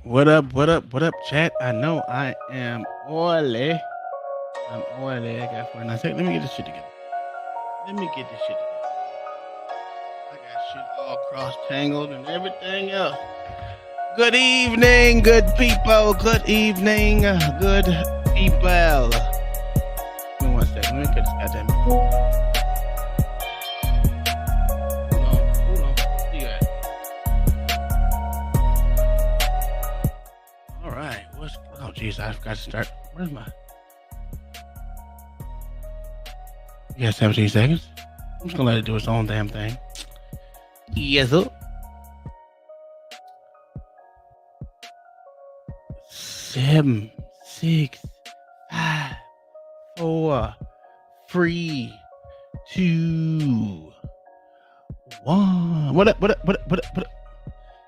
What up? What up? What up, chat? I know I am oily. I'm oily. I got 49 seconds. Let me get this shit together. Let me get this shit together. I got shit all cross tangled and everything else. Good evening, good people. Good evening, good people. Give me one second. Let me get this goddamn. Hold on. You got it. All right. Oh, jeez. I forgot to start. Where's my. You got 17 seconds. I'm just gonna let it do its own damn thing. Yes, sir. 7, 6, 5, 4, 3, 2, 1. What up? What up? What up? What up? What up?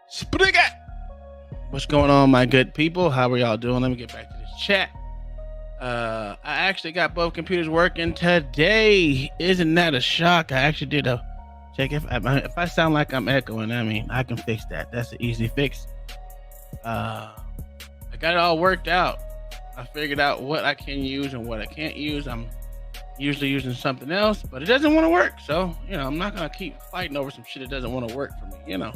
Split. What's going on, my good people? How are y'all doing? Let me get back to this chat. I actually got both computers working today. Isn't that a shock? I actually did a check. If I sound like I'm echoing, I mean, I can fix that. That's an easy fix. I got it all worked out. I figured out what I can use and what I can't use. I'm usually using something else, but it doesn't want to work. So, I'm not going to keep fighting over some shit that doesn't want to work for me,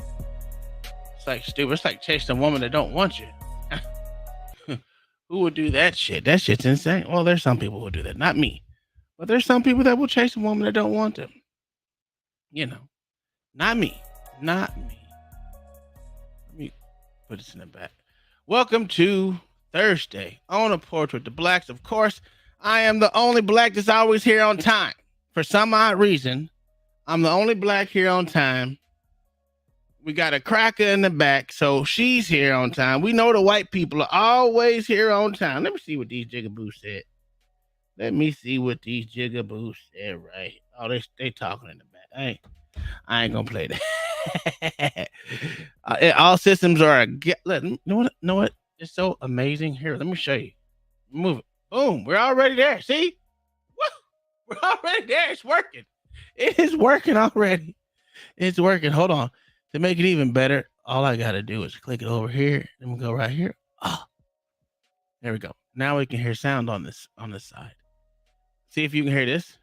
It's like stupid. It's like chasing a woman that don't want you. Who would do that shit? That shit's insane. Well, there's some people who do that. Not me. But there's some people that will chase a woman that don't want them. Not me. Not me. Let me put this in the back. Welcome to Thursday on a Porch with the Blacks. Of course, I am the only black that's always here on time. For some odd reason, I'm the only black here on time. We got a cracker in the back, so she's here on time. We know the white people are always here on time. Let me see what these jigaboos said. Let me see what these jigaboos said right. Oh, they talking in the back. I ain't gonna play that. All systems are you know what? It's so amazing. Here, let me show you. Move it. Boom. We're already there. See? Woo! We're already there. It's working. It is working already. It's working. Hold on. To make it even better, all I gotta do is click it over here. Then we go right here. Oh, there we go. Now we can hear sound on this side. See if you can hear this.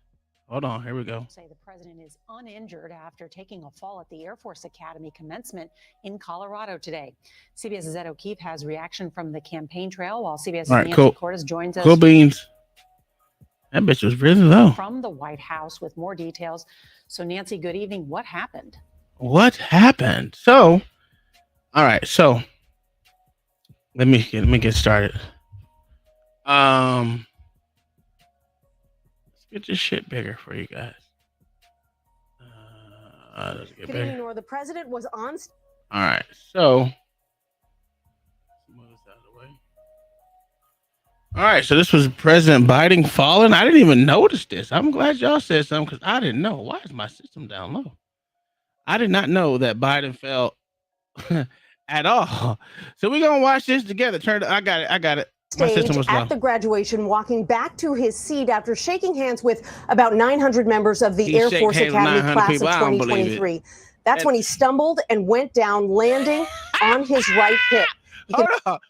Hold on, here we go. Say the president is uninjured after taking a fall at the Air Force Academy commencement in Colorado today. CBS's Ed O'Keefe has reaction from the campaign trail, while CBS's Nancy Cordes joins us. Cool beans. That bitch was really low. From the White House with more details. So Nancy, good evening. What happened? What happened? So, all right. So let me get started. Let's get this shit bigger for you guys. Let's get bigger. Or the president was on. All right. So move this out of the way. All right. So this was President Biden falling. I didn't even notice this. I'm glad y'all said something because I didn't know. Why is my system down low? I did not know that Biden fell at all. So we're going to watch this together. I got it. My system was at the graduation, walking back to his seat after shaking hands with about 900 members of the Air Force Academy class of 2023. That's when he stumbled and went down, landing on his right hip. Hold on.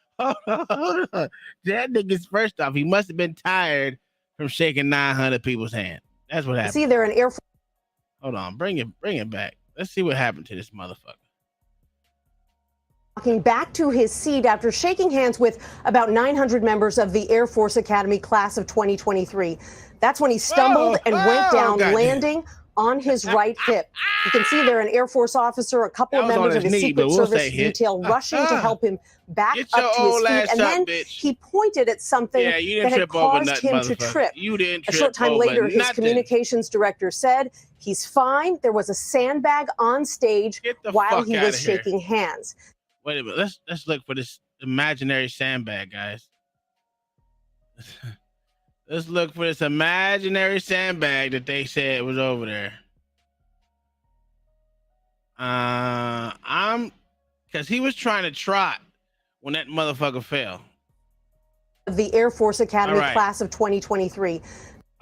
That nigga's, first off, he must have been tired from shaking 900 people's hand. That's what happened. See, they're an Air Force. Hold on. Bring it back. Let's see what happened to this motherfucker. Walking back to his seat after shaking hands with about 900 members of the Air Force Academy class of 2023. That's when he stumbled and went down, landing on his right hip. You can see there an Air Force officer, a couple of members of his Secret Service detail rushing to help him back up to his feet. And then he pointed at something that had caused him to trip. A short time later, his communications director said he's fine. There was a sandbag on stage while he was shaking hands. Wait a minute. Let's look for this imaginary sandbag, guys. Let's look for this imaginary sandbag that they said was over there. Because he was trying to trot when that motherfucker fell. The Air Force Academy class of 2023.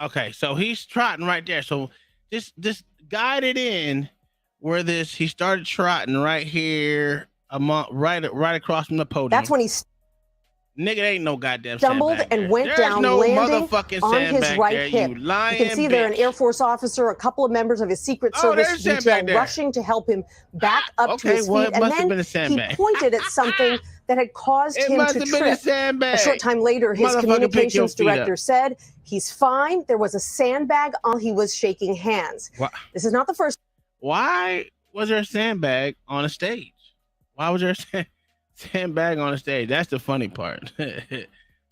Okay, so he's trotting right there. So this guided in where he started trotting right here. right across from the podium. That's when he nigga, ain't no goddamn stumbled sandbag and there. went There's down, no landing motherfucking on his sandbag right there, hip. you lying You can see there an Air Force officer, a couple of members of his Secret Service detail rushing to help him back up to his feet. And then he pointed at something that had caused him to trip. A short time later, his communications director said he's fine. There was a sandbag while he was shaking hands. What? This is not the first. Why was there a sandbag on a stage? Why was there a sandbag on the stage? That's the funny part. There's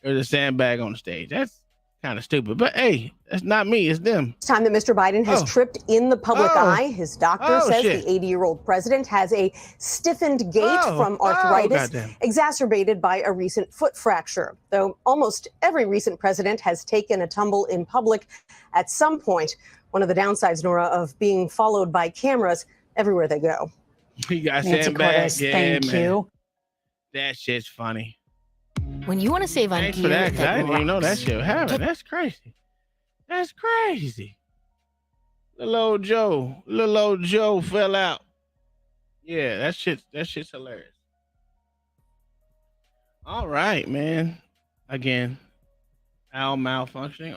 a sandbag on the stage. That's kind of stupid. But hey, that's not me. It's them. It's time that Mr. Biden has tripped in the public eye. His doctor says the 80-year-old president has a stiffened gait from arthritis, exacerbated by a recent foot fracture. Though almost every recent president has taken a tumble in public at some point. One of the downsides, Nora, of being followed by cameras everywhere they go. You got sandbags. Yeah, thank you. That shit's funny. When you want to save on Thanks gear, for that, 'cause I didn't even know that rocks. shit was happening. That's crazy. That's crazy. Little old Joe fell out. Yeah, that shit's hilarious. All right, man. Again, Al malfunctioning.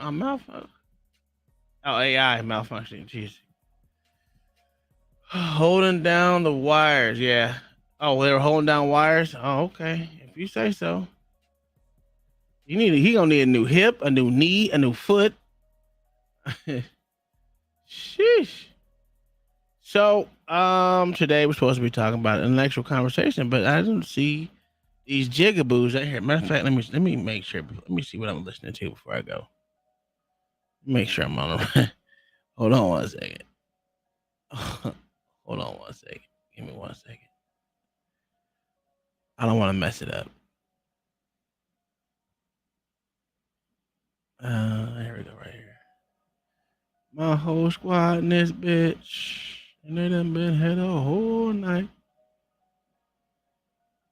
AI malfunctioning. Jeez. Holding down the wires. Yeah. Oh, they were holding down wires. Oh, okay. If you say so. He gonna need a new hip, a new knee, a new foot. Sheesh. So, today we're supposed to be talking about intellectual conversation, but I don't see these jigaboos out here. Matter of fact, let me make sure. Let me see what I'm listening to before I go. Make sure I'm on the right. Hold on one second. Hold on one second. Give me 1 second. I don't want to mess it up. Here we go, right here. My whole squad in this bitch, and they done been here the whole night.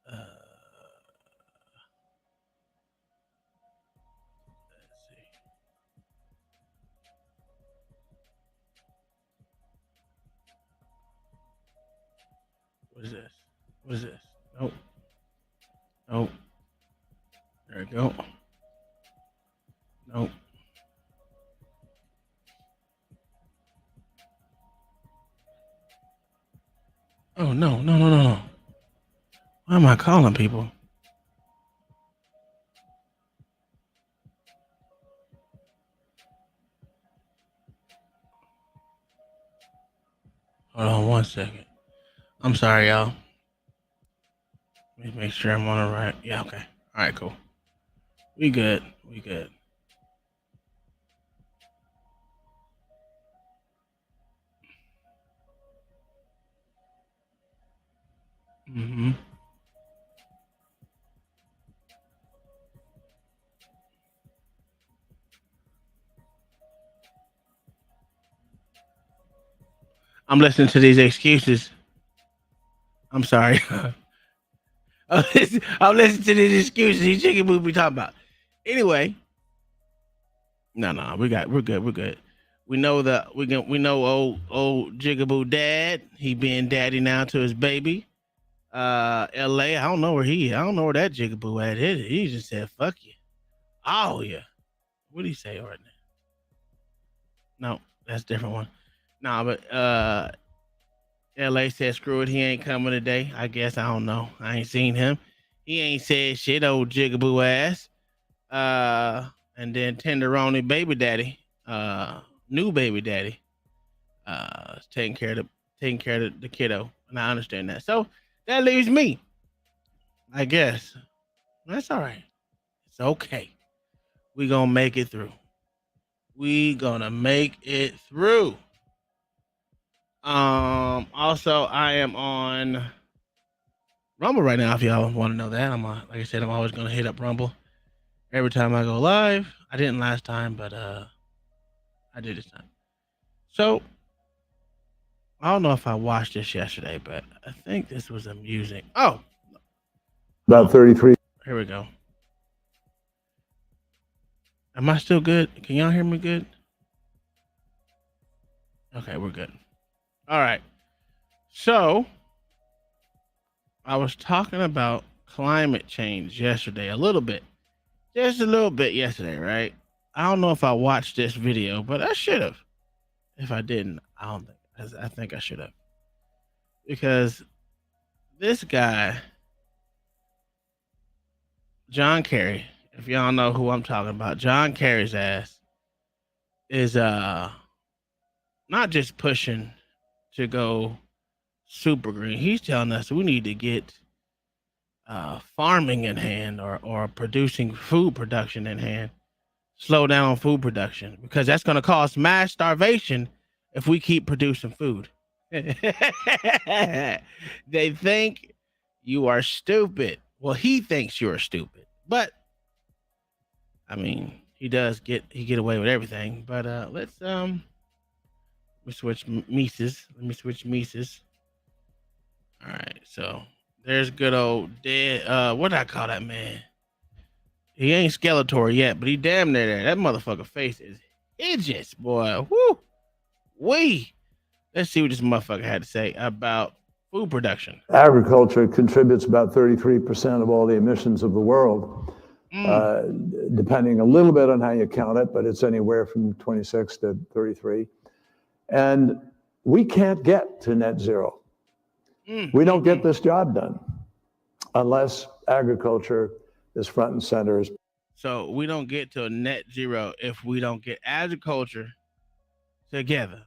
Let's see. What is this? What is this? Nope. Nope. There we go. Nope. Oh, no. Why am I calling people? Hold on 1 second. I'm sorry, y'all. Let me make sure I'm on the right. Yeah, okay. All right, cool. We good. Mm-hmm. I'm listening to these excuses. I'm sorry. I'm listening to these excuses these chicken boo be talking about. Anyway. No, we're good. We know old Jigaboo dad. He being daddy now to his baby. LA. I don't know where that Jigaboo at. He just said fuck you. Oh yeah. What did he say right now? No, that's a different one. Nah, but LA said screw it, he ain't coming today. I guess I don't know. I ain't seen him. He ain't said shit, old Jigaboo ass. And then Tenderoni baby daddy, new baby daddy, taking care of the kiddo, and I understand that. So that leaves me, I guess. That's all right. It's okay. We gonna make it through. Also, I am on Rumble right now. If y'all want to know that, like I said, I'm always gonna hit up Rumble every time I go live. I didn't last time, but I did this time. So I don't know if I watched this yesterday, but I think this was amusing. Oh, about 33. Here we go. Am I still good? Can y'all hear me good? Okay, we're good. All right. So, I was talking about climate change yesterday, just a little bit yesterday, right? I don't know if I watched this video, but I should have. If I didn't, I don't think. I think I should have, because this guy, John Kerry, if y'all know who I'm talking about, John Kerry's ass is not just pushing to go super green. He's telling us we need to get farming in hand, or producing food production in hand. Slow down on food production, because that's going to cause mass starvation if we keep producing food. They think you are stupid. Well, he thinks you're stupid, but I mean, he get away with everything. But let's switch Mises. Let me switch Mises. All right, so there's good old dead. What did I call that man? He ain't Skeletor yet, but he damn near there. That motherfucker face is hideous, boy. Woo, wee. Let's see what this motherfucker had to say about food production. Agriculture contributes about 33% of all the emissions of the world, depending a little bit on how you count it, but it's anywhere from 26 to 33. And we can't get to net zero. We don't get this job done unless agriculture is front and center. So we don't get to a net zero if we don't get agriculture together.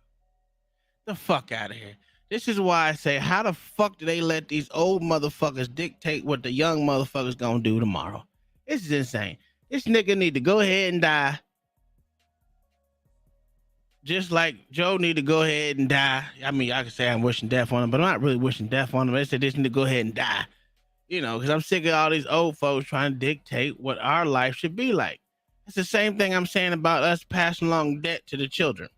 The fuck out of here. This is why I say, how the fuck do they let these old motherfuckers dictate what the young motherfuckers gonna do tomorrow? This is insane. This nigga need to go ahead and die. Just like Joe need to go ahead and die. I mean, I can say I'm wishing death on him, but I'm not really wishing death on him. I said this need to go ahead and die. You know, because I'm sick of all these old folks trying to dictate what our life should be like. It's the same thing I'm saying about us passing along debt to the children.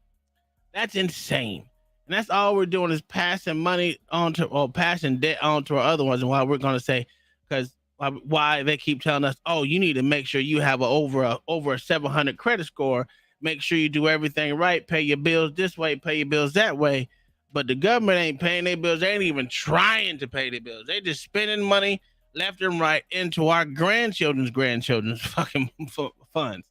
That's insane. And that's all we're doing is passing money on to, or passing debt on to our other ones. And why we're going to say, because why they keep telling us, oh, you need to make sure you have over a 700 credit score. Make sure you do everything right. Pay your bills this way, pay your bills that way. But the government ain't paying their bills. They ain't even trying to pay their bills. They just spending money left and right into our grandchildren's fucking funds.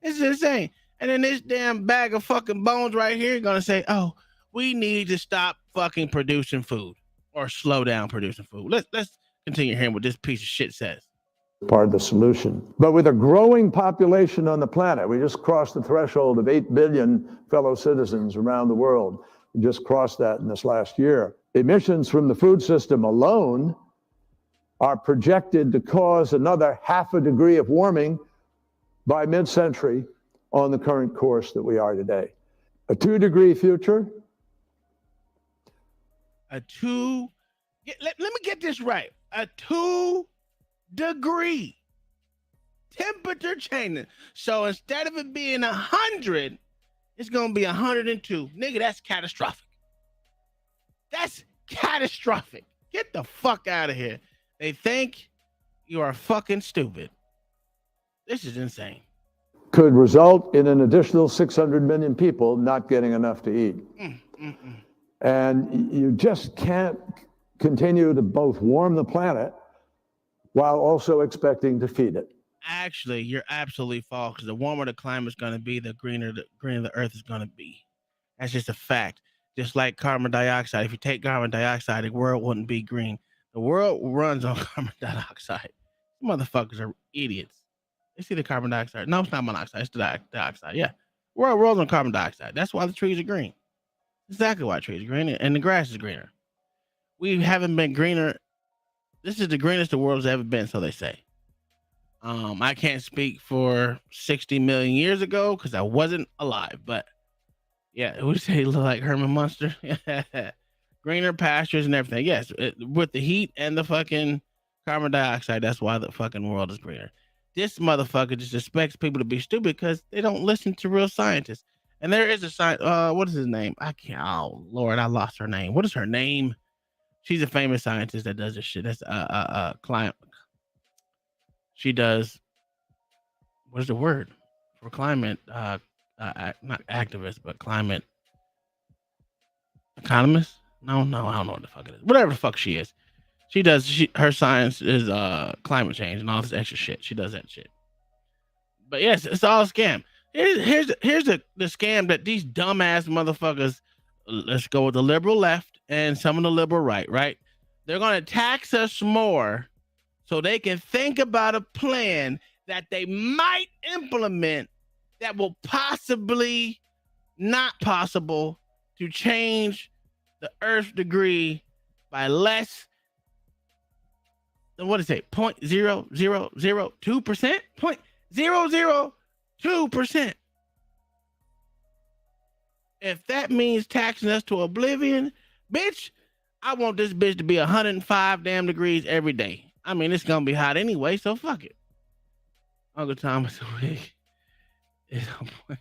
It's insane. And then this damn bag of fucking bones right here gonna say, oh, we need to stop fucking producing food or slow down producing food. Let's continue hearing what this piece of shit says. Part of the solution. But with a growing population on the planet, we just crossed the threshold of 8 billion fellow citizens around the world. We just crossed that in this last year. Emissions from the food system alone are projected to cause another 0.5 degree of warming by mid-century on the current course that we are today. A 2-degree future. Let me get this right. A 2-degree temperature change. So instead of it being 100, it's gonna be 102. Nigga, that's catastrophic. That's catastrophic. Get the fuck out of here. They think you are fucking stupid. This is insane. Could result in an additional 600 million people not getting enough to eat. And you just can't continue to both warm the planet while also expecting to feed it. Actually, you're absolutely false, because the warmer the climate is going to be, the greener the earth is going to be. That's just a fact. Just like carbon dioxide. If you take carbon dioxide, the world wouldn't be green. The world runs on carbon dioxide. Motherfuckers are idiots. They see the carbon dioxide. No, it's not monoxide. It's the dioxide. Yeah. World runs on carbon dioxide. That's why the trees are green. Exactly why trees are green, and the grass is greener. We haven't been greener. This is the greenest the world's ever been, so they say. I can't speak for 60 million years ago because I wasn't alive, but yeah, it would say look like Herman Munster. Greener pastures and everything. Yes, with the heat and the fucking carbon dioxide, that's why the fucking world is greener. This motherfucker just expects people to be stupid because they don't listen to real scientists. And there is a scientist. What is his name? I can't. Oh Lord, I lost her name. What is her name? She's a famous scientist that does this shit. That's climate. She does. What is the word for climate? Not activist, but climate economist. No, I don't know what the fuck it is. Whatever the fuck she is. She does. Her science is climate change and all this extra shit. She does that shit. But yes, it's all a scam. Here's the scam that these dumbass motherfuckers. Let's go with the liberal left and some of the liberal right. Right? They're gonna tax us more so they can think about a plan that they might implement that will possibly not possible to change the Earth's degree by less than what is it? 0.0002%? 0.002%. If that means taxing us to oblivion, bitch, I want this bitch to be 105 damn degrees every day. I mean, it's gonna be hot anyway, so fuck it. Uncle Thomas wig is on point.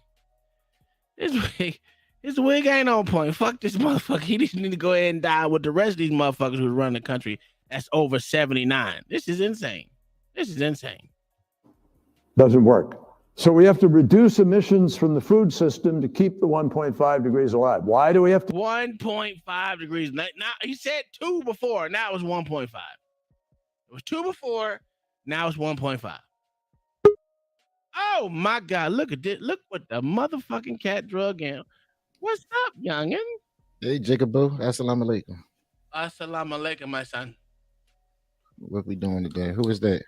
His wig ain't on point. Fuck this motherfucker. He just need to go ahead and die with the rest of these motherfuckers who run the country that's over 79. This is insane. Doesn't work. So we have to reduce emissions from the food system to keep the 1.5 degrees alive. Why do we have to? 1.5 degrees. Now he said 2 before. Now it's 1.5. It was 2 before. Now it's 1.5. Oh my God! Look at this. Look what the motherfucking cat drug in. What's up, youngin? Hey, Jacob Boo. Assalamu alaikum. Assalamu alaikum, my son. What we doing today? Who is that?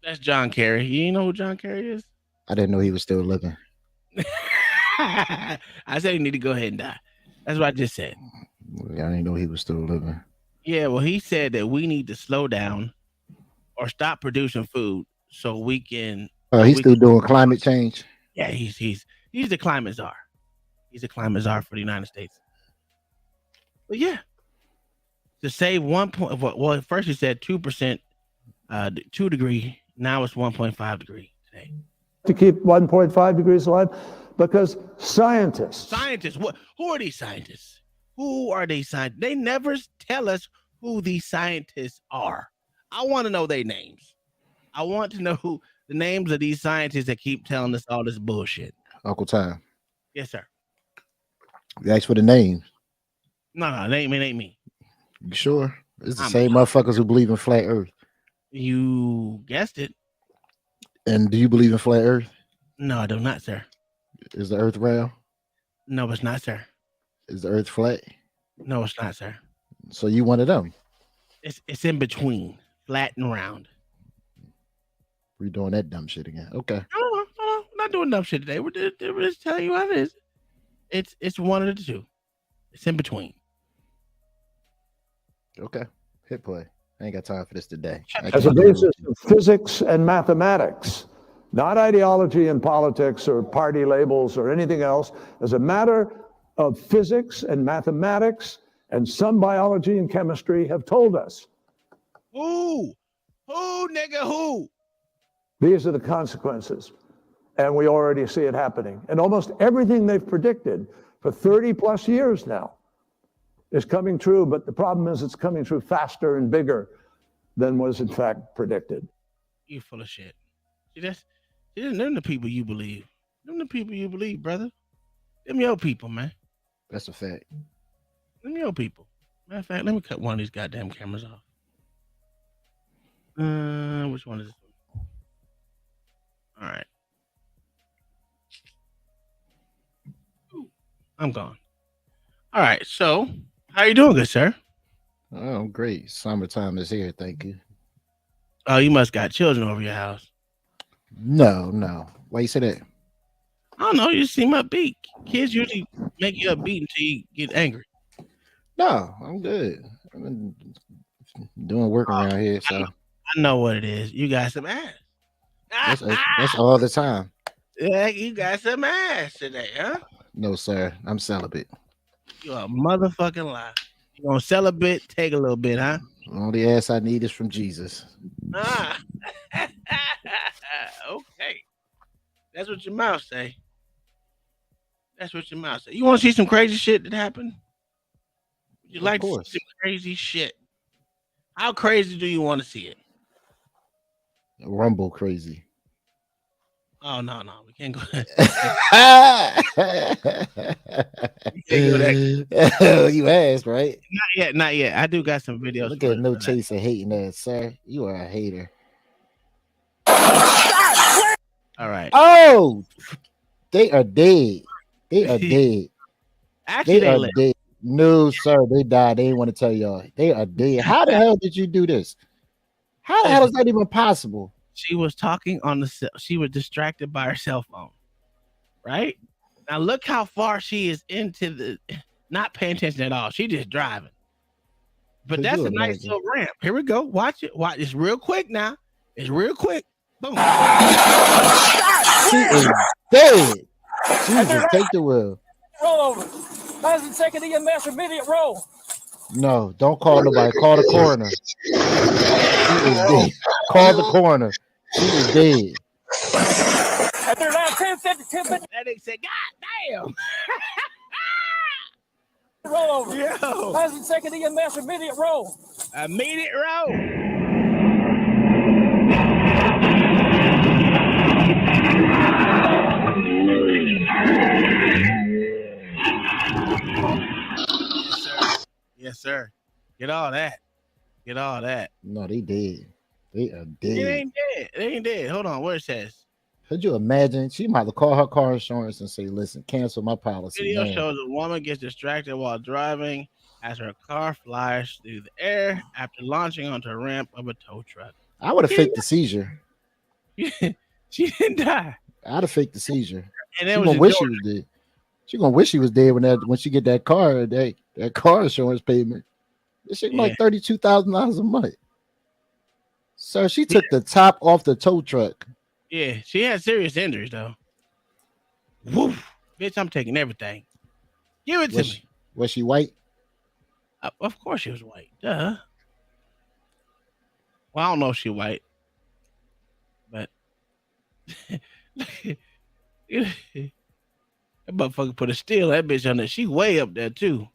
That's John Kerry. You know who John Kerry is? I didn't know he was still living. I said you need to go ahead and die. That's what I just said. I didn't know he was still living. Yeah, well, he said that we need to slow down or stop producing food so we can. He's still doing climate change. Yeah, he's the climate czar. He's the climate czar for the United States. But yeah, to save 1 point. Well, at first he said 2%, 2 degree. Now it's 1.5 degree today. To keep 1.5 degrees alive, because scientists. What? Who are these scientists? Who are these scientists? They never tell us who these scientists are. I want to know their names. I want to know who the names of these scientists that keep telling us all this bullshit. Uncle Tom. Yes, sir. You asked for the names. No, it ain't me. You sure? It's the same motherfuckers who believe in flat Earth. You guessed it. And do you believe in flat Earth? No, I do not, sir. Is the Earth round? No, it's not, sir. Is the Earth flat? No, it's not, sir. So you one of them? It's in between, flat and round. We're doing that dumb shit again. Okay. No, we're not doing dumb shit today. We're just telling you how it is. It's one of the two. It's in between. Okay. Hit play. I ain't got time for this today. As a basis of physics and mathematics, not ideology and politics or party labels or anything else, as a matter of physics and mathematics, and some biology and chemistry have told us. Who, nigga, who? These are the consequences. And we already see it happening. And almost everything they've predicted for 30 plus years now is coming true. But the problem is it's coming true faster and bigger than was in fact predicted. You full of shit. See, them the people you believe. Them the people you believe, brother. Them your people, man. That's a fact. Them your people. Matter of fact, let me cut one of these goddamn cameras off. Which one is this one? All right. I'm gone. All right. So, how you doing, good sir? Oh, great. Summertime is here. Thank you. Oh, you must got children over your house. No. Why you say that? I don't know. You seem upbeat. Kids usually make you upbeat until you get angry. No, I'm good. I've been doing work around here, so I know what it is. You got some ass. That's all the time. Yeah, you got some ass today, huh? No, sir. I'm celibate. You a motherfucking lie. You gonna sell a bit, take a little bit, huh? All the ass I need is from Jesus. Okay. That's what your mouth say. You want to see some crazy shit that happened? Would you like to see some crazy shit? How crazy do you want to see it? Rumble crazy. Oh, no. We can't go. You asked, right? Not yet. I do got some videos. Look at no chaser hating ass, sir. You are a hater. All right. Oh, they are dead. They are dead. Actually, they are live. dead. No, sir, they died. They didn't want to tell y'all. They are dead. How the hell did you do this? How the hell is that even possible? She was talking on the. She was distracted by her cell phone. Right now, look how far she is into the. Not paying attention at all. She just driving. But that's a nice little ramp. Here we go. Watch it. Watch. It's real quick now. It's real quick. Boom. She is dead. Jesus, take the wheel. Roll over. Last and second EMS immediate roll. No, don't call nobody. Call the coroner. She is dead. Call the coroner. She is dead. After now 10:50. That nigga said, God damn. Roll over. Yo. Last and second EMS immediate roll. Immediate roll. Yes, sir. Get all that. Get all that. No, they dead. They are dead. It ain't dead. It ain't dead. Hold on. What it says? Could you imagine? She might have to call her car insurance and say, listen, cancel my policy. Video shows a woman gets distracted while driving as her car flies through the air after launching onto a ramp of a tow truck. I would have faked the seizure. She didn't die. I'd have faked the seizure. And she gonna wish she was dead. She gonna wish she was dead when she get that car insurance payment. This shit like $32,000 a month. So she took the top off the tow truck. Yeah, she had serious injuries though. Woof, bitch! I'm taking everything. Give it to me. Was she white? Of course she was white. Duh. Well, I don't know if she white, but that motherfucker put a steel that bitch on there. She way up there too.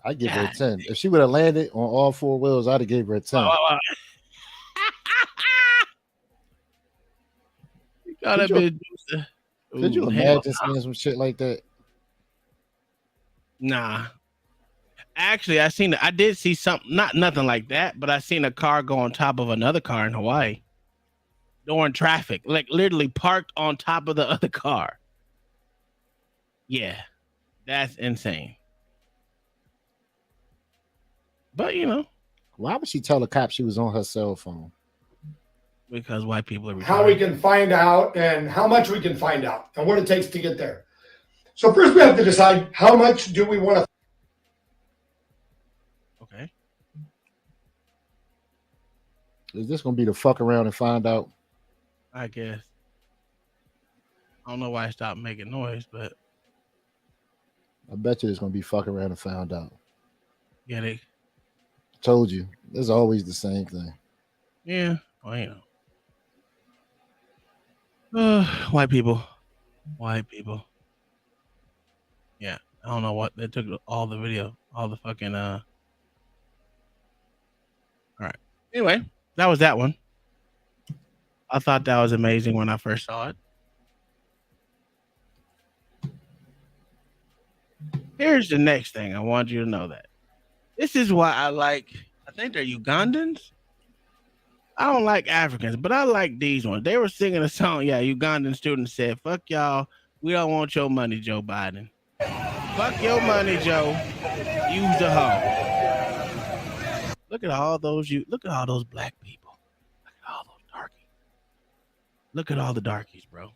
I give her a 10. If she would have landed on all four wheels, I'd have gave her a 10. Could you imagine saying some shit like that? Nah. Actually, I did see something, nothing like that, but I seen a car go on top of another car in Hawaii during traffic, like literally parked on top of the other car. Yeah, that's insane. But why would she tell the cop she was on her cell phone? Because white people are retarded. How we can find out and how much we can find out and what it takes to get there. So first we have to decide how much do we want to. Okay. Is this going to be the fuck around and find out? I guess. I don't know why I stopped making noise, but I bet you it's going to be fuck around and found out. Yeah, they told you. It's always the same thing. Yeah. Well, white people. Yeah, I don't know what they took all the video, all the fucking All right. Anyway, that was that one. I thought that was amazing when I first saw it. Here's the next thing. I want you to know that this is why I think they're Ugandans. I don't like Africans, but I like these ones. They were singing a song. Yeah, Ugandan students said, "Fuck y'all. We don't want your money, Joe Biden. Fuck your money, Joe. Use the hoe." Look at all those black people. Look at all those darkies. Look at all the darkies, bro.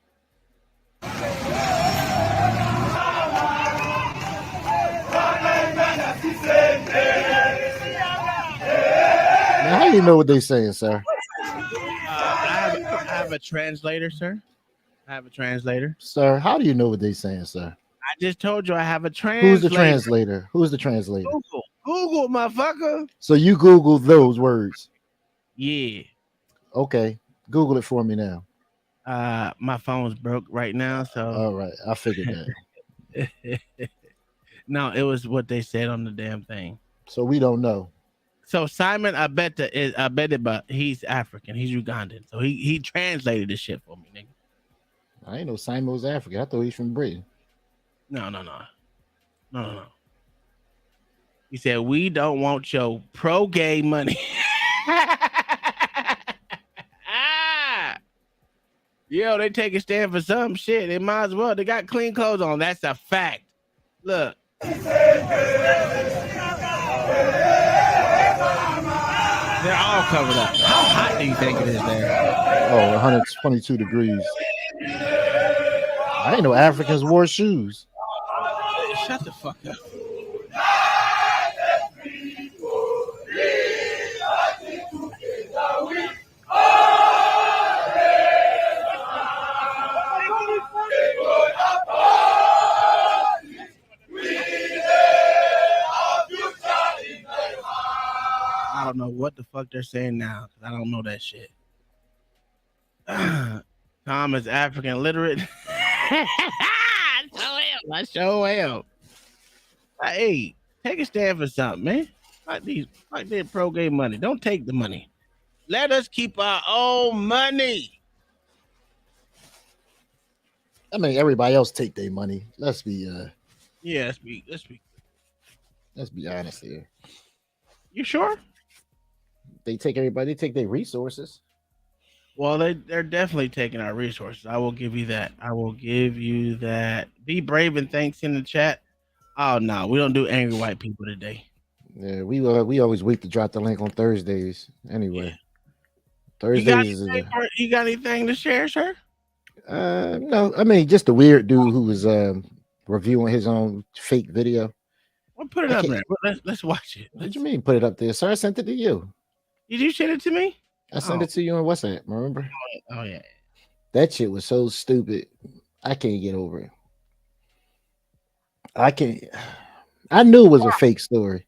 Now, how do you know what they're saying, sir? I have a translator, sir. I have a translator. Sir, how do you know what they're saying, sir? I just told you I have a translator. Who's the translator? Who's the translator? Google, motherfucker. So you Googled those words? Yeah. Okay. Google it for me now. My phone's broke right now, so. All right. I figured that. No, it was what they said on the damn thing. So we don't know. So Simon, I bet it, but he's African. He's Ugandan. So he translated this shit for me, nigga. I ain't know Simon was African. I thought he's from Britain. No. No. He said, we don't want your pro-gay money. Yo, they take a stand for some shit. They might as well. They got clean clothes on. That's a fact. Look. They're all covered up. How hot do you think it is there? Oh, 122 degrees. I didn't know Africans wore shoes. Shut the fuck up. I don't know what the fuck they're saying now because I don't know that shit. Tom is African literate. I sure am. Hey, take a stand for something, man. Like their pro-gay money. Don't take the money. Let us keep our own money. I mean, everybody else take their money. Let's be let's be honest here. You sure? They take their resources. Well, they're definitely taking our resources. I will give you that. Be brave and thanks in the chat. Oh no, we don't do angry white people today. Yeah, we always wait to drop the link on Thursdays. Anyway, yeah. Thursdays. You got anything to share, sir? No, I mean just a weird dude who was reviewing his own fake video. Well, put it up there. Let's watch it. What do you mean put it up there, sir? I sent it to you. Did you send it to me? I sent it to you on WhatsApp. Remember? Oh yeah. That shit was so stupid. I can't get over it. I knew it was a fake story.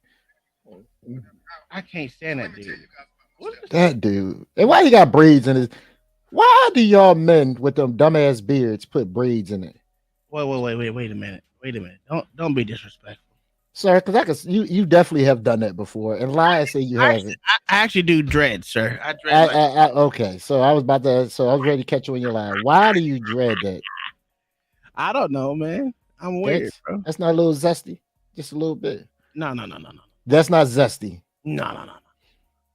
I can't stand that dude. That dude. And why he got braids in his? Why do y'all men with them dumbass beards put braids in it? Wait a minute. Don't be disrespectful. Sir, because you definitely have done that before. And lie and say you haven't. I actually do dread, sir. I dread. Okay, so I was ready to catch you in your lie. Why do you dread that? I don't know, man. I'm weird, bro. That's not a little zesty. Just a little bit. No. That's not zesty. No.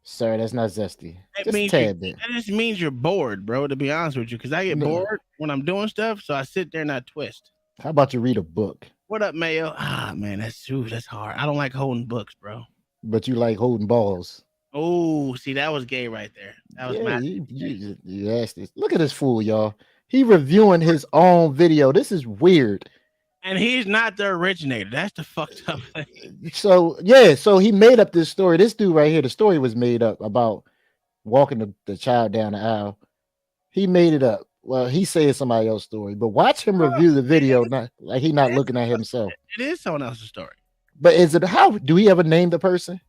Sir, that's not zesty. Just a tad bit. That just means you're bored, bro, to be honest with you. Because I get bored when I'm doing stuff, so I sit there and I twist. How about you read a book? What up, Mayo? Man, that's hard. I don't like holding books, bro. But you like holding balls. Oh, see, that was gay right there. That was you asked this. Look at this fool, y'all. He reviewing his own video. This is weird. And he's not the originator. That's the fucked up thing. So he made up this story. This dude right here, the story was made up about walking the child down the aisle. He made it up. Well, he said somebody else's story, but watch him review the video. Not like he's not looking at himself. It is someone else's story. But how do we ever name the person?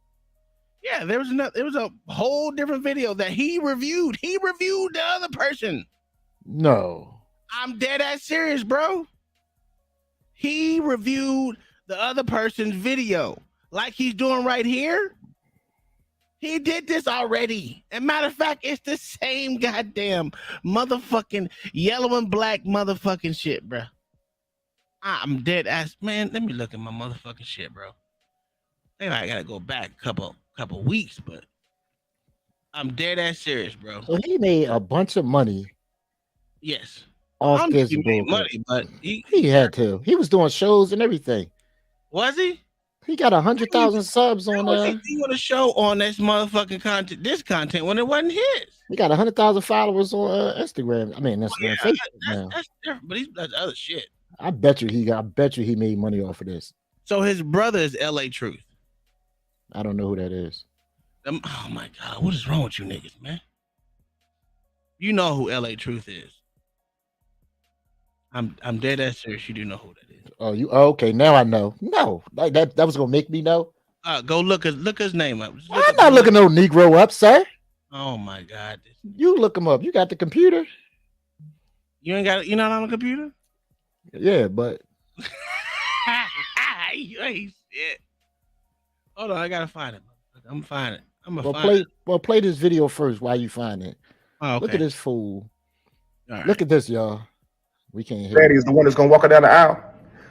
Yeah, there was a whole different video that he reviewed. He reviewed the other person. No. I'm dead ass serious, bro. He reviewed the other person's video like he's doing right here. He did this already. And matter of fact, it's the same goddamn motherfucking yellow and black motherfucking shit, bro. I'm dead ass, man. Let me look at my motherfucking shit, bro. Maybe I gotta go back a couple weeks, but I'm dead ass serious, bro. So he made a bunch of money. Yes. Off this he made money, but he had to. He was doing shows and everything. Was he? He got 100,000 subs on he doing a show on this motherfucking content when it wasn't his. He got 100,000 followers on Instagram. I mean, that's Facebook now. That's different, but that's other shit. I bet you he made money off of this. So his brother is LA Truth. I don't know who that is. Oh my God, what is wrong with you niggas, man? You know who LA Truth is. I'm dead ass serious. You do know who that is. Okay? Now I know. No, like that was gonna make me know. Go look his name up. I'm not looking no Negro up, sir. Oh my God. You look him up. You got the computer. You ain't got it. You're not on the computer. Yeah, but you ain't shit. Hold on, I gotta find it. I'm find it. Play this video first while you find it. Oh, okay. Look at this fool. Right. Look at this, y'all. We can't hear. Daddy is the one that's gonna walk her down the aisle.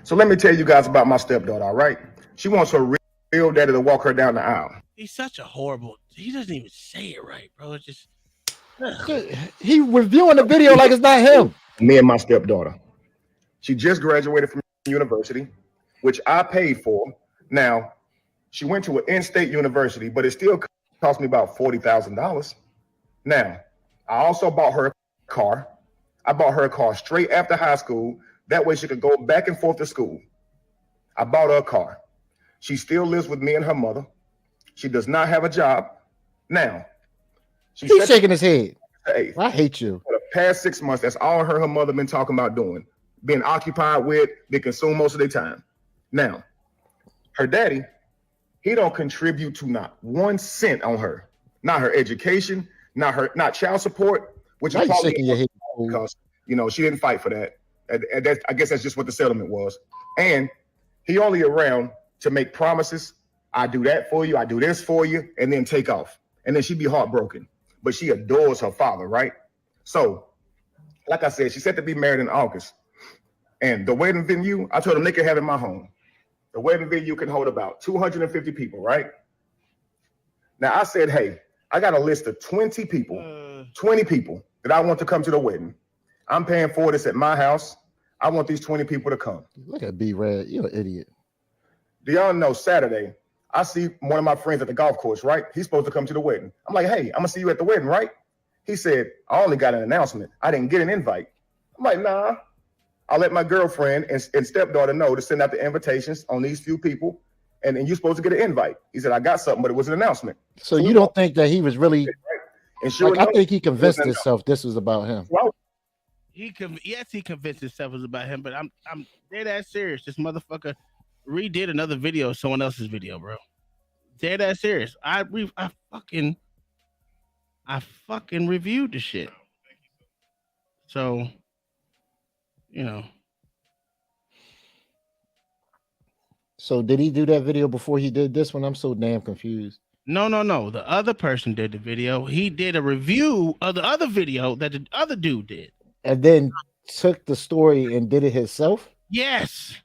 So let me tell you guys about my stepdaughter, all right? She wants her real daddy to walk her down the aisle. He's such a horrible. He doesn't even say it right, bro. It's just. He reviewing the video like it's not him. Me and my stepdaughter. She just graduated from university, which I paid for. Now, she went to an in-state university, but it still cost me about $40,000. Now, I also bought her a car. I bought her a car straight after high school. That way she could go back and forth to school. I bought her a car. She still lives with me and her mother. She does not have a job. Now, he's shaking his head. I hate you. For the past 6 months, that's all her mother been talking about doing. Being occupied with, they consume most of their time. Now, her daddy, he don't contribute to not 1 cent on her. Not her education, not child support, which is probably shaking your head because she didn't fight for that. I guess that's just what the settlement was. And he only around to make promises. I do that for you, I do this for you, and then take off. And then she'd be heartbroken. But she adores her father, right? So, like I said, she's set to be married in August. And the wedding venue, I told them they could have it in my home. The wedding venue can hold about 250 people, right? Now I said, hey, I got a list of 20 people that I want to come to the wedding. I'm paying for this at my house. I want these 20 people to come. Look at B-Rad, you're an idiot. Do y'all know Saturday, I see one of my friends at the golf course, right? He's supposed to come to the wedding. I'm like, hey, I'm gonna see you at the wedding, right? He said, I only got an announcement. I didn't get an invite. I'm like, nah. I'll let my girlfriend and stepdaughter know to send out the invitations on these few people, and you're supposed to get an invite. He said, I got something, but it was an announcement. So you don't think that he was really, and sure I think he convinced himself this was about him. Well, he convinced himself it was about him, but I'm dead ass serious. This motherfucker redid another video of someone else's video, bro. Dead ass serious. I fucking reviewed the shit. So, So did he do that video before he did this one? I'm so damn confused. No. The other person did the video. He did a review of the other video that the other dude did. And then took the story and did it himself? Yes.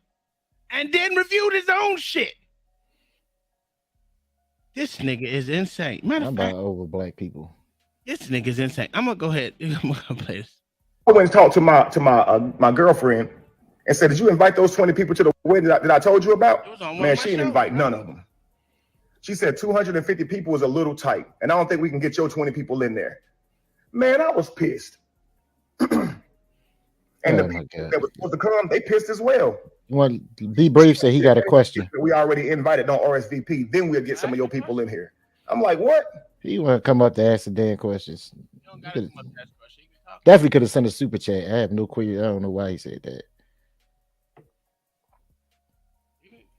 And then reviewed his own shit. This nigga is insane. Matter of fact, over black people. This nigga is insane. I'm gonna go ahead. I'm gonna play this. I went and talked to my girlfriend and said, did you invite those 20 people to the wedding that I told you about? Man, she didn't invite none of them. She said 250 people was a little tight, and I don't think we can get your 20 people in there. Man, I was pissed. And the people that was supposed to come, they pissed as well. Well, Be Brave said he got a question. We already invited on RSVP, then we'll get some of your people in here. I'm like, what? He want to come up to ask the damn questions. Definitely could have sent a super chat. I have no clue. I don't know why he said that.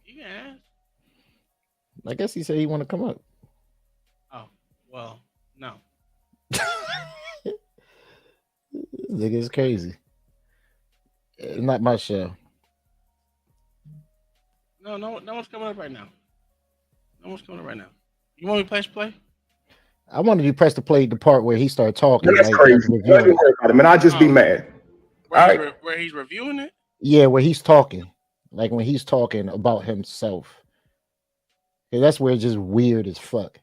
Yeah. I guess he said he want to come up. Oh, well, no. This nigga is crazy. It's not my show. No one's coming up right now. No one's coming up right now. You want me to press play? I wanted you to press the play the part where he started talking. That's crazy. Don't worry about him, and I'll just be mad. Where he's reviewing it? Yeah, where he's talking. Like when he's talking about himself. Yeah, that's where it's just weird as fuck.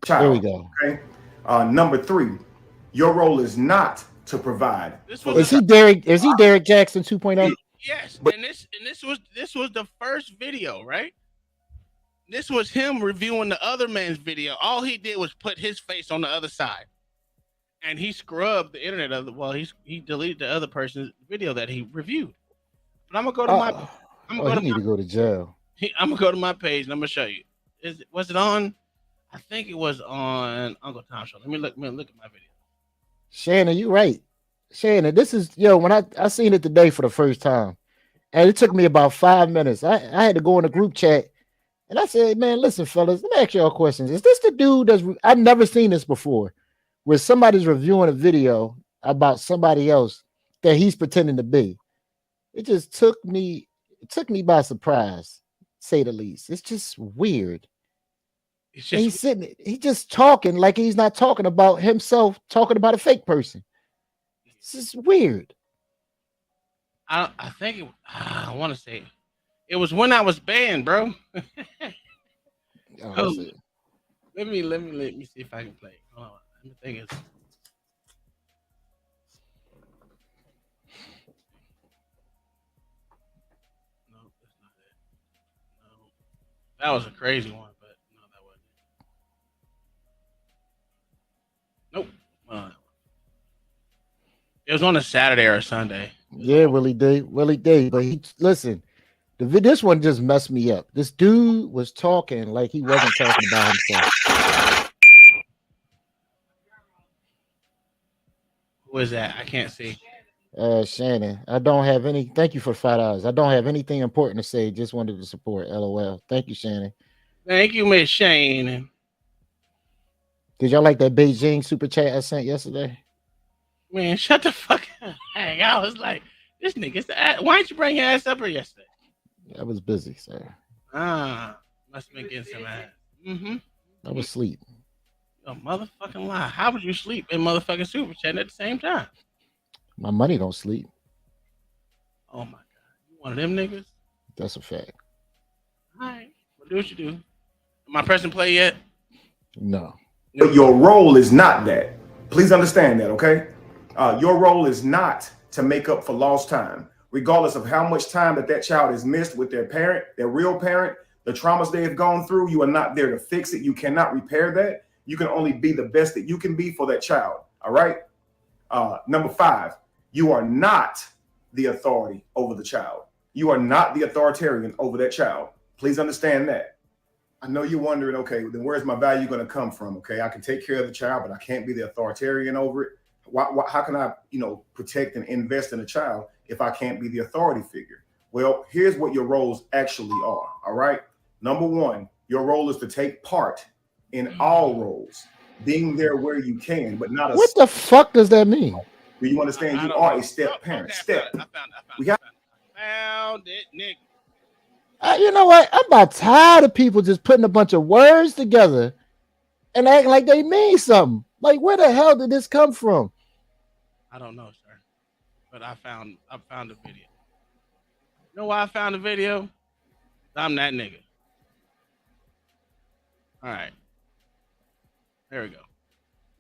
There we go. Okay. Number 3, your role is not to provide. Is he Derek Jackson 2.0? Yes, and this was the first video, right? This was him reviewing the other man's video. All he did was put his face on the other side, and he scrubbed the internet of the. Well, he deleted the other person's video that he reviewed. But I'm gonna go to my. He need to go to jail. I'm gonna go to my page and I'm gonna show you. Was it on? I think it was on Uncle Tom Show. Let me look at my video. Shannon, you right. Shannon, this is when I seen it today for the first time, and it took me about 5 minutes. I had to go in a group chat. And I said, man, listen, fellas, let me ask y'all questions. Is this the dude I've never seen this before, where somebody's reviewing a video about somebody else that he's pretending to be? It just took me by surprise, say the least. It's just weird. He's just talking like he's not talking about himself, talking about a fake person. It's just weird. I think I want to say it was when I was banned, bro. Oh, let me see if I can play it. Hold on. Let me think it's. No, that's not it. No, that was a crazy one, but no, that wasn't. Nope. It was on a Saturday or a Sunday. Yeah, Willie D. But listen, this one just messed me up. This dude was talking like he wasn't talking about himself. Who is that? I can't see. Shannon, I don't have any. Thank you for $5. I don't have anything important to say. Just wanted to support. LOL. Thank you, Shannon. Thank you, Miss Shane. Did y'all like that Beijing super chat I sent yesterday? Man, shut the fuck up. Hey, I was like, this nigga's the ass. Why didn't you bring your ass up here yesterday? I was busy, sir. Must have been getting some ass. I was asleep. A motherfucking lie. How would you sleep in motherfucking super chatting at the same time? My money don't sleep. Oh my god. You one of them niggas? That's a fact. All right. Well, do what you do. Am I pressing play yet? No. But your role is not that. Please understand that, okay? Your role is not to make up for lost time, regardless of how much time that child has missed with their parent, their real parent, the traumas they have gone through. You are not there to fix it. You cannot repair that. You can only be the best that you can be for that child. All right. Number 5, you are not the authority over the child. You are not the authoritarian over that child. Please understand that. I know you're wondering, okay, then where's my value going to come from? Okay, I can take care of the child, but I can't be the authoritarian over it. How can I, protect and invest in a child if I can't be the authority figure? Well, here's what your roles actually are. All right. Number 1, your role is to take part in all roles, being there where you can, but not a. What the fuck does that mean? Do you understand? You are a step parent. Okay, I found it, Nick. You know what? I'm about tired of people just putting a bunch of words together and acting like they mean something. Like, where the hell did this come from? I don't know, sir. But I found a video. You know why I found a video? I'm that nigga. All right. There we go.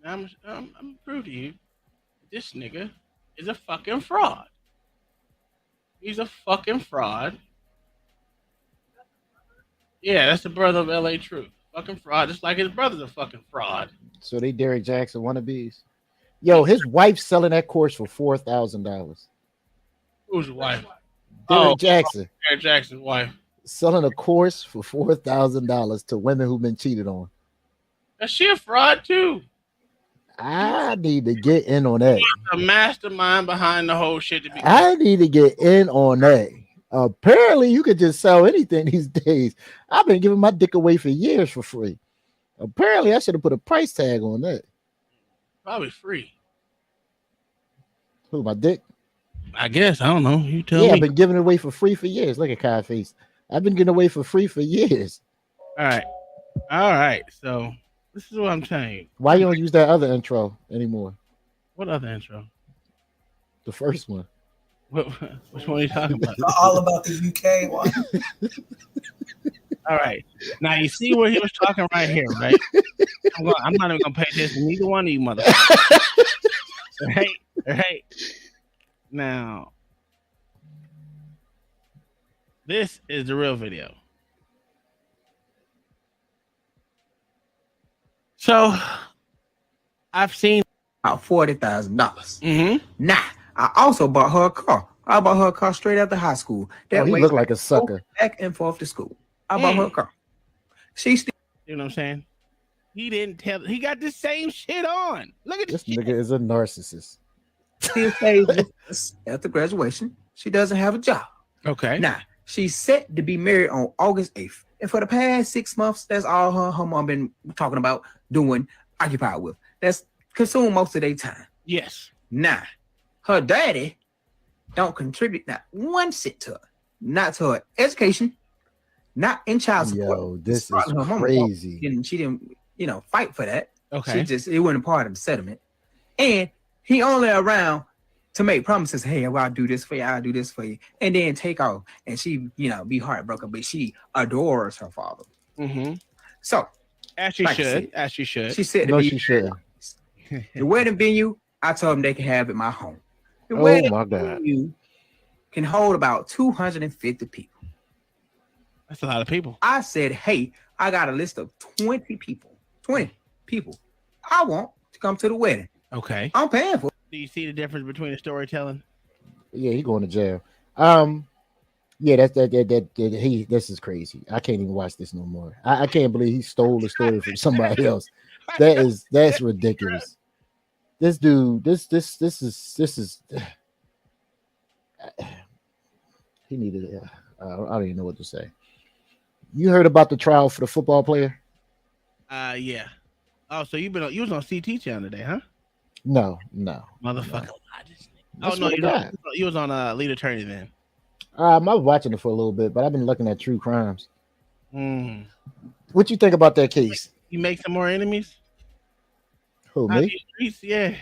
Now I'm prove to you, this nigga is a fucking fraud. He's a fucking fraud. Yeah, that's the brother of LA Truth. Fucking fraud, just like his brother's a fucking fraud. So they Derek Jackson wannabes. Yo, his wife's selling that course for $4,000. Who's his wife? Derek Jackson. Derek Jackson's wife. Selling a course for $4,000 to women who've been cheated on. Is she a fraud too? I need to get in on that. He's the mastermind behind the whole shit. I need to get in on that. Apparently, you could just sell anything these days. I've been giving my dick away for years for free. Apparently, I should have put a price tag on that. Probably free. Who, my dick? I guess. I don't know. You tell me. Yeah, I've been giving it away for free for years. Look at Kyle face. I've been giving away for free for years. All right. So this is what I'm saying. Why you don't use that other intro anymore? What other intro? The first one. Which one are you talking about? All about the UK one. All right. Now you see where he was talking right here, right? I'm not even gonna pay attention to neither one of you motherfuckers. Right. Now, this is the real video. So, I've seen about $40,000. Nah, I also bought her a car. I bought her a car straight after high school. That he looked like a sucker. Back and forth to school. I bought her a car. She still. You know what I'm saying? He didn't tell. He got the same shit on. Look at this nigga is a narcissist. Still stays with us after graduation. She doesn't have a job. Okay. Now she's set to be married on August 8th, and for the past 6 months, that's all her mom been talking about doing, occupied with. That's consumed most of their time. Yes. Now, her daddy don't contribute not 1 cent to her, not to her education, not in child support. Yo, this is crazy. She didn't, fight for that. Okay. It wasn't part of the settlement. And he only around to make promises. Hey, well, I'll do this for you. I'll do this for you, and then take off. And she, be heartbroken, but she adores her father. Mm-hmm. So, as she should. As she should. She said, "No, she should." The wedding venue, I told them they can have at my home. The wedding venue can hold about 250 people. That's a lot of people. I said, hey, I got a list of 20 people. 20 people I want to come to the wedding. Okay. I'm paying for it. Do you see the difference between the storytelling? Yeah, he going to jail. Yeah, this is crazy. I can't even watch this no more. I can't believe he stole the story from somebody else. That's ridiculous. This dude, this is he needed I don't even know what to say. You heard about the trial for the football player? Yeah. Oh, so you was on CT channel today, huh? No. Motherfucker. No. Oh no, you was on Lead Attorney then. I was watching it for a little bit, but I've been looking at true crimes. What you think about that case? You make some more enemies? Who, me? Streets, yeah.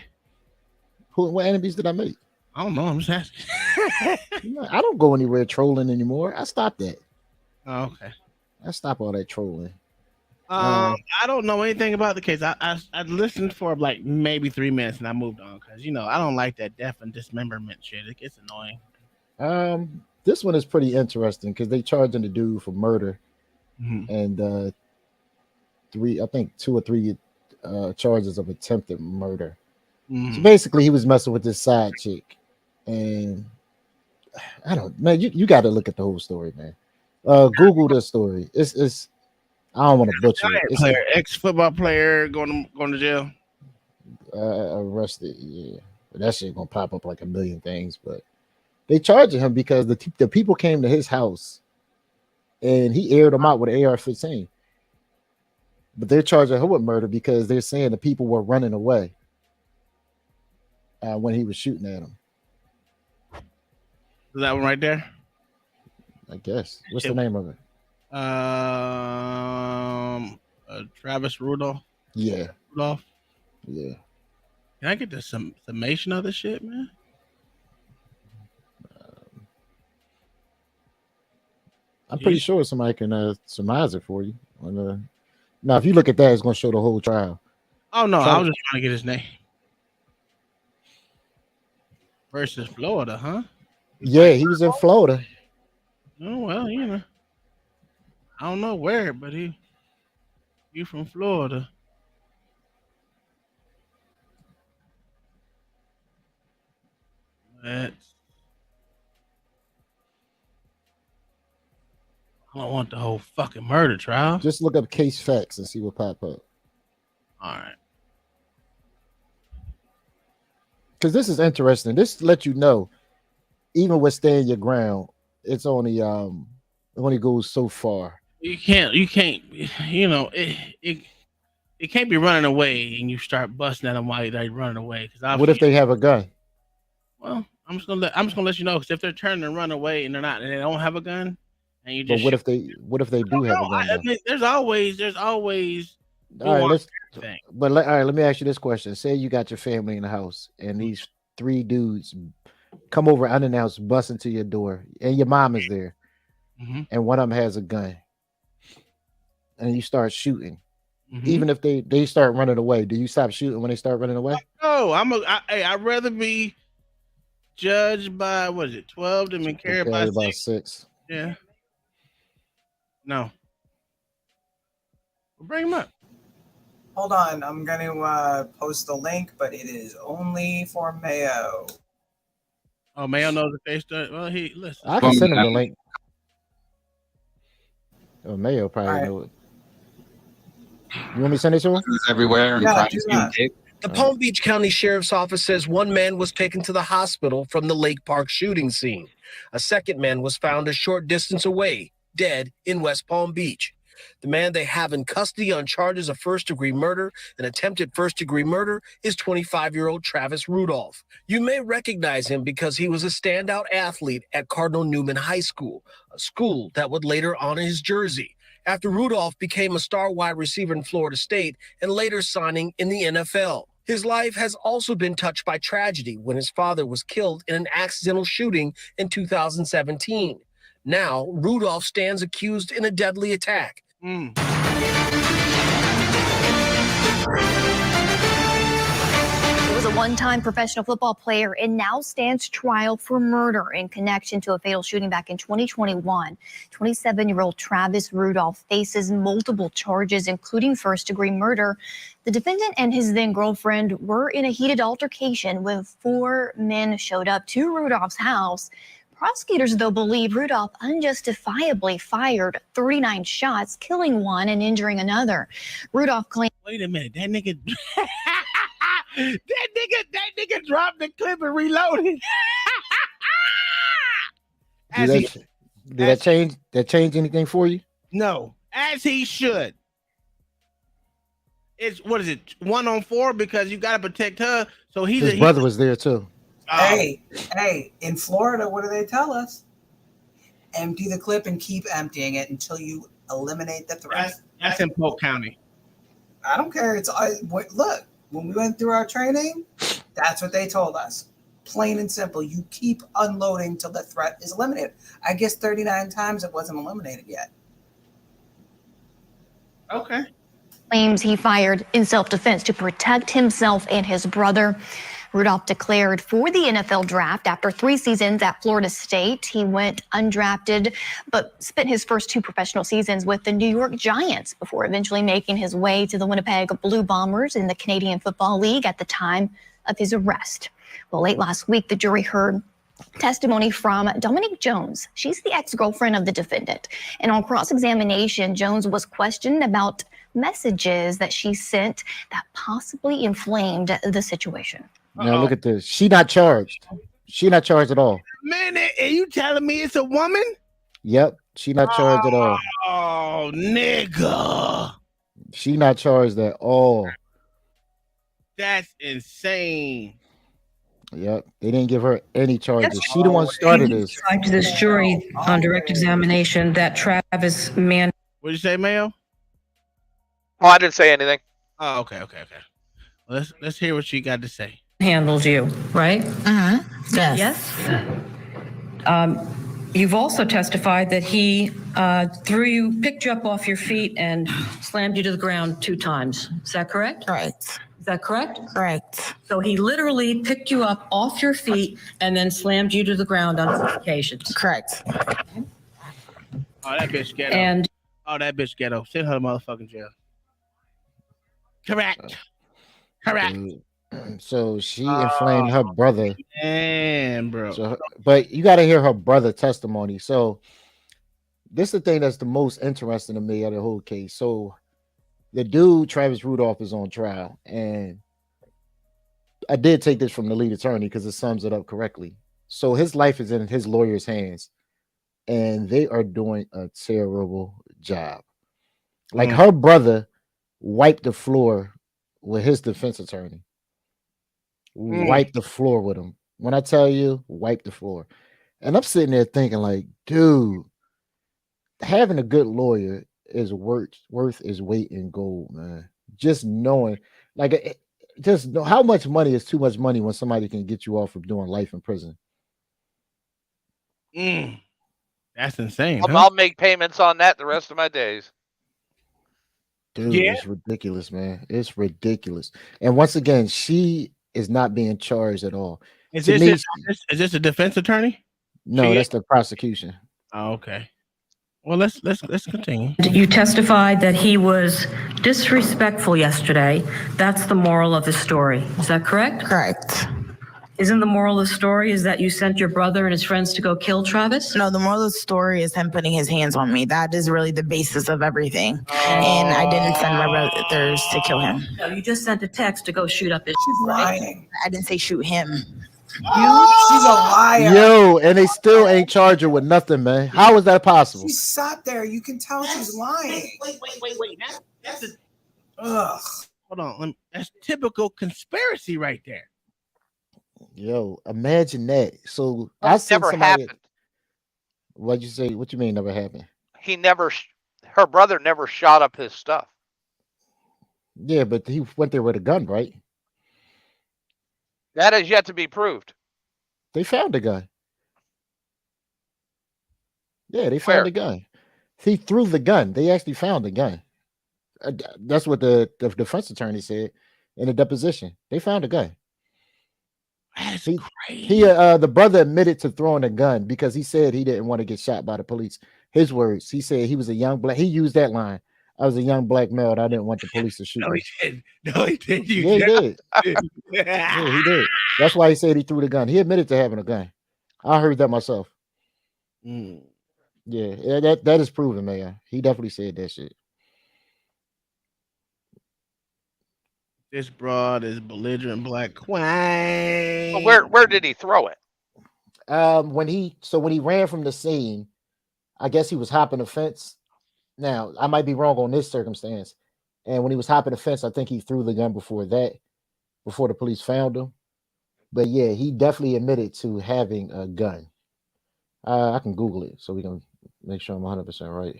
What enemies did I make? I don't know. I'm just asking. I don't go anywhere trolling anymore. I stopped that. Oh, okay. I stopped all that trolling. I don't know anything about the case. I listened for like maybe 3 minutes and I moved on because I don't like that death and dismemberment shit. It gets annoying. This one is pretty interesting because they charging the dude for murder and 2 or 3 charges of attempted murder. So basically, he was messing with this side chick, and you got to look at the whole story, man. Google this story. It's I don't want to butcher it. Ex-football player going to jail. Arrested. Yeah, but that shit gonna pop up like a million things, but. They charging him because the people came to his house and he aired them out with an AR-15. But they're charging him with murder because they're saying the people were running away when he was shooting at them. Is that one right there? I guess. What's the name of it? Travis Rudolph. Yeah. Rudolph. Yeah. Can I get the summation of this shit, man? I'm pretty sure somebody can surmise it for you. Now, if you look at that, it's going to show the whole trial. Oh, no. I was just trying to get his name. Versus Florida, huh? Yeah, he was in Florida. Oh, well, I don't know where, but you from Florida. I don't want the whole fucking murder trial. Just look up case facts and see what pop up. All right. Because this is interesting. This lets you know, even with staying your ground, it only goes so far. It can't, it can't be running away and you start busting at them while they're running away. What if they have a gun? Well, I'm just gonna let you know, because if they're turning and run away and they don't have a gun, and you just. But what if they do have a gun? There's always. All right, let me ask you this question. Say you got your family in the house and these 3 dudes come over unannounced, bust into your door, and your mom is there, and one of them has a gun, and you start shooting. Even if they start running away, do you stop shooting when they start running away? No, I'd rather be judged by 12 than be carried by 6. Yeah. No. We'll bring him up. Hold on, I'm going to post the link, but it is only for Mayo. Oh, Mayo knows the face. Well, listen. I can send him the link. Oh, Mayo probably know it. You want me to send it to him? Everywhere. Yeah, do that. The Palm Beach County Sheriff's Office says one man was taken to the hospital from the Lake Park shooting scene. A second man was found a short distance away, dead in West Palm Beach. The man they have in custody on charges of first-degree murder and attempted first-degree murder is 25-year-old Travis Rudolph. You may recognize him because he was a standout athlete at Cardinal Newman High School, a school that would later honor his jersey, after Rudolph became a star wide receiver in Florida State and later signing in the NFL. His life has also been touched by tragedy when his father was killed in an accidental shooting in 2017. Now, Rudolph stands accused in a deadly attack. He was a one-time professional football player and now stands trial for murder in connection to a fatal shooting back in 2021. 27-year-old Travis Rudolph faces multiple charges, including first-degree murder. The defendant and his then-girlfriend were in a heated altercation when 4 men showed up to Rudolph's house. Prosecutors, though, believe Rudolph unjustifiably fired 39 shots, killing one and injuring another. Rudolph claimed... Wait a minute, that nigga... that nigga dropped the clip and reloaded. Did that change anything for you? No, as he should. It's what is it, 1-on-4 because you got to protect her. So his brother was there too. Hey, in Florida, what do they tell us? Empty the clip and keep emptying it until you eliminate the threat. That's in Polk County. I don't care. Look, when we went through our training, that's what they told us. Plain and simple. You keep unloading till the threat is eliminated. I guess 39 times it wasn't eliminated yet. Okay. Claims he fired in self-defense to protect himself and his brother. Rudolph declared for the NFL draft after 3 seasons at Florida State. He went undrafted, but spent his first 2 professional seasons with the New York Giants before eventually making his way to the Winnipeg Blue Bombers in the Canadian Football League at the time of his arrest. Well, late last week, the jury heard testimony from Dominique Jones. She's the ex-girlfriend of the defendant. And on cross-examination, Jones was questioned about messages that she sent that possibly inflamed the situation. Now look at this. She not charged. She not charged at all. Man, are you telling me it's a woman? Yep. She not charged at all. Oh, nigga. She not charged at all. That's insane. Yep. They didn't give her any charges. She the one started this. To this jury on direct examination that Travis Mann. What did you say, Mayo? Oh, I didn't say anything. Oh, okay. Well, let's hear what she got to say. Handled you, right? Yes. You've also testified that he picked you up off your feet and slammed you to the ground 2 times. Is that correct? Correct. Is that correct? Correct. So he literally picked you up off your feet and then slammed you to the ground on 4 occasions. Correct. Oh, that bitch ghetto. That bitch ghetto. Send her to motherfucking jail. Correct. So she inflamed her brother. Man, bro. So, but you got to hear her brother testimony. So this is the thing that's the most interesting to me out of the whole case. So the dude, Travis Rudolph, is on trial. And I did take this from the lead attorney because it sums it up correctly. So his life is in his lawyer's hands. And they are doing a terrible job. Like her brother wiped the floor with his defense attorney. Wipe the floor with him. When I tell you, wipe the floor. And I'm sitting there thinking, like, dude, having a good lawyer is worth his weight in gold, man. Just knowing, like, just know how much money is too much money when somebody can get you off from doing life in prison. That's insane. I'll make payments on that the rest of my days. Dude, it's ridiculous, man. It's ridiculous. And once again, she is not being charged at all. Is this a defense attorney? No, that's the prosecution. Oh, okay. Well, let's continue. You testified that he was disrespectful yesterday. That's the moral of the story. Is that correct? Correct. Isn't the moral of the story is that you sent your brother and his friends to go kill Travis? No, the moral of the story is him putting his hands on me. That is really the basis of everything. And I didn't send my brothers to kill him. No, you just sent a text to go shoot up his. She's lying. I didn't say shoot him. She's a liar. Yo, and they still ain't charged her with nothing, man. How is that possible? She sat there. You can tell she's lying. Wait. That's a. Ugh. Hold on. That's typical conspiracy right there. Yo, imagine that. So I said never happened. What'd you say? What you mean never happened? Her brother never shot up his stuff. Yeah, but he went there with a gun, right? That is yet to be proved. They found the gun. Yeah, they found Where? the gun. He threw the gun. They actually found the gun. That's what the defense attorney said in the deposition. They found the gun. That's He, crazy. the brother admitted to throwing a gun because he said he didn't want to get shot by the police. His words. He said he was a young black. He used that line. I was a young black male. And I didn't want the police to shoot No, me. he didn't. No, he didn't. Yeah, he did. Yeah, he did. That's why he said he threw the gun. He admitted to having a gun. I heard that myself. Yeah, that is proven, man. He definitely said that shit. This broad is belligerent black queen. But where did he throw it? When he ran from the scene, I guess he was hopping a fence. Now, I might be wrong on this circumstance. And when he was hopping the fence, I think he threw the gun before the police found him. But yeah, he definitely admitted to having a gun. I can Google it so we can make sure I'm 100% right.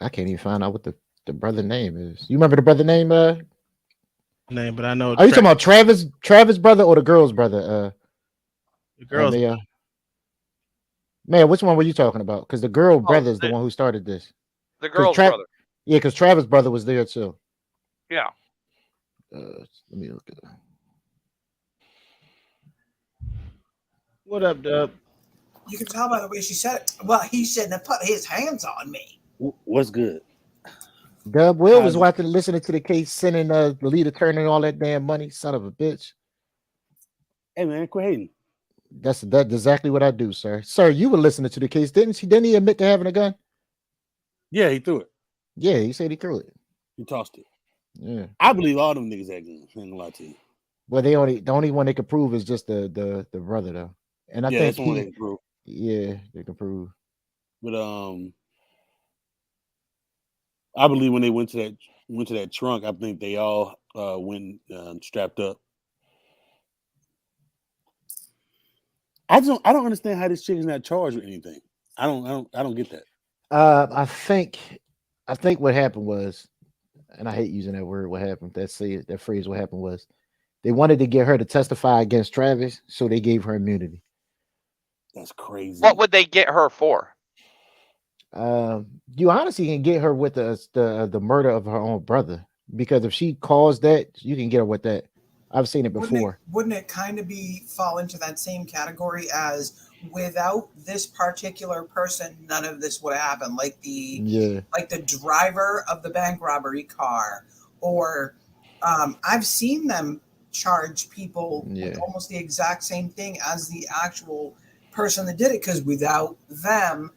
I can't even find out what the brother name is. You remember the brother name? Name, but I know. Are you talking about Travis brother or the girl's brother? The girl's man, which one were you talking about? Because the girl brother is the one who started this. The girl's brother. Yeah, because Travis' brother was there too. Yeah. Let me look at it. What up, Dub? You can tell by the way she said it. Well, he shouldn't have put his hands on me. What's good? Dub Will was listening to the case, sending the lead attorney all that damn money. Son of a bitch. Hey man, quit hating. That's exactly what I do, sir. Sir, you were listening to the case, didn't he admit to having a gun? Yeah, he threw it. Yeah, he said he threw it. He tossed it. Yeah. I believe all them niggas had guns. I ain't gonna lie to you. Well, the only one they could prove is just the brother though. And I think that's the one they can prove. Yeah, they can prove. But I believe when they went to that trunk, I think they all went strapped up. I don't understand how this chick is not charged with anything. I don't get that. I think what happened was, and I hate using that word, what happened, that phrase, what happened was they wanted to get her to testify against Travis, so they gave her immunity. That's crazy. What would they get her for? You honestly can get her with the murder of her own brother, because if she caused that, you can get her with that. I've seen it before. Wouldn't it kind of fall into that same category as without this particular person, none of this would have happened? Like the driver of the bank robbery car, or I've seen them charge people with almost the exact same thing as the actual person that did it, because without them,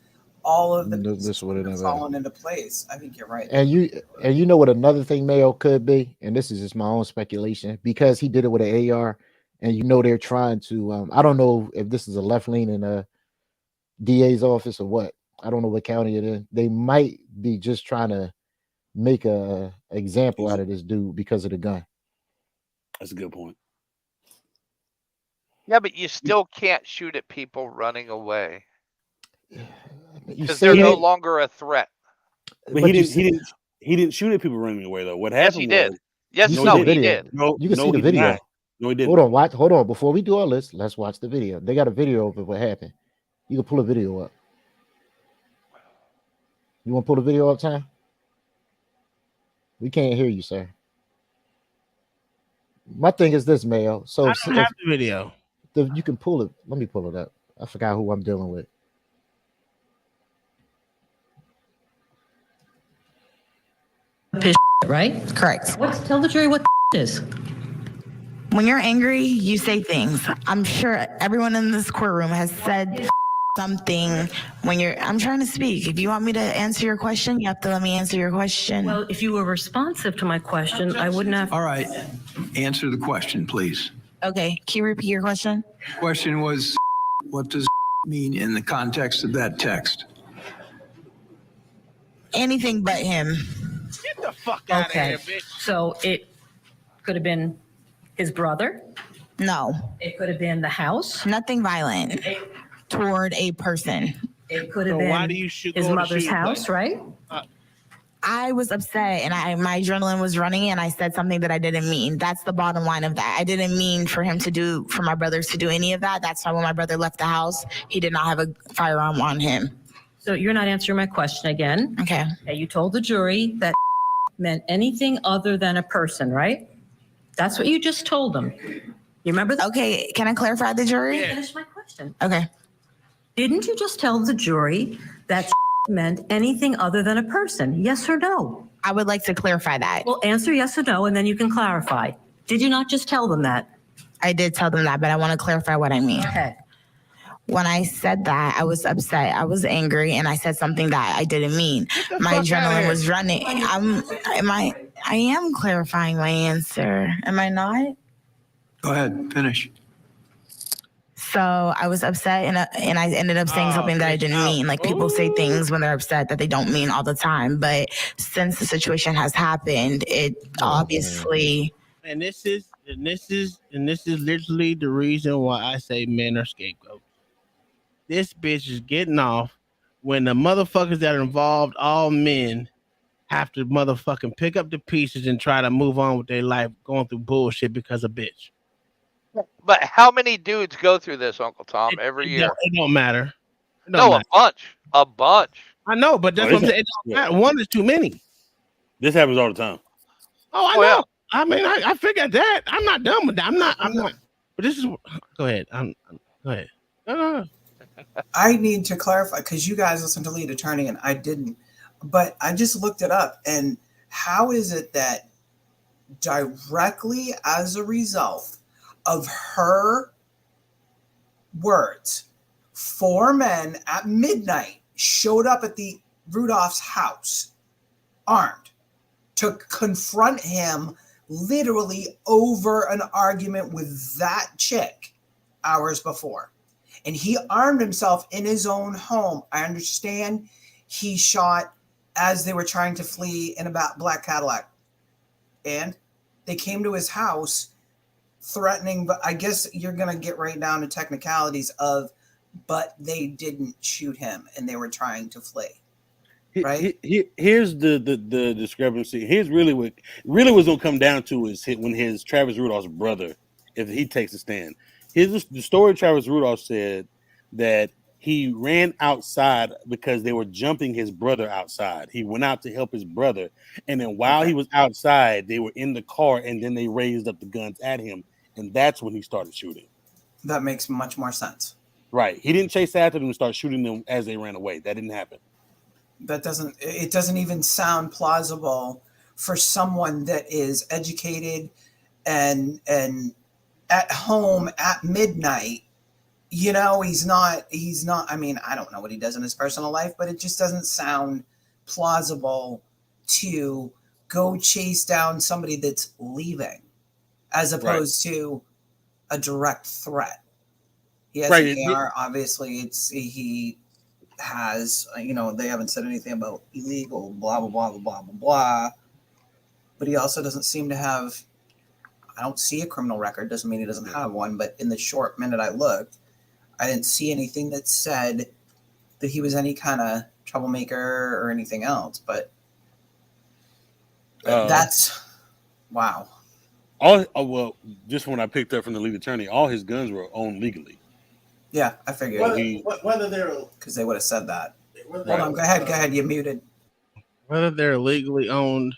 all of the pieces would have fallen into place. I think you're right. And you know what another thing Mayo could be, and this is just my own speculation, because he did it with an AR, and they're trying to I don't know if this is a left-leaning DA's office or what. I don't know what county it is. They might be just trying to make a example out of this dude because of the gun. That's a good point. Yeah, but you still can't shoot at people running away. Because say they're no that- longer a threat. But he didn't shoot at people running away though. What happened? Yes, he did. was- Yes, You no, see the he video. did. No, You can no, see the he did video. not. No, he didn't. Hold on. Before we do all this, let's watch the video. They got a video of what happened. You can pull a video up. You want to pull the video up, Tom? We can't hear you, sir. My thing is this, Mayo. So I don't have the video. You can pull it. Let me pull it up. I forgot who I'm dealing with. Piss, right? Correct. Tell the jury what is. When you're angry, you say things. I'm sure everyone in this courtroom has said something when I'm trying to speak. If you want me to answer your question, you have to let me answer your question. Well, if you were responsive to my question, I wouldn't have. All right. Answer the question, please. Okay. Can you repeat your question? Question was, what does mean in the context of that text? anything but him. Get the fuck out of here, bitch. So it could have been his brother. No. It could have been the house. Nothing violent toward a person. It could have So been why do you shoot his go to mother's shooting house, place? right? I was upset and my adrenaline was running and I said something that I didn't mean. That's the bottom line of that. I didn't mean for my brothers to do any of that. That's why when my brother left the house, he did not have a firearm on him. So you're not answering my question again. Okay. You told the jury that meant anything other than a person, right? That's what you just told them. You remember that? Okay, can I clarify the jury? Finish my question. Okay. Didn't you just tell the jury that meant anything other than a person? Yes or no? I would like to clarify that. Well, answer yes or no, and then you can clarify. Did you not just tell them that? I did tell them that, but I want to clarify what I mean. Okay. When I said that, I was upset. I was angry, and I said something that I didn't mean. My adrenaline was running. I am clarifying my answer. Am I not? Go ahead, finish. So I was upset, and I ended up saying something that I didn't mean. Like people say things when they're upset that they don't mean all the time. But since the situation has happened, it obviously. And this is literally the reason why I say men are scapegoats. This bitch is getting off when the motherfuckers that are involved, all men, have to motherfucking pick up the pieces and try to move on with their life going through bullshit because of bitch. But how many dudes go through this, Uncle Tom, every year? It don't matter. A bunch. I know, but that's what I'm saying. It don't matter. One is too many. This happens all the time. Oh, I know. Yeah. I mean, I figured that. I'm not done with that. I'm not. But this is. Go ahead. Go ahead. No. I need to clarify because you guys listened to lead attorney and I didn't. But I just looked it up. And how is it that directly as a result of her words, 4 men at midnight showed up at the Rudolph's house armed to confront him literally over an argument with that chick hours before. And he armed himself in his own home. I understand he shot as they were trying to flee in a black Cadillac. And they came to his house threatening, but I guess you're going to get right down to technicalities of, but they didn't shoot him and they were trying to flee. Right? Here's the discrepancy. Here's really what's going to come down to is when his Travis Rudolph's brother, if he takes a stand. The story Travis Rudolph said that he ran outside because they were jumping his brother outside. He went out to help his brother. And then while he was outside, they were in the car and then they raised up the guns at him. And that's when he started shooting. That makes much more sense. Right. He didn't chase after them and start shooting them as they ran away. That didn't happen. It doesn't even sound plausible for someone that is educated and at home at midnight. You know, he's not, I mean, I don't know what he does in his personal life, but it just doesn't sound plausible to go chase down somebody that's leaving as opposed to a direct threat. He has an AR, obviously he has, they haven't said anything about illegal, blah, blah, blah, blah, blah, blah. But he also doesn't seem to have, I don't see a criminal record. Doesn't mean he doesn't have one, but in the short minute I looked, I didn't see anything that said that he was any kind of troublemaker or anything else. But that's, wow. Well, just when I picked up from the lead attorney, all his guns were owned legally. Yeah, I figured. Whether they're, because they would have said that. Hold on, go ahead. You're muted. Whether they're legally owned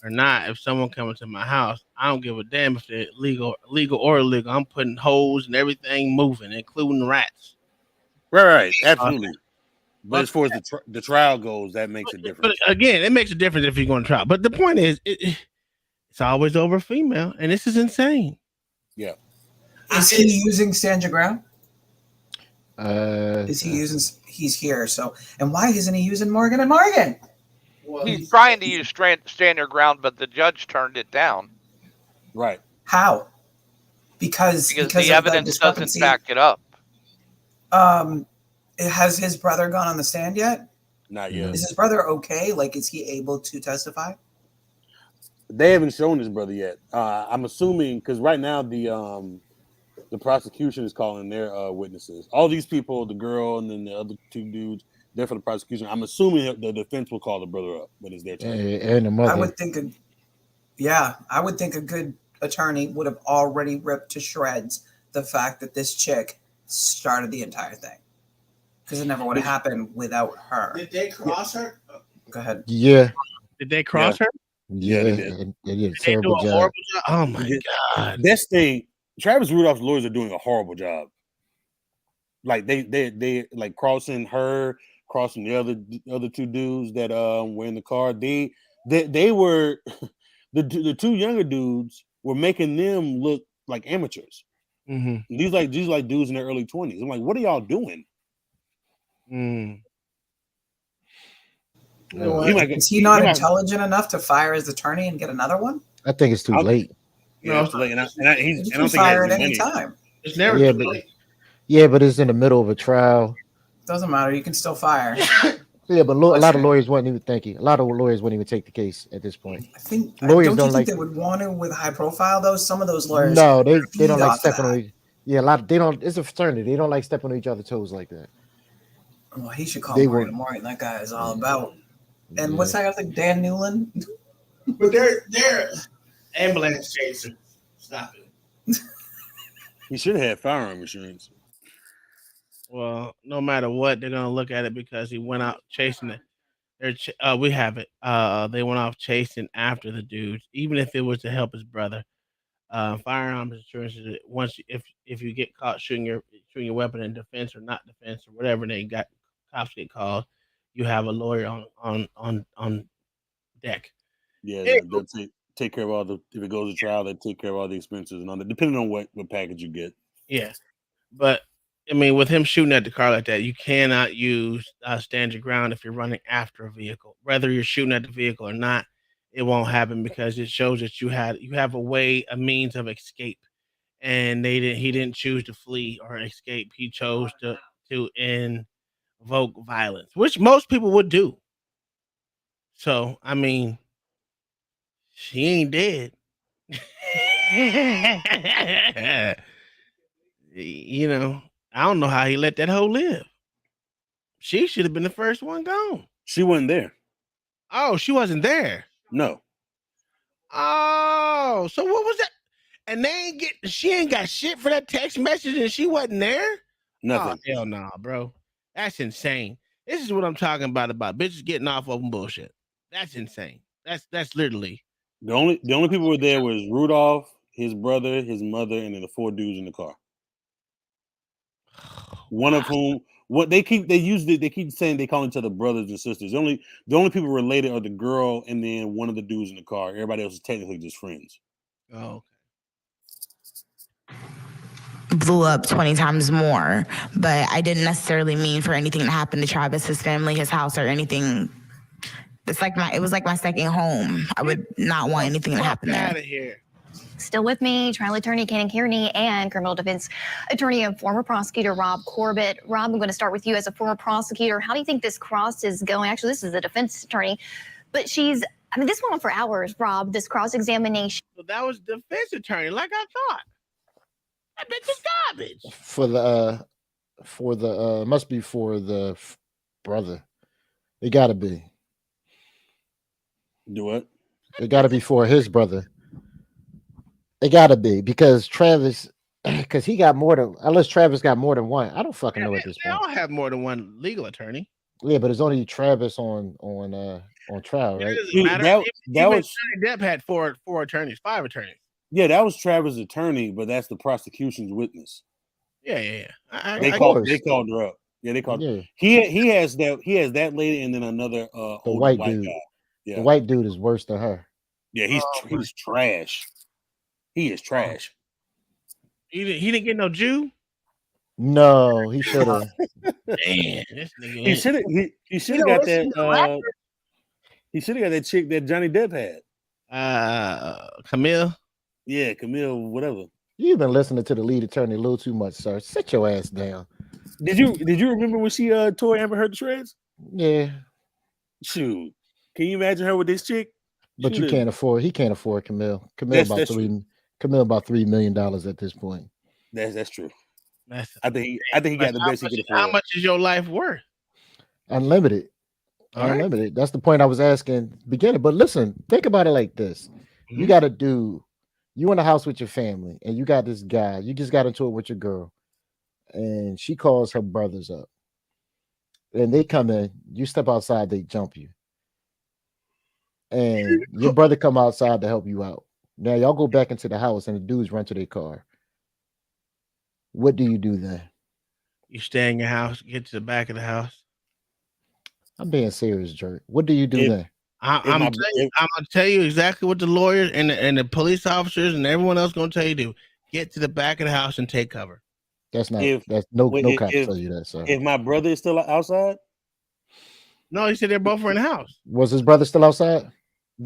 or not, if someone comes to my house, I don't give a damn if they're legal or illegal. I'm putting holes and everything moving, including the rats. Right, absolutely. But as far as the trial goes, that makes a difference. But again, it makes a difference if you're going to trial. But the point is, it's always over female, and this is insane. Yeah. Is he using stand your ground? Is he using? He's here. So, and why isn't he using Morgan and Morgan? Well, he's trying to use stand your ground, but the judge turned it down. Right. How? Because the evidence doesn't back it up. Has his brother gone on the stand yet? Not yet. Is his brother okay? Like, is he able to testify? They haven't shown his brother yet. I'm assuming because right now the prosecution is calling their witnesses. All these people, the girl and then the other two dudes, they're for the prosecution. I'm assuming the defense will call the brother up when it's their turn. And the mother. I would think a good attorney would have already ripped to shreds the fact that this chick started the entire thing, because it never would have happened without her. Did they cross her? Go ahead. Yeah. Did they cross her? Yeah, they did. They did a terrible job. Oh my god! This thing, Travis Rudolph's lawyers are doing a horrible job. Like they like crossing her, crossing the other two dudes that were in the car. They were the two younger dudes were making them look like amateurs. Mm-hmm. These like dudes in their early 20s. I'm like, what are y'all doing? Is he not intelligent enough to fire his attorney and get another one? I think it's too late. Yeah, it's too late. And I don't think he fire has at the any money. time. It's never Yeah, too but late. yeah, but it's in the middle of a trial. Doesn't matter. You can still fire. Yeah, but a lot of lawyers wouldn't even a lot of lawyers wouldn't even take the case at this point. I think lawyers don't you don't like. think they would want to with high profile though? Some of those lawyers. No, they don't like off stepping that. on. Yeah, a lot. They don't. It's a fraternity. They don't like stepping on each other's toes like that. Well, he should call They Morgan were- Morgan. That guy is all about. And what's that guy like? Dan Newland. But they're ambulance chasers. Stop it. He should have had firearm insurance. Well, no matter what, they're gonna look at it because he went out chasing it. We have it. They went off chasing after the dudes, even if it was to help his brother. Firearms insurance is once if you get caught shooting your weapon in defense or not defense or whatever they got cops get called, you have a lawyer on deck. Yeah, they'll take care of all the if it goes to trial, they take care of all the expenses and all that, depending on what package you get. Yeah, but I mean, with him shooting at the car like that, you cannot use stand your ground if you're running after a vehicle. Whether you're shooting at the vehicle or not, it won't happen because it shows that you have a means of escape, and he didn't choose to flee or escape. He chose to invoke violence, which most people would do. So I mean, she ain't dead. You know, I don't know how he let that hoe live. She should have been the first one gone. She wasn't there. Oh, she wasn't there. No. Oh, so what was that? And she ain't got shit for that text message and she wasn't there? Nothing. Oh, hell no, bro. That's insane. This is what I'm talking about bitches getting off open bullshit. That's insane. That's literally. The only people who were there was Rudolph, his brother, his mother, and then the four dudes in the car. One of whom they keep saying they call each other brothers and sisters. The only people related are the girl and then one of the dudes in the car. Everybody else is technically just friends. Oh, blew up 20 times more, but I didn't necessarily mean for anything to happen to Travis, his family, his house, or anything. It was like my second home. I would not want anything to happen there. Out of here. Still with me, trial attorney Cannon Kearney and criminal defense attorney and former prosecutor Rob Corbett. Rob, I'm going to start with you as a former prosecutor. How do you think this cross is going? Actually, this is a defense attorney, but this went on for hours, Rob, this cross-examination. So that was defense attorney, like I thought. That bitch is garbage. Must be for the brother. It got to be. Do what? It got to be for his brother. It got to be because Travis, because he got more than, unless Travis got more than one. I don't fucking know at this They point. all have more than one legal attorney. Yeah, but it's only Travis on trial, right? That was Johnny Depp had four attorneys, 5 attorneys. Yeah, that was Travis' attorney, but that's the prosecution's witness. Yeah. They called her up. Yeah, they called. Yeah. He has that lady and then another The white dude. guy. Yeah. The white dude is worse than her. Yeah, he's trash. He is trash. He didn't get no Jew. No, he should have. Man, this nigga. He should have got that. He should have got that chick that Johnny Depp had. Camille. Yeah, Camille, whatever. You've been listening to the lead attorney a little too much, sir. Sit your ass down. Did you remember when she tore Amber Heard to shreds? Yeah. Shoot, can you imagine her with this chick? But you can't afford. He can't afford Camille. Camille That's- about that's three. true. Camille about $3 million at this point. That's true. That's I think he got the best he could afford. How much is your life worth? Unlimited. All right. Unlimited. That's the point I was asking beginning. But listen, think about it like this. Mm-hmm. You got a dude, you in the house with your family, and you got this guy. You just got into it with your girl, and she calls her brothers up. And they come in, you step outside, they jump you. And your brother come outside to help you out. Now y'all go back into the house and the dudes run to their car. What do you do then? You stay in your house, get to the back of the house. I'm being serious, jerk. What do you do then? I'm gonna tell you exactly what the lawyers and the police officers and everyone else gonna tell you to do. Get to the back of the house and take cover. That's not. No cops tell you that. So if my brother is still outside, no, he said they're both in the house. Was his brother still outside?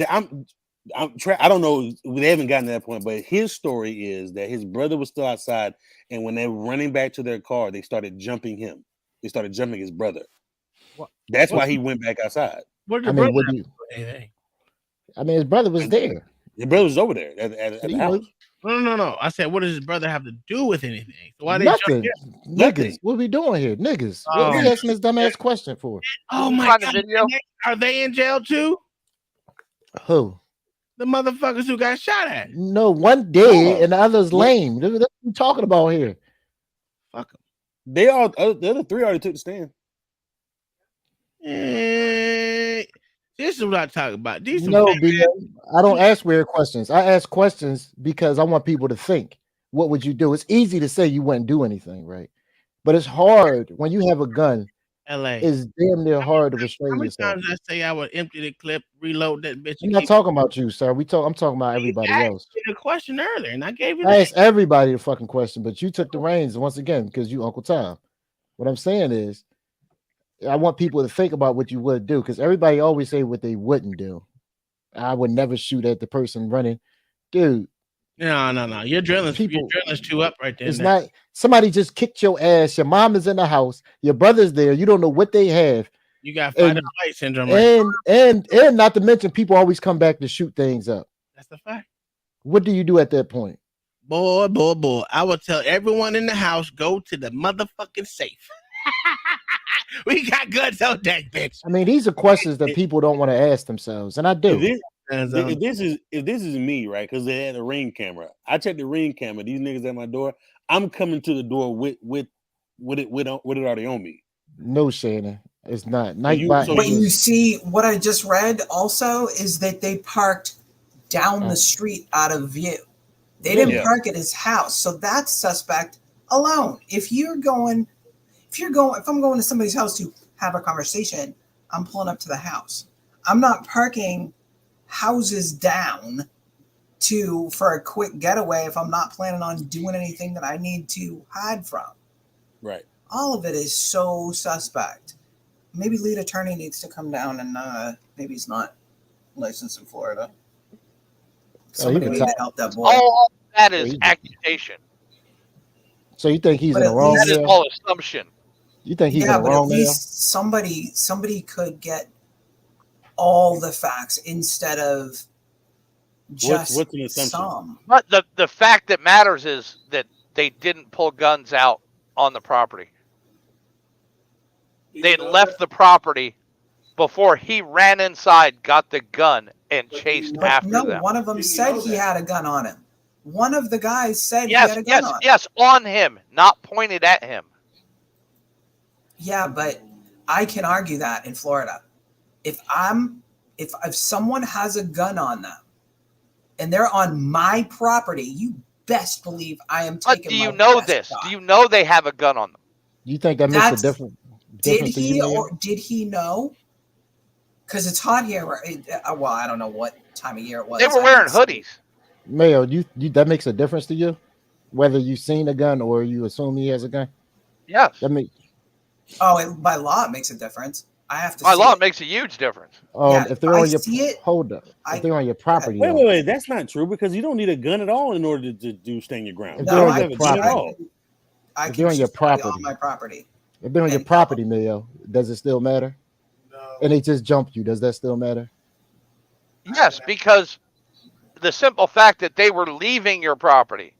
I don't know. They haven't gotten to that point, but his story is that his brother was still outside, and when they were running back to their car, they started jumping him. They started jumping his brother. That's why he went back outside. I mean, his brother was there. His brother was over there at the house. No. I said, what does his brother have to do with anything? So why Nothing. they Niggas, what are we doing here? Niggas. What are we asking this dumbass question for? Oh my God. Are they in jail too? Who? The motherfuckers who got shot at. No, one dead and the other's lame. That's what we talking about here. Fuck them. The other three already took the stand. This is what I talk about. These I don't ask weird questions. I ask questions because I want people to think. What would you do? It's easy to say you wouldn't do anything, right? But it's hard when you have a gun. LA. It's damn near hard to restrain How many yourself. times I say I would empty the clip, reload that bitch? I'm not talking about you, sir. I'm talking about everybody else. You asked me the question earlier, and I gave you. I asked everybody the fucking question, but you took the reins once again because you Uncle Tom. What I'm saying is, I want people to think about what you would do because everybody always say what they wouldn't do. I would never shoot at the person running, dude. No. Your adrenaline's too up right there. It's not. Somebody just kicked your ass. Your mom is in the house. Your brother's there. You don't know what they have. You got fight or flight syndrome. Right? And not to mention, people always come back to shoot things up. That's the fact. What do you do at that point? Boy. I will tell everyone in the house, go to the motherfucking safe. We got guns on deck, bitch. I mean, these are questions that people don't want to ask themselves, and I do. If this is me, right? Because they had a Ring camera. I checked the Ring camera. These niggas at my door. I'm coming to the door with it already on me. No, Shannon, it's not. But you see, what I just read also is that they parked down the street out of view. They didn't park at his house, so that's suspect alone. If I'm going to somebody's house to have a conversation, I'm pulling up to the house. I'm not parking houses down for a quick getaway if I'm not planning on doing anything that I need to hide from. Right. All of it is so suspect. Maybe lead attorney needs to come down and maybe he's not licensed in Florida. Somebody need to help that boy. All that is accusation. So you think he's in the wrong? That is all assumption. You think he's in the but wrong? At least somebody could get all the facts instead of just what's an assumption? some. But the fact that matters is that they didn't pull guns out on the property. They left the property before he ran inside, got the gun, and chased after them. One of them said he had a gun on him. One of the guys said he had a gun on him. Yes, on him, not pointed at him. Yeah, but I can argue that in Florida. If someone has a gun on them and they're on my property, you best believe I am taking. But do you know this? Shot. Do you know they have a gun on them? You think that makes a difference? Did he know? Because it's hot here. Well, I don't know what time of year it was. They were wearing hoodies. Mayo, you that makes a difference to you, whether you've seen a gun or you assume he has a gun. Yes. By law it makes a difference. I have to. By law, it makes a huge difference. If they're on your if they're on your property. Wait, that's not true because you don't need a gun at all in order to do stand your ground. If they're on your property, if they're on your property, If they're on your property, Mayo, does it still matter? No. and they just jumped you. Does that still matter? Yes, because the simple fact that they were leaving your property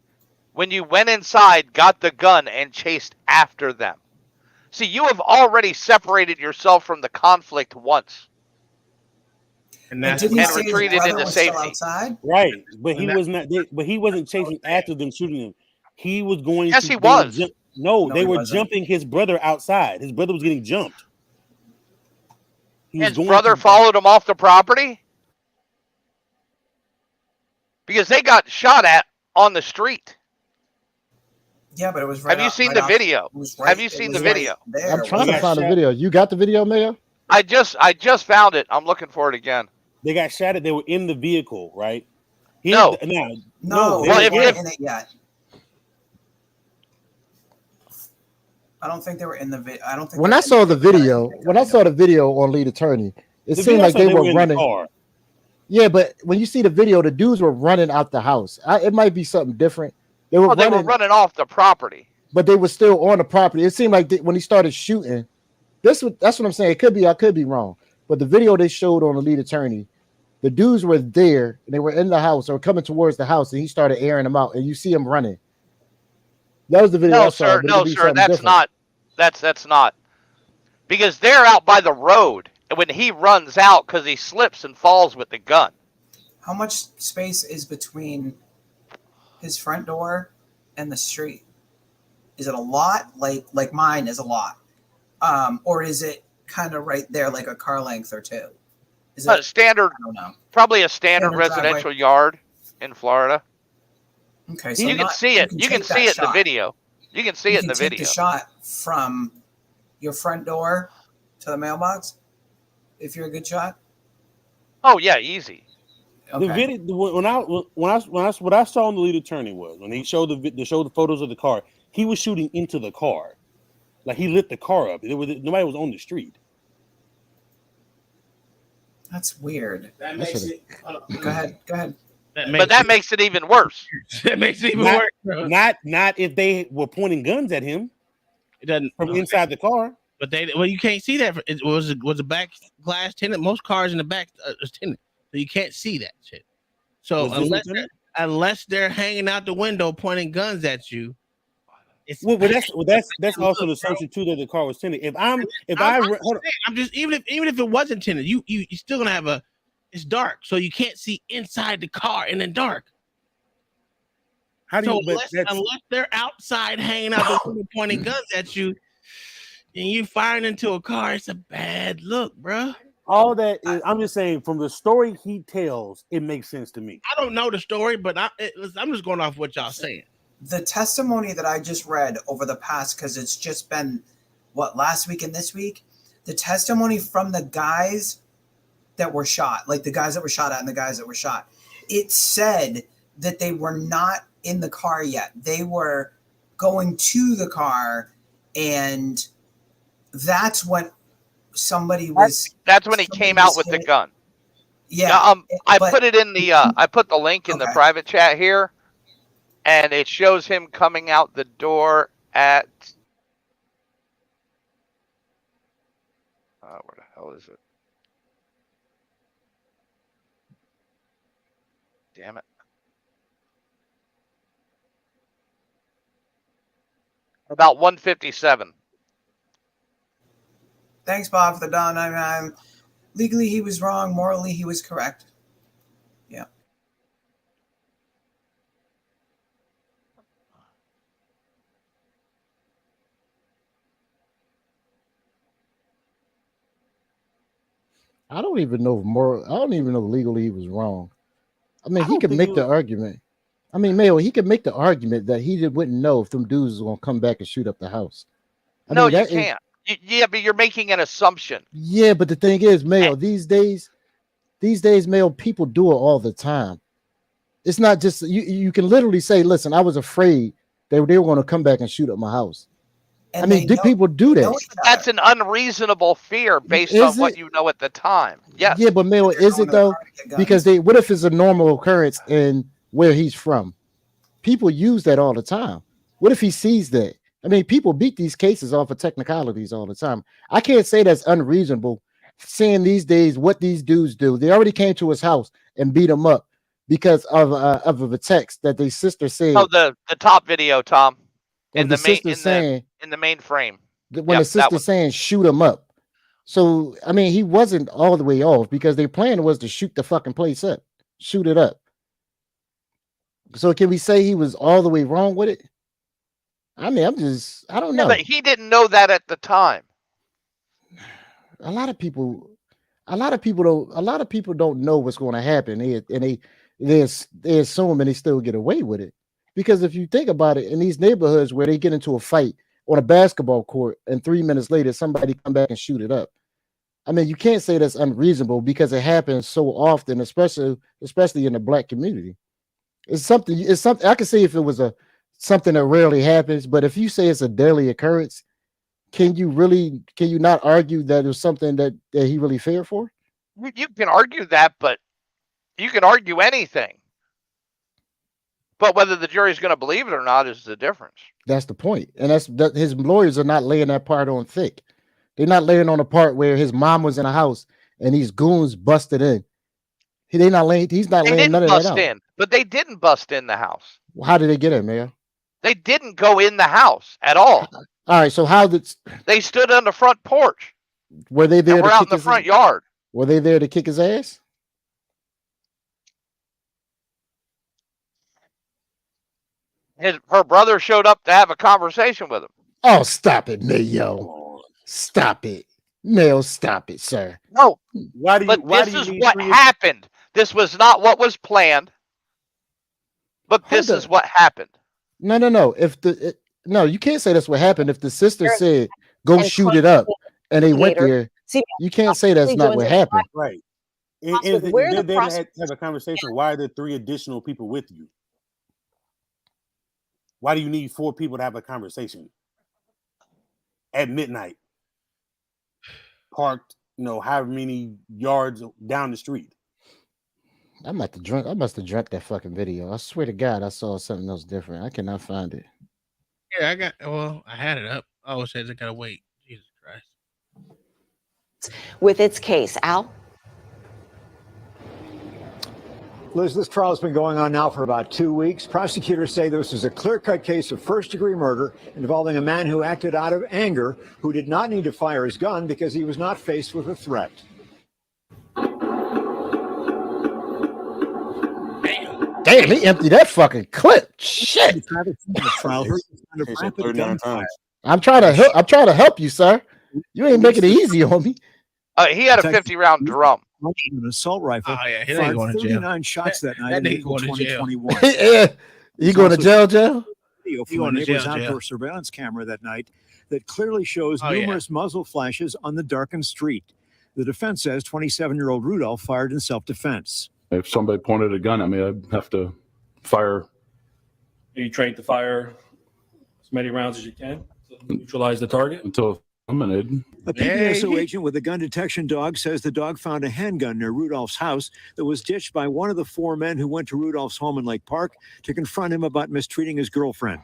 when you went inside, got the gun, and chased after them. See, you have already separated yourself from the conflict once. And that's didn't he say retreated his brother into was safety. still outside? Right, but he was not. But he wasn't chasing after them, shooting them. He was going. Yes, to, he was. No, they he were wasn't. jumping his brother outside. His brother was getting jumped. His brother followed him off the property because they got shot at on the street. Yeah, but it was right. Have you seen the video? Have you seen the video? I'm trying to find the video. You got the video, Mayo? I just found it. I'm looking for it again. They got shot at. They were in the vehicle, right? No. Well, if in it yet. I don't think they were in the video. I don't think. When I saw the video, on Lead Attorney, it seemed like they were running. Yeah, but when you see the video, the dudes were running out the house. It might be something different. They were running off the property, but they were still on the property. It seemed like when he started shooting, that's what I'm saying. It could be, I could be wrong, but the video they showed on the Lead Attorney, the dudes were there and they were in the house or coming towards the house, and he started airing them out, and you see him running. That was the video. No, sir. That's not. That's not. Because they're out by the road, and when he runs out, because he slips and falls with the gun. How much space is between his front door and the street? Is it a lot? Like mine is a lot, or is it kind of right there, like a car length or two? Is it standard? I don't know. Probably a standard residential driveway. Yard in Florida. Okay, so you can see it. You can see it in the video. You can see it in the video. The shot from your front door to the mailbox, if you're a good shot. Oh yeah, easy. Okay. The video what I saw in the Lead Attorney was when he showed the photos of the car, he was shooting into the car, like he lit the car up. Nobody was on the street. That's weird. That makes it. Go ahead. That makes it even worse. That makes it even worse. Bro. Not if they were pointing guns at him. It doesn't from inside the car. But you can't see that. It was a back glass tinted. Most cars in the back is tinted, so you can't see that shit. So unless they're hanging out the window pointing guns at you, it's that's also the assumption too that the car was tinted. I'm just even if it wasn't tinted, you still gonna have it's dark, so you can't see inside the car in the dark. Unless they're outside hanging out the window pointing guns at you, and you firing into a car, it's a bad look, bro. All that is, I'm just saying, from the story he tells, it makes sense to me. I don't know the story, but I'm just going off what y'all saying. The testimony that I just read over the past, because it's just been last week and this week, the testimony from the guys that were shot, like the guys that were shot at and the guys that were shot, it said that they were not in the car yet. They were going to the car, and that's when somebody was. That's when he came out with the gun. Yeah. I put it in the. I put the link in the private chat here, and it shows him coming out the door at. Where the hell is it? Damn it. About 1:57. Thanks, Bob, for the Don. I'm legally he was wrong. Morally, he was correct. Yeah. I don't even know legally he was wrong. I mean, he could make the argument. I mean, Mayo, he could make the argument that he wouldn't know if them dudes was gonna come back and shoot up the house. No, you can't. Yeah, but you're making an assumption. Yeah, but the thing is, Mayo, these days, Mayo, people do it all the time. It's not just you can literally say, listen, I was afraid they were going to come back and shoot up my house. And I mean, people do that? That's an unreasonable fear based on what you know at the time. Yes. Yeah, but Mayo, is it though? Because what if it's a normal occurrence in where he's from? People use that all the time. What if he sees that? I mean, people beat these cases off of technicalities all the time. I can't say that's unreasonable seeing these days what these dudes do. They already came to his house and beat him up because of a text that their sister said. Oh, the top video, Tom. In the main frame. When the sister saying shoot him up. So I mean, he wasn't all the way off because their plan was to shoot the fucking place up, shoot it up. So can we say he was all the way wrong with it? I mean, I don't know. But he didn't know that at the time. A lot of people don't know what's going to happen. They assume and they still get away with it. Because if you think about it, in these neighborhoods where they get into a fight on a basketball court and 3 minutes later somebody come back and shoot it up. I mean, you can't say that's unreasonable because it happens so often, especially in the black community. It's something I can say if it was something that rarely happens, but if you say it's a daily occurrence, can you not argue that it was something that he really feared for? You can argue that, but you can argue anything. But whether the jury's going to believe it or not is the difference. That's the point. And that his lawyers are not laying that part on thick. They're not laying on the part where his mom was in a house and these goons busted in. He's not laying none of that out. But they didn't bust in the house. How did they get in, Mayor? They didn't go in the house at all. All right, so how did they stood on the front porch? Were they there? We're out in the front yard. Were they there to kick his ass? Her brother showed up to have a conversation with him. Oh, stop it, Mayo. Stop it. Mayo, stop it, sir. No. This is what happened. This was not what was planned. But this is what happened. No. No, you can't say that's what happened. If the sister said, go shoot it up, and they went there, you can't say that's not what happened. Right. And they had to have a conversation. Why are there 3 additional people with you? Why do you need 4 people to have a conversation at midnight? Parked, however many yards down the street. I must have dreamt that fucking video. I swear to God, I saw something else different. I cannot find it. Yeah, I had it up. Oh, it says I gotta wait. Jesus Christ. With its case, Al? Liz, this trial has been going on now for about 2 weeks. Prosecutors say this is a clear-cut case of first-degree murder involving a man who acted out of anger, who did not need to fire his gun because he was not faced with a threat. Damn, he emptied that fucking clip. Shit. I'm trying to help you, sir. You ain't making it easy on me. He had a 50-round drum. An assault rifle. Oh yeah, he ain't going to jail. 39 shots that night in April 2021. Yeah, he going to jail. Video from a neighbor's outdoor surveillance camera that night that clearly shows numerous muzzle flashes on the darkened street. The defense says 27-year-old Rudolph fired in self-defense. If somebody pointed a gun at me, I'd have to fire. Are you trained to fire as many rounds as you can to neutralize the target? Until eliminated. A PBSO agent with a gun detection dog says the dog found a handgun near Rudolph's house that was ditched by one of the 4 men who went to Rudolph's home in Lake Park to confront him about mistreating his girlfriend.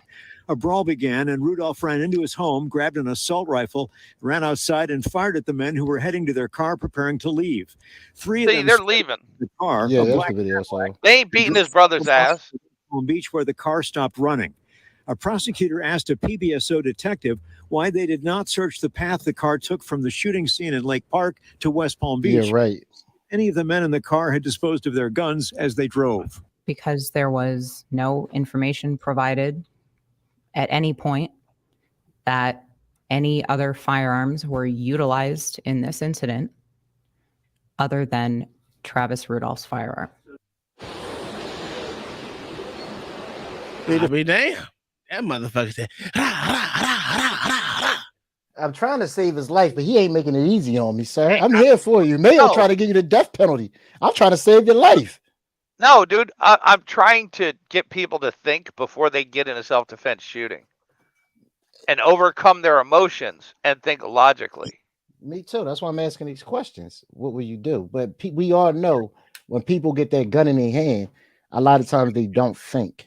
A brawl began and Rudolph ran into his home, grabbed an assault rifle, ran outside and fired at the men who were heading to their car preparing to leave. 3 of them they're leaving. The car. Yeah, that's the video. They ain't beating his brother's ass. Palm Beach, where the car stopped running. A prosecutor asked a PBSO detective why they did not search the path the car took from the shooting scene in Lake Park to West Palm Beach. Yeah, right. Any of the men in the car had disposed of their guns as they drove. Because there was no information provided at any point that any other firearms were utilized in this incident other than Travis Rudolph's firearm. I'll be damn. That motherfucker said, I'm trying to save his life, but he ain't making it easy on me, sir. I'm here for you. Mayo trying to give you the death penalty. I'm trying to save your life. No, dude, I'm trying to get people to think before they get in a self-defense shooting and overcome their emotions and think logically. Me too. That's why I'm asking these questions. What will you do? But we all know when people get that gun in their hand, a lot of times they don't think.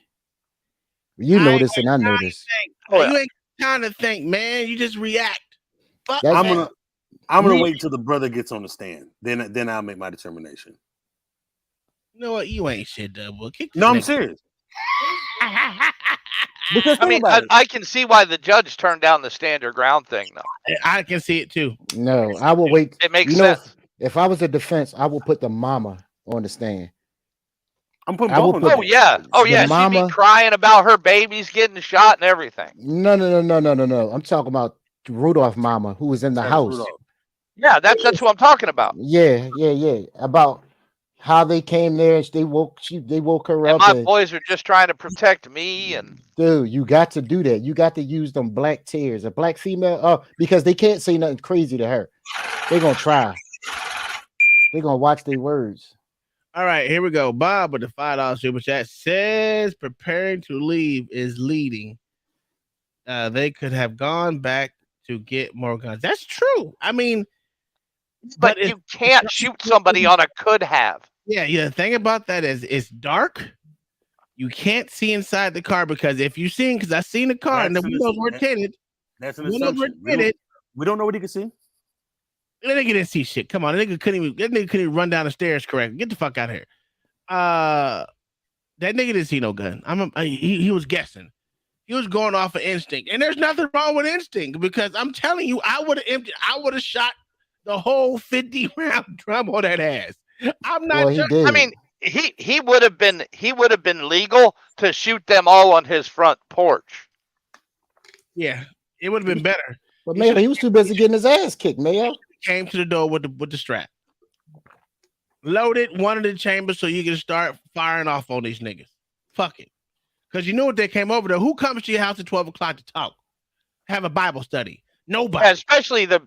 You know this and I know this. You ain't trying to think, man. You just react. I'm I'm gonna wait until the brother gets on the stand. Then I'll make my determination. You know what? You ain't shit, double. No, I'm serious. Because I can see why the judge turned down the stand your ground thing, though. I can see it too. No, I will wait. It makes sense. If I was the defense, I will put the mama on the stand. I'm putting both on the stand. Oh yeah, she'd be crying about her babies getting shot and everything. No. I'm talking about Rudolph mama, who was in the house. Rudolph. Yeah, that's what I'm talking about. Yeah. About how they came there and they woke her and up. My boys are just trying to protect me. And dude, you got to do that. You got to use them black tears. A black female, because they can't say nothing crazy to her. They're gonna try. They're gonna watch their words. All right, here we go. Bob with the $5 super chat says preparing to leave is leading. They could have gone back to get more guns. That's true. I mean, but you can't shoot somebody on a could have. Yeah. The thing about that is it's dark. You can't see inside the car because if you seen, because I seen the car and the windows were tinted. That's an assumption. We don't know what he could see. That nigga didn't see shit. Come on, that nigga couldn't even run down the stairs correct. Get the fuck out of here. That nigga didn't see no gun. He was guessing. He was going off of instinct, and there's nothing wrong with instinct because I'm telling you, I would have shot the whole 50 round drum on that ass. I'm not. Well, he did. I mean, he would have been legal to shoot them all on his front porch. Yeah, it would have been better. But Mayo, he was too busy getting his ass kicked, Mayo. Came to the door with the strap. Loaded one of the chambers so you can start firing off on these niggas. Fuck it. Because you know what they came over there. Who comes to your house at 12 o'clock to talk? Have a Bible study. Nobody. Yeah, especially the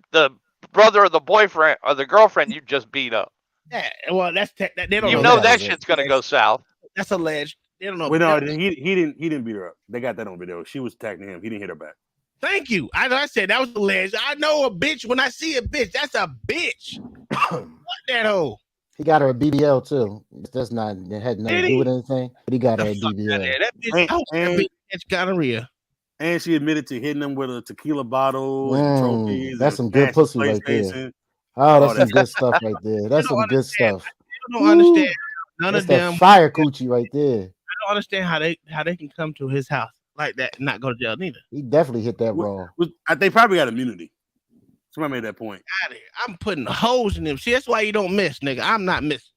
brother or the boyfriend or the girlfriend you just beat up. Yeah, well, that's they don't you know that shit's gonna go south. That's alleged. They don't know. Well, no, he didn't beat her up. They got that on video. She was attacking him. He didn't hit her back. Thank you. I said that was alleged. I know a bitch when I see a bitch. That's a bitch. What that hoe? He got her a BBL too. That's not. It had nothing to do with anything. But he got her a BBL. That bitch gonorrhea. And she admitted to hitting him with a tequila bottle and trophies. That's some good pussy right there. Oh, that's some good stuff right there. That's some good stuff. I don't understand. None of them fire coochie right there. I don't understand how they can come to his house like that and not go to jail neither. He definitely hit that raw. They probably got immunity. Somebody made that point. Out of here. I'm putting holes in them. See, that's why you don't miss, nigga. I'm not missing.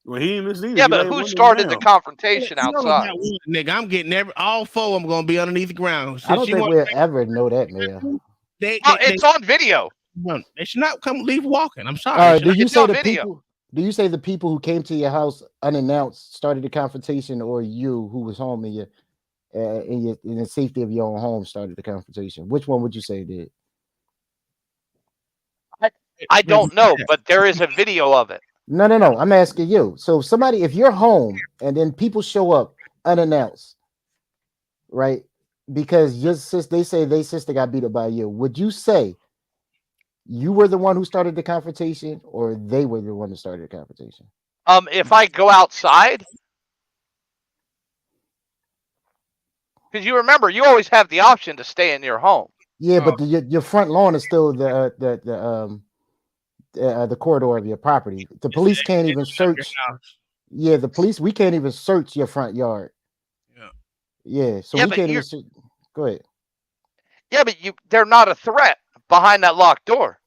Well, he ain't missing either. Yeah, but who started the confrontation outside? Nigga, I'm getting all four of them gonna be underneath the ground. I don't think we'll ever know that, man. It's on video. They should not leave walking. I'm sorry. All right, do you say the people who came to your house unannounced started the confrontation, or you who was home in the safety of your own home started the confrontation? Which one would you say did? I don't know, but there is a video of it. No. I'm asking you. So if you're home and then people show up unannounced, right? Because they say their sister got beat up by you. Would you say you were the one who started the confrontation, or they were the one who started the confrontation? If I go outside, because you remember, you always have the option to stay in your home. Yeah, but your front lawn is still the corridor of your property. The police can't even search. Yeah, we can't even search your front yard. Yeah, so we can't even search. Go ahead. Yeah, but they're not a threat behind that locked door.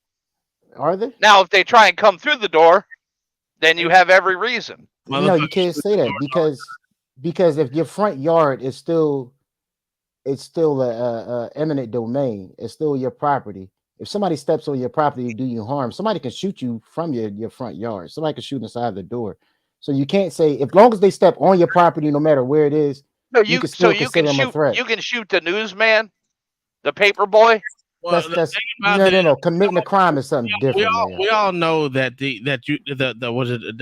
Are they? Now, if they try and come through the door, then you have every reason. No, you can't say that because if your front yard is still a eminent domain, it's still your property. If somebody steps on your property to do you harm, somebody can shoot you from your front yard. Somebody can shoot inside the door. So you can't say, as long as they step on your property, no matter where it is, you can still consider them a threat. You can shoot the newsman, the paper boy. Well, no. Committing a crime is something different. We all know that the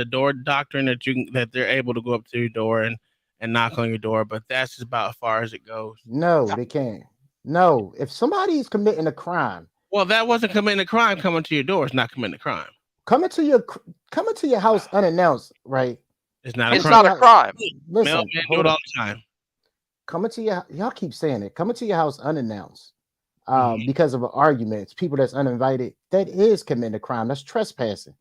door doctrine that they're able to go up to your door and knock on your door, but that's just about as far as it goes. No, they can't. No, if somebody is committing a crime. Well, that wasn't committing a crime. Coming to your door is not committing a crime. Coming to your house unannounced, right? It's not a crime. Listen, Mailman do it all the time. Y'all keep saying it. Coming to your house unannounced, because of an argument. It's people that's uninvited. That is committing a crime. That's trespassing.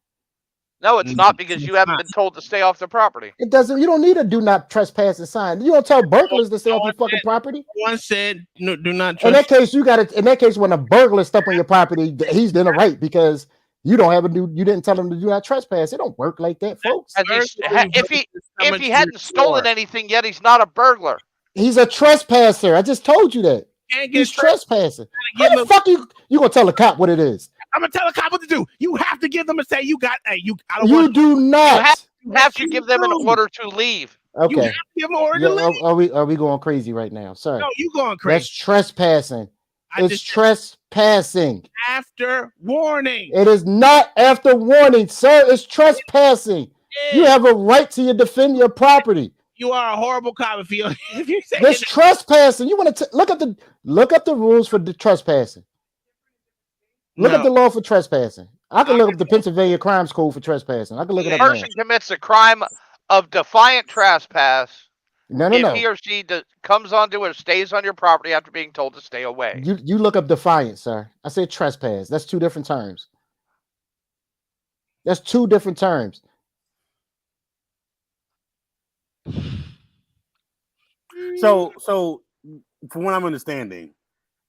No, it's not, because you haven't been told to stay off the property. It doesn't. You don't need a do not trespass sign. You don't tell burglars to stay off your fucking property. One said, no, do not. In that case, you got it. In that case, when a burglar step on your property, he's in the right because you don't have you didn't tell him to do not trespass. It don't work like that, folks. If he hadn't stolen anything yet, he's not a burglar. He's a trespasser. I just told you that. He's trespassing. How the fuck you gonna tell a cop what it is? I'm gonna tell a cop what to do. You have to give them and say you got. Hey, you. I don't You want do not. You have to give them an order to leave. Okay. You have to give them an order to leave. Are we going crazy right now? Sorry. No, you going crazy. That's trespassing. It's trespassing. After warning. It is not after warning, sir. It's trespassing. You have a right to defend your property. You are a horrible cop if you say It's trespassing. You want to look up the rules for the trespassing. Look up the law for trespassing. I can look up the Pennsylvania Crimes Code for trespassing. I can look it up. A person commits a crime of defiant trespass. No. If he or she comes onto or stays on your property after being told to stay away. You look up defiant, sir. I said trespass. That's two different terms. That's two different terms. So from what I'm understanding,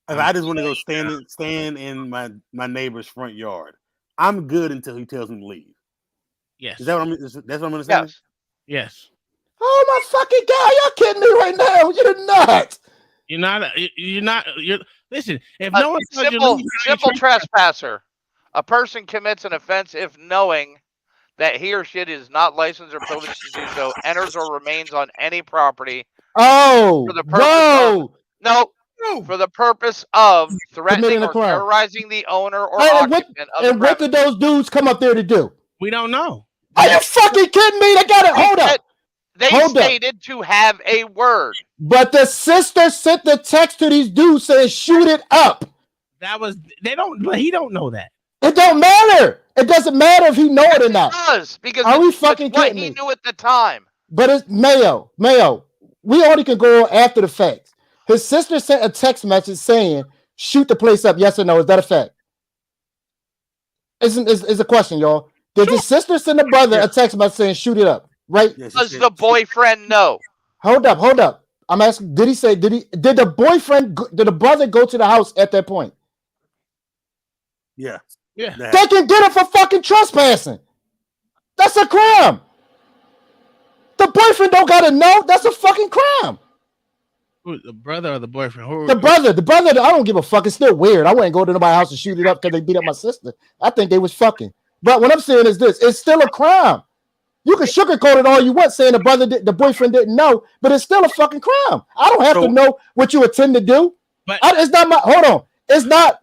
if I just want to go stand in my neighbor's front yard, I'm good until he tells me to leave. Yes. Is that what that's what I'm understanding? Yes. Oh my fucking God! Y'all kidding me right now? You're not. You're not. Listen. If no one tells you to leave, simple trespasser, a person commits an offense if knowing that he or she is not licensed or privileged to do so, enters or remains on any property. Oh, for the purpose for the purpose of threatening or terrorizing the owner or occupant of the premise. And what did those dudes come up there to do? We don't know. Are you fucking kidding me? They got it. Hold up. They stated to have a word. But the sister sent the text to these dudes saying, "Shoot it up." He don't know that. It don't matter. It doesn't matter if he know it or not. It does, because are we fucking what kidding he me? knew at the time. But it's Mayo. We only can go after the facts. His sister sent a text message saying, "Shoot the place up." Yes or no? Is that a fact? Is a question, y'all. Did the sister send the brother a text message saying, "Shoot it up"? Right? Does the boyfriend know? Hold up. I'm asking. Did the brother go to the house at that point? Yeah. They can get him for fucking trespassing. That's a crime. The boyfriend don't gotta know. That's a fucking crime. The brother or the boyfriend? The brother. I don't give a fuck. It's still weird. I wouldn't go to nobody's house and shoot it up because they beat up my sister. I think they was fucking. But what I'm saying is this: it's still a crime. You can sugarcoat it all you want, saying the boyfriend didn't know, but it's still a fucking crime. I don't have to know what you intend to do. It's not my. Hold on. It's not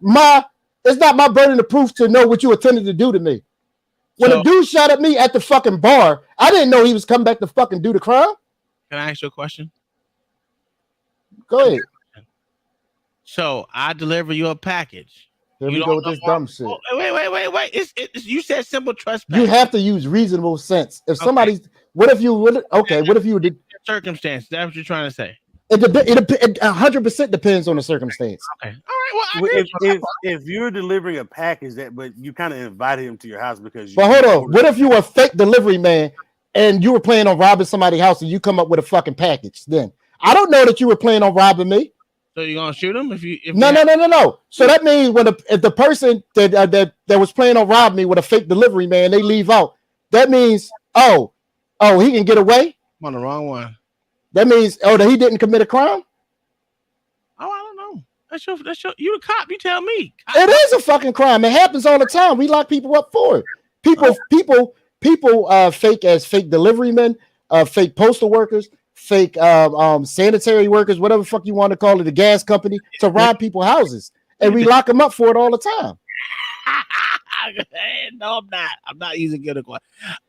my burden of proof to know what you intended to do to me. When a dude shot at me at the fucking bar, I didn't know he was coming back to fucking do the crime. Can I ask you a question? Go ahead. So I deliver you a package. Here we go with this dumb shit. Wait. You said simple trespass. You have to use reasonable sense. If somebody's, what if you did circumstance? That's what you're trying to say. It 100% depends on the circumstance. Okay. All right. Well, if you're delivering a package but you kind of invited him to your house because. But hold on. What if you were a fake delivery man and you were planning on robbing somebody's house and you come up with a fucking package? Then I don't know that you were planning on robbing me. So you're gonna shoot him No. So that means if the person that was planning on robbing me with a fake delivery man, they leave out. That means he can get away. I'm on the wrong one. That means that he didn't commit a crime. Oh, I don't know. That's your. You the cop. You tell me. It is a fucking crime. It happens all the time. We lock people up for it. People fake as fake delivery men, fake postal workers, fake sanitary workers, whatever the fuck you want to call it, the gas company, to rob people's houses, and we lock them up for it all the time. No, I'm not. I'm not using good equipment.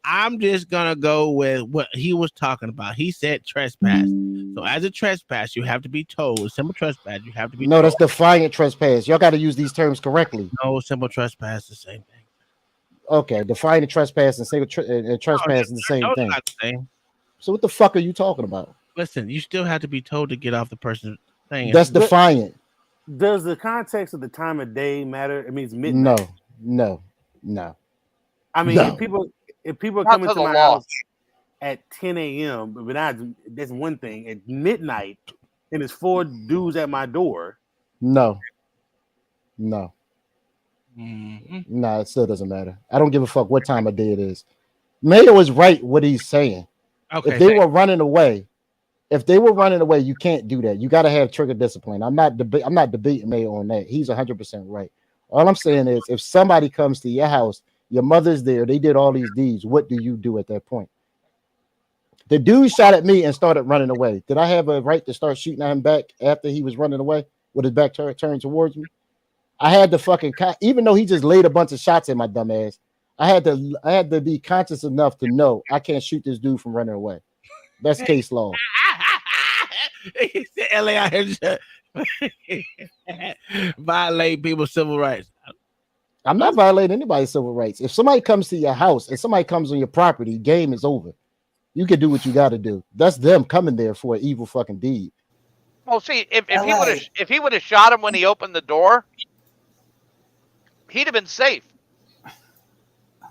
I'm just gonna go with what he was talking about. He said trespass. So as a trespass, you have to be told. Simple trespass, you have to be. No, that's defiant trespass. Y'all got to use these terms correctly. No, simple trespass is the same thing. Okay, defiant trespass and trespass is the same thing. Not the same. So what the fuck are you talking about? Listen, you still have to be told to get off the person's thing. That's defiant. Does the context of the time of day matter? It means midnight. No. I mean, No. if people are Not coming to to the my law. house at 10 a.m., but that's one thing. At midnight, and it's 4 dudes at my door. No. Mm-hmm. Nah, it still doesn't matter. I don't give a fuck what time of day it is. Mayo is right what he's saying. Okay, if they were running away, you can't do that. You got to have trigger discipline. I'm not debating Mayo on that. He's 100% right. All I'm saying is, if somebody comes to your house, your mother's there, they did all these deeds, what do you do at that point? The dude shot at me and started running away. Did I have a right to start shooting at him back after he was running away with his back turned towards me? I had to fucking, even though he just laid a bunch of shots at my dumb ass, I had to be conscious enough to know I can't shoot this dude from running away. That's case law. The LA out here violate people's civil rights. I'm not violating anybody's civil rights. If somebody comes to your house and somebody comes on your property, game is over. You can do what you got to do. That's them coming there for an evil fucking deed. Well, see, if he would have shot him when he opened the door, he'd have been safe.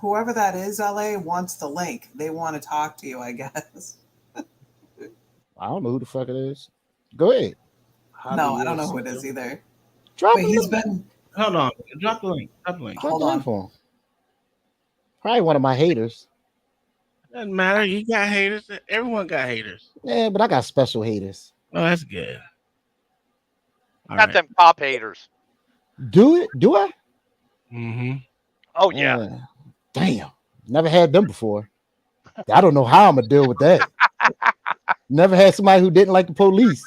Whoever that is, LA, wants the link. They want to talk to you, I guess. I don't know who the fuck it is. Go ahead. No, I don't know who it is either. Drop he's been. Hold on. Drop the link. Hold on. For him. Probably one of my haters. Doesn't matter. You got haters. Everyone got haters. Yeah, but I got special haters. Oh, that's good. Got them cop haters. Do I? Mm-hmm. Oh, yeah. Damn. Never had them before. I don't know how I'm going to deal with that. Never had somebody who didn't like the police.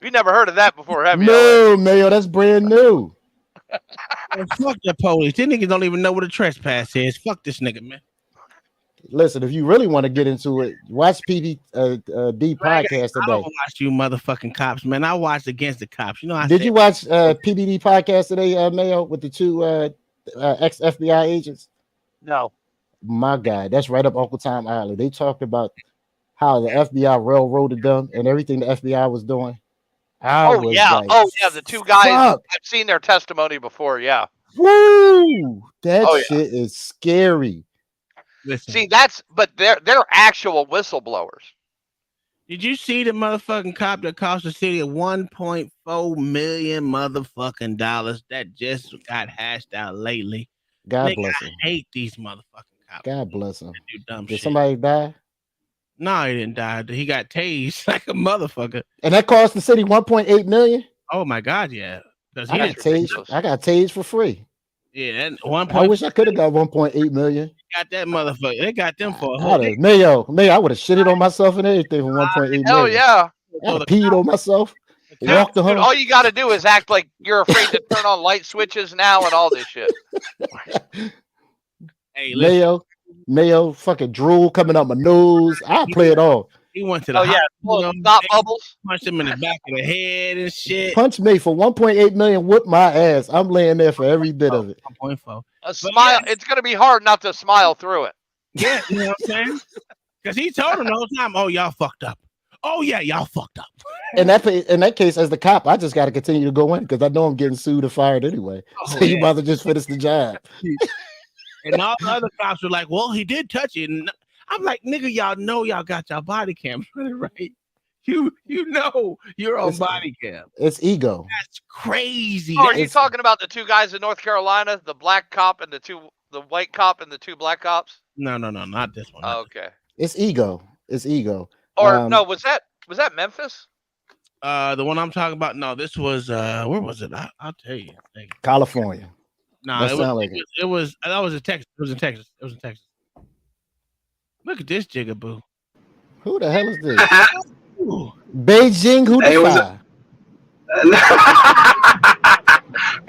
You never heard of that before, have you? No, Mayo, that's brand new. Fuck the police. These niggas don't even know what a trespass is. Fuck this nigga, man. Listen, if you really want to get into it, watch PD podcast today. I don't watch you motherfucking cops, man. I watched Against the Cops. You know, Did you watch PBD podcast today, Mayo, with the two ex-FBI agents? No. My God, that's right up Uncle Tom Alley. They talked about how the FBI railroaded them and everything the FBI was doing. The two guys. Fuck. I've seen their testimony before. Yeah. Woo! That shit is scary. Listen. See, but they're actual whistleblowers. Did you see the motherfucking cop that cost the city $1.4 million motherfucking dollars that just got hashed out lately? God bless him. I hate these motherfucking cops. God bless him. Do dumb Did shit. somebody die? No, he didn't die. He got tased like a motherfucker. And that cost the city $1.8 million? Oh my God, yeah. I got tased for free. Yeah, that I wish I could have got 1.8 million. Got that motherfucker. They got them for a whole day. Mayo, I would have shitted on myself and everything for 1.8 million. Hell yeah. I would have peed on myself. Walked home. All you got to do is act like you're afraid to turn on light switches now and all this shit. Hey, Mayo, fucking drool coming out my nose. I'll play it all. He went to the not bubbles. Punched him in the back of the head and shit. Punch me for 1.8 million. Whoop my ass. I'm laying there for every bit of it. 1.4. A smile. It's gonna be hard not to smile through it. Yeah, you know what I'm saying? Because he told him the whole time, "Oh, y'all fucked up. Oh yeah, y'all fucked up." In that case, as the cop, I just got to continue to go in because I know I'm getting sued or fired anyway. So you rather just finish the job. And all the other cops were like, "Well, he did touch it." And I'm like, "Nigga, y'all know y'all got your body cams right? You know you're on body cam. It's ego. That's crazy." Oh, are you talking about the two guys in North Carolina, the black cop and the white cop and the two black cops? No, not this one. Oh, okay. It's ego. It's ego. Or no, was that Memphis? The one I'm talking about. No, this was where was it? I'll tell you. California. No, it was in Texas. It was in Texas. Look at this jigaboo. Who the hell is this? Beijing, who the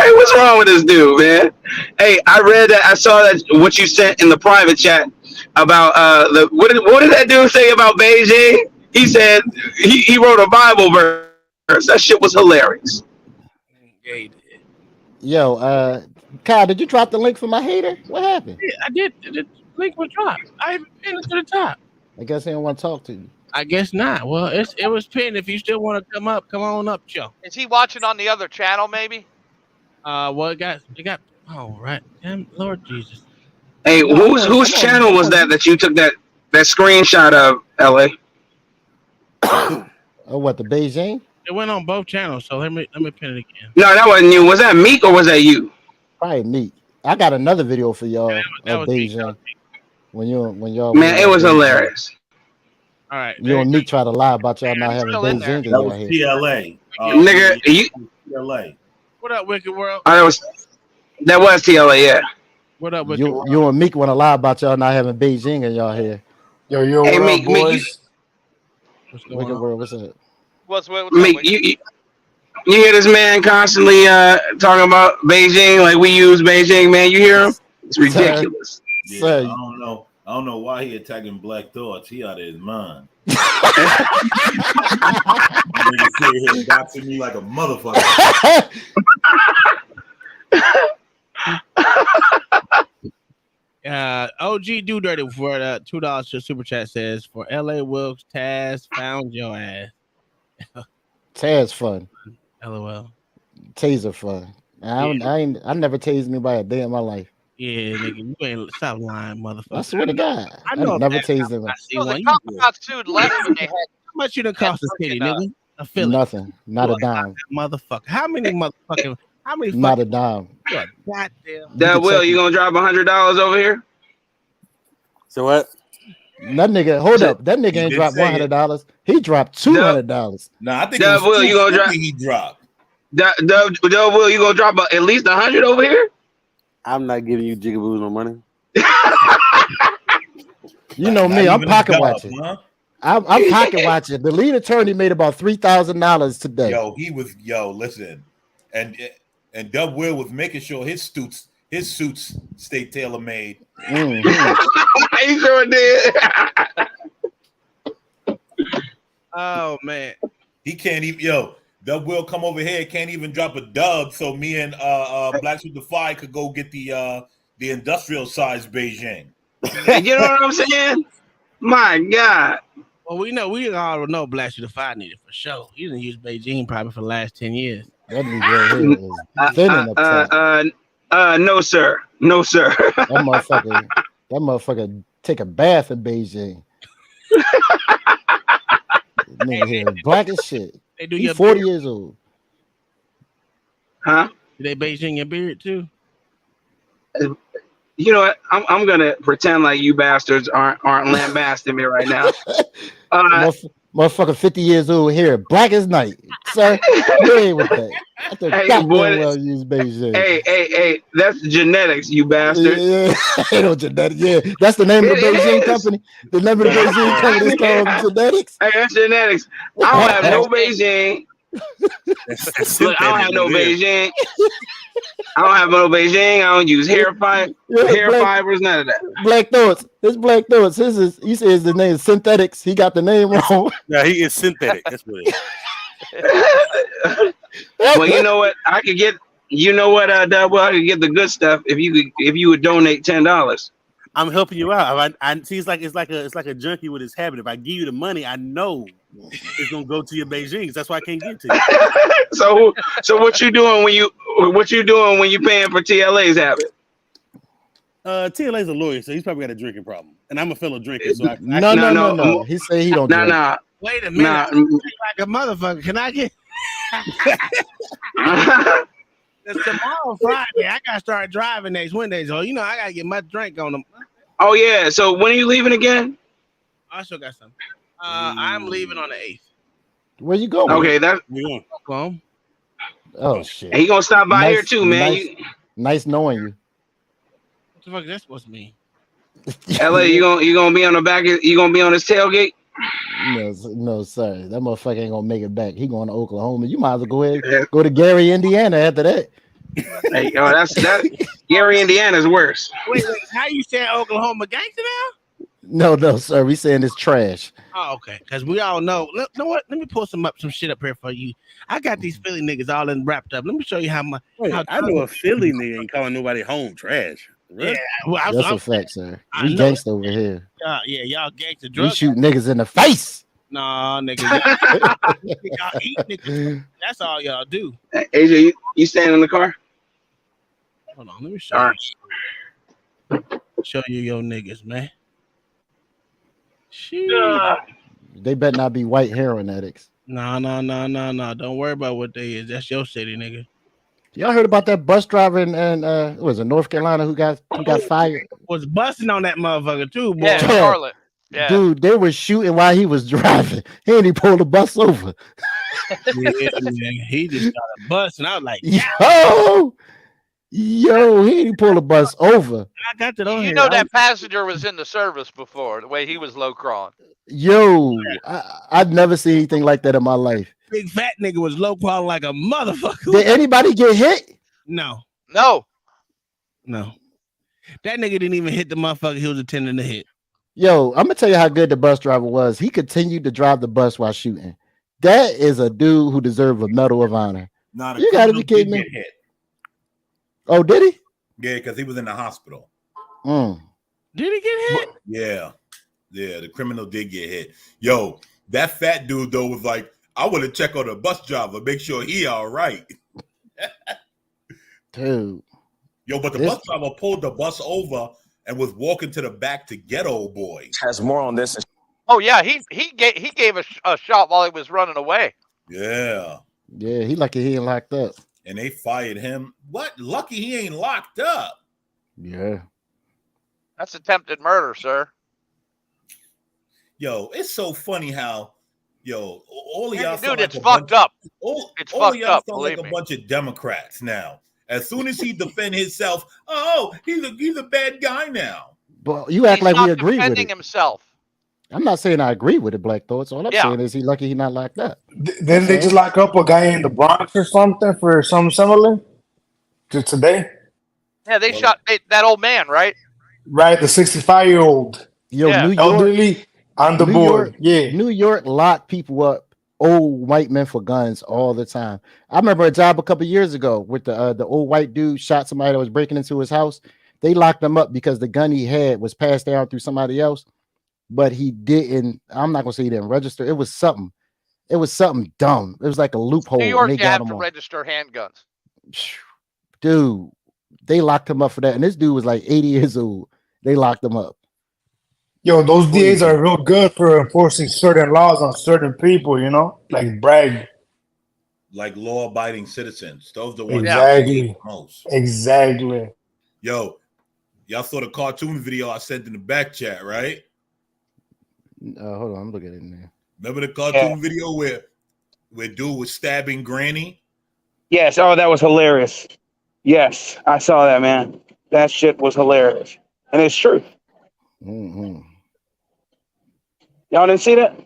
Hey, what's wrong with this dude, man? Hey, I saw that what you sent in the private chat about what did that dude say about Beijing? He said he wrote a Bible verse. That shit was hilarious. Yo, Kyle, did you drop the link for my hater? What happened? Yeah, I did. The link was dropped. I even pinned it to the top. I guess he don't want to talk to you. I guess not. Well, it was pinned. If you still want to come on up, Joe. Is he watching on the other channel, maybe? Well, it got. Oh, right. Damn, Lord Jesus. Hey, whose channel was that you took that screenshot of, LA? Oh, what, the Beijing? It went on both channels, so let me pin it again. No, that wasn't you. Was that Meek or was that you? Probably Meek. I got another video for y'all of Beijing. When y'all Man, it was hilarious. All right. You and Meek try to lie about y'all not having Beijing in That your was head. TLA. Nigga, TLA. What up, Wicked World? That was TLA, yeah. What up, Wicked World? You and Meek want to lie about y'all not having Beijing in y'all head. Yo, hey, what Meek, up, boys? Wicked World, what's up? What's Meek, you hear this man constantly talking about Beijing like we use Beijing, man? You hear him? It's ridiculous. Yeah, I don't know. I don't know why he attacking Black Thoughts. He out of his mind. Nigga sitting here boxing me like a motherfucker. OG Do Dirty for the $2 to super chat says for LA Wilkes, Taz found your ass. Taz fun. LOL. Taser fun. I never tased anybody a day in my life. Yeah, nigga, you ain't stop lying, motherfucker. I swear to God, I know never tased him. I see one. The cop got sued less when they had. How much you done cost the city, nigga? A Philly. Nothing. Not a dime. Motherfucker. How many motherfucking? How many? Not a dime. Goddamn. That Will, you gonna drop $100 over here? So what? That nigga, hold up. That nigga ain't dropped $100. He dropped $200. Nah, I think Dub Will, you gonna drop? He dropped. Dub Will, you gonna drop at least 100 over here? I'm not giving you jigaboos no money. You know me, I'm pocket watching. Huh? I'm pocket watching. The lead attorney made about $3,000 today. Listen, and Dub Will was making sure his suits stay tailor made. Mm-hmm. He sure did. Oh man, he can't even. Dub Will come over here, can't even drop a dub, so me and Blacks with the Fire could go get the industrial size Beijing. You know what I'm saying? My God. Well, we all know Blacks with the Fire needed for sure. He didn't use Beijing probably for the last 10 years. That nigga is thinning up top. No sir. No sir. That motherfucker take a bath in Beijing. Nigga here black as shit. They do He's your 40 beard. years old. Huh? Do they Beijing your beard too? You know what? I'm gonna pretend like you bastards aren't lambasting me right now. Motherfucker 50 years old here, black as night. Sir, you ain't with that. I think well use Beijing. Hey, that's genetics, you bastard. Yeah, ain't no genetics. Yeah, that's the name of the Beijing company. The name of the Beijing company is called genetics. Hey, that's genetics. I don't have no Beijing. Look, I don't have no Beijing. I don't have no Beijing. I don't use hair fibers, none of that. Black Thoughts. It's Black Thoughts. He says the name is Synthetics. He got the name wrong. No, he is synthetic. That's what it is. Well, you know what? I could get. You know what, Double? I could get the good stuff if you would donate $10. I'm helping you out. I see. It's like a junkie with his habit. If I give you the money, I know it's gonna go to your Beijings. That's why I can't get to you. So what you doing when you paying for TLA's habit? TLA's a lawyer, so he's probably got a drinking problem, and I'm a fellow drinker. So no. He say he don't. Nah. Wait a minute. Like a motherfucker. Can I get? It's tomorrow Friday. I gotta start driving next Wednesday, so I gotta get my drink on them. Oh yeah. So when are you leaving again? I still got some. I'm leaving on the 8th. Where you going? Okay, that's home. Oh shit. He gonna stop by here too, man. Nice knowing you. What the fuck is that supposed to mean? LA, you gonna be on the back? You gonna be on his tailgate? No, sir. That motherfucker ain't gonna make it back. He going to Oklahoma. You might as well go ahead go to Gary, Indiana after that. Hey, that Gary, Indiana's worse. Wait, how you saying Oklahoma gangster now? No, sir. We saying it's trash. Oh, okay. Because we all know. You know what? Let me pull some shit up here for you. I got these Philly niggas all in wrapped up. Let me show you how much. I know a Philly nigga ain't calling nobody home trash. Yeah, well, that's a fact, sir. We gangster over here. Yeah, y'all gangster. We shoot niggas in the face. Nah, nigga. Y'all eat niggas. That's all y'all do. AJ, you staying in the car? Hold on, let me show you. Show you your niggas, man. They better not be white heroin addicts. No. Don't worry about what they is. That's your city, nigga. Y'all heard about that bus driver in was it North Carolina who got fired? Was busting on that motherfucker too, boy. Yeah, Charlotte. Yeah. Dude, they were shooting while he was driving. He pulled the bus over. Yeah, man. He just got a bus, and I was like, Yo, he pulled the bus over. I got that on You here. know that passenger was in the service before, the way he was low crawling. Yo, I'd never seen anything like that in my life. Big fat nigga was low crawling like a motherfucker. Did anybody get hit? No. That nigga didn't even hit the motherfucker he was attending to hit. Yo, I'm gonna tell you how good the bus driver was. He continued to drive the bus while shooting. That is a dude who deserves a Medal of Honor. Nah, you gotta be kidding me. Hit. Oh, did he? Yeah, because he was in the hospital. Did he get hit? Yeah, the criminal did get hit. Yo, that fat dude though was like, I want to check on the bus driver, make sure he all right. Dude. Yo, but the bus driver pulled the bus over and was walking to the back to get old boy. Has more on this. Oh yeah, he gave a shot while he was running away. Yeah. Yeah, he lucky he ain't locked up. And they fired him. What? Lucky he ain't locked up. Yeah. That's attempted murder, sir. Yo, it's so funny how, all of y'all dude, it's fucked up. It's all of fucked y'all up. sound like a bunch of Democrats now. As soon as he defend himself, he's a bad guy now. But you act like we agree with defending it. himself. I'm not saying I agree with it, Black Thoughts. All I'm saying is he lucky he not locked up. Didn't they just lock up a guy in the Bronx or something for something similar? Just today? Yeah, they shot that old man, right? Right, the 65-year-old. Yo, Yeah. New York, elderly on the board. Yeah. New York locked people up, old white men, for guns all the time. I remember a job a couple years ago with the old white dude shot somebody that was breaking into his house. They locked him up because the gun he had was passed down through somebody else, but he didn't. I'm not gonna say he didn't register. It was something. It was something dumb. It was like a loophole. New York, and they you got have him to on. register handguns. Dude, they locked him up for that, and this dude was like 80 years old. They locked him up. Yo, those DAs are real good for enforcing certain laws on certain people, like Bragg. Like law-abiding citizens. Those are the ones Exactly. most. Exactly. Yo, y'all saw the cartoon video I sent in the back chat, right? Hold on, I'm looking at it now. Remember the cartoon video where dude was stabbing Granny? Yes. Oh, that was hilarious. Yes, I saw that, man. That shit was hilarious, and it's true. Mm-hmm. Y'all didn't see that?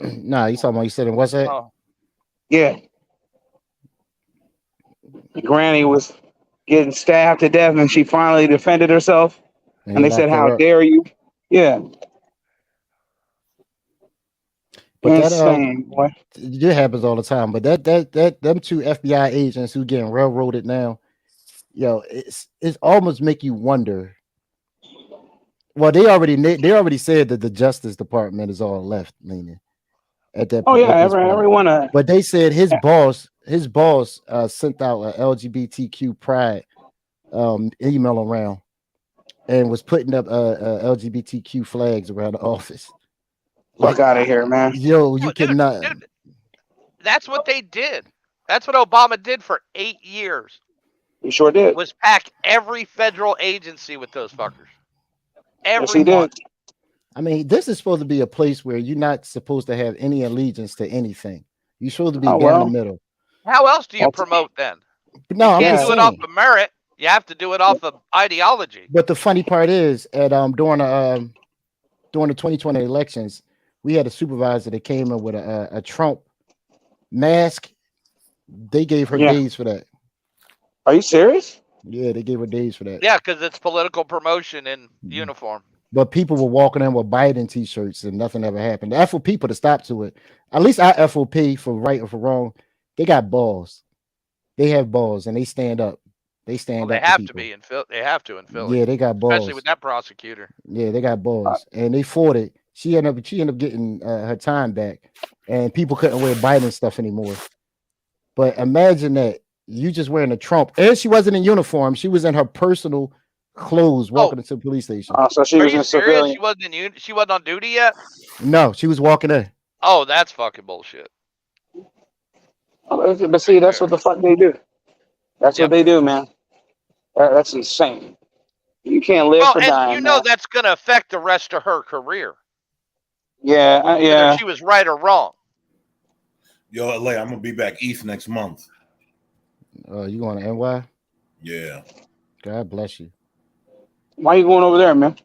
Nah, you talking about you said in what's that? Oh. Yeah. Granny was getting stabbed to death, and she finally defended herself. And they said, "How dare you?" Yeah. But insane, boy. It happens all the time. But that them two FBI agents who getting railroaded now, it's almost make you wonder. Well, they already said that the Justice Department is all left leaning at that. Oh point, yeah, everyone. But they said his boss sent out a LGBTQ pride email around and was putting up LGBTQ flags around the office. Fuck out of here, man. Yo, you cannot. Dude, that's what they did. That's what Obama did for 8 years. He sure did. Was pack every federal agency with those fuckers. Yes, he did. I mean, this is supposed to be a place where you're not supposed to have any allegiance to anything. You're supposed to be down the middle. How else do you promote then? No, you I'm can't just do it saying. off of merit. You have to do it off of ideology. But the funny part is, during the 2020 elections, we had a supervisor that came in with a Trump mask. They gave her days for that. Are you serious? Yeah, they gave her days for that. Yeah, because it's political promotion in uniform. But people were walking in with Biden t-shirts and nothing ever happened. The FOP put a stop to it. At least our FOP, for right or for wrong, they got balls. They have balls and they stand up. They stand They up. have to be in Philly. They have to in Philly. Yeah, they got balls. Especially with that prosecutor. Yeah, they got balls. And they fought it. She ended up getting her time back, and people couldn't wear Biden stuff anymore. But imagine that you just wearing a Trump, and she wasn't in uniform. She was in her personal clothes walking into the police station. So she Are was you in serious? civilian. She wasn't on duty yet? No, she was walking in. Oh, that's fucking bullshit. But see, that's what the fuck they do. That's what they do, man. That's insane. You can't live Well, for and dying, you know man. that's going to affect the rest of her career. Yeah, Whether yeah. she was right or wrong. Yo, LA, I'm gonna be back east next month. You going to NY? Yeah. God bless you. Why you going over there, man?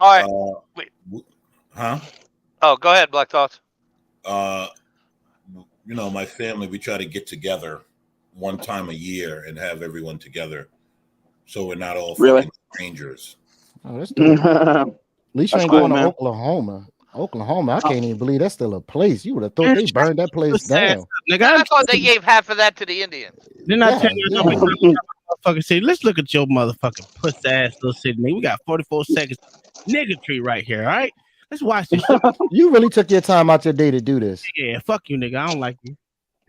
All right. Wait. Huh? Oh, go ahead, Black Thoughts. You know, my family, we try to get together one time a year and have everyone together, so we're not all fucking strangers. Oh, that's dope. At least you That's ain't cool, going to man. Oklahoma. Oklahoma, I can't even believe that's still a place. You would have thought they burned that place down. I thought they gave half of that to the Indians. Didn't I tell you motherfucking city? Let's look at your motherfucking puss ass little city, nigga. We got 44 seconds. Niggatry right here, all right? Let's watch this shit. You really took your time out your day to do this. Yeah, fuck you, nigga. I don't like you.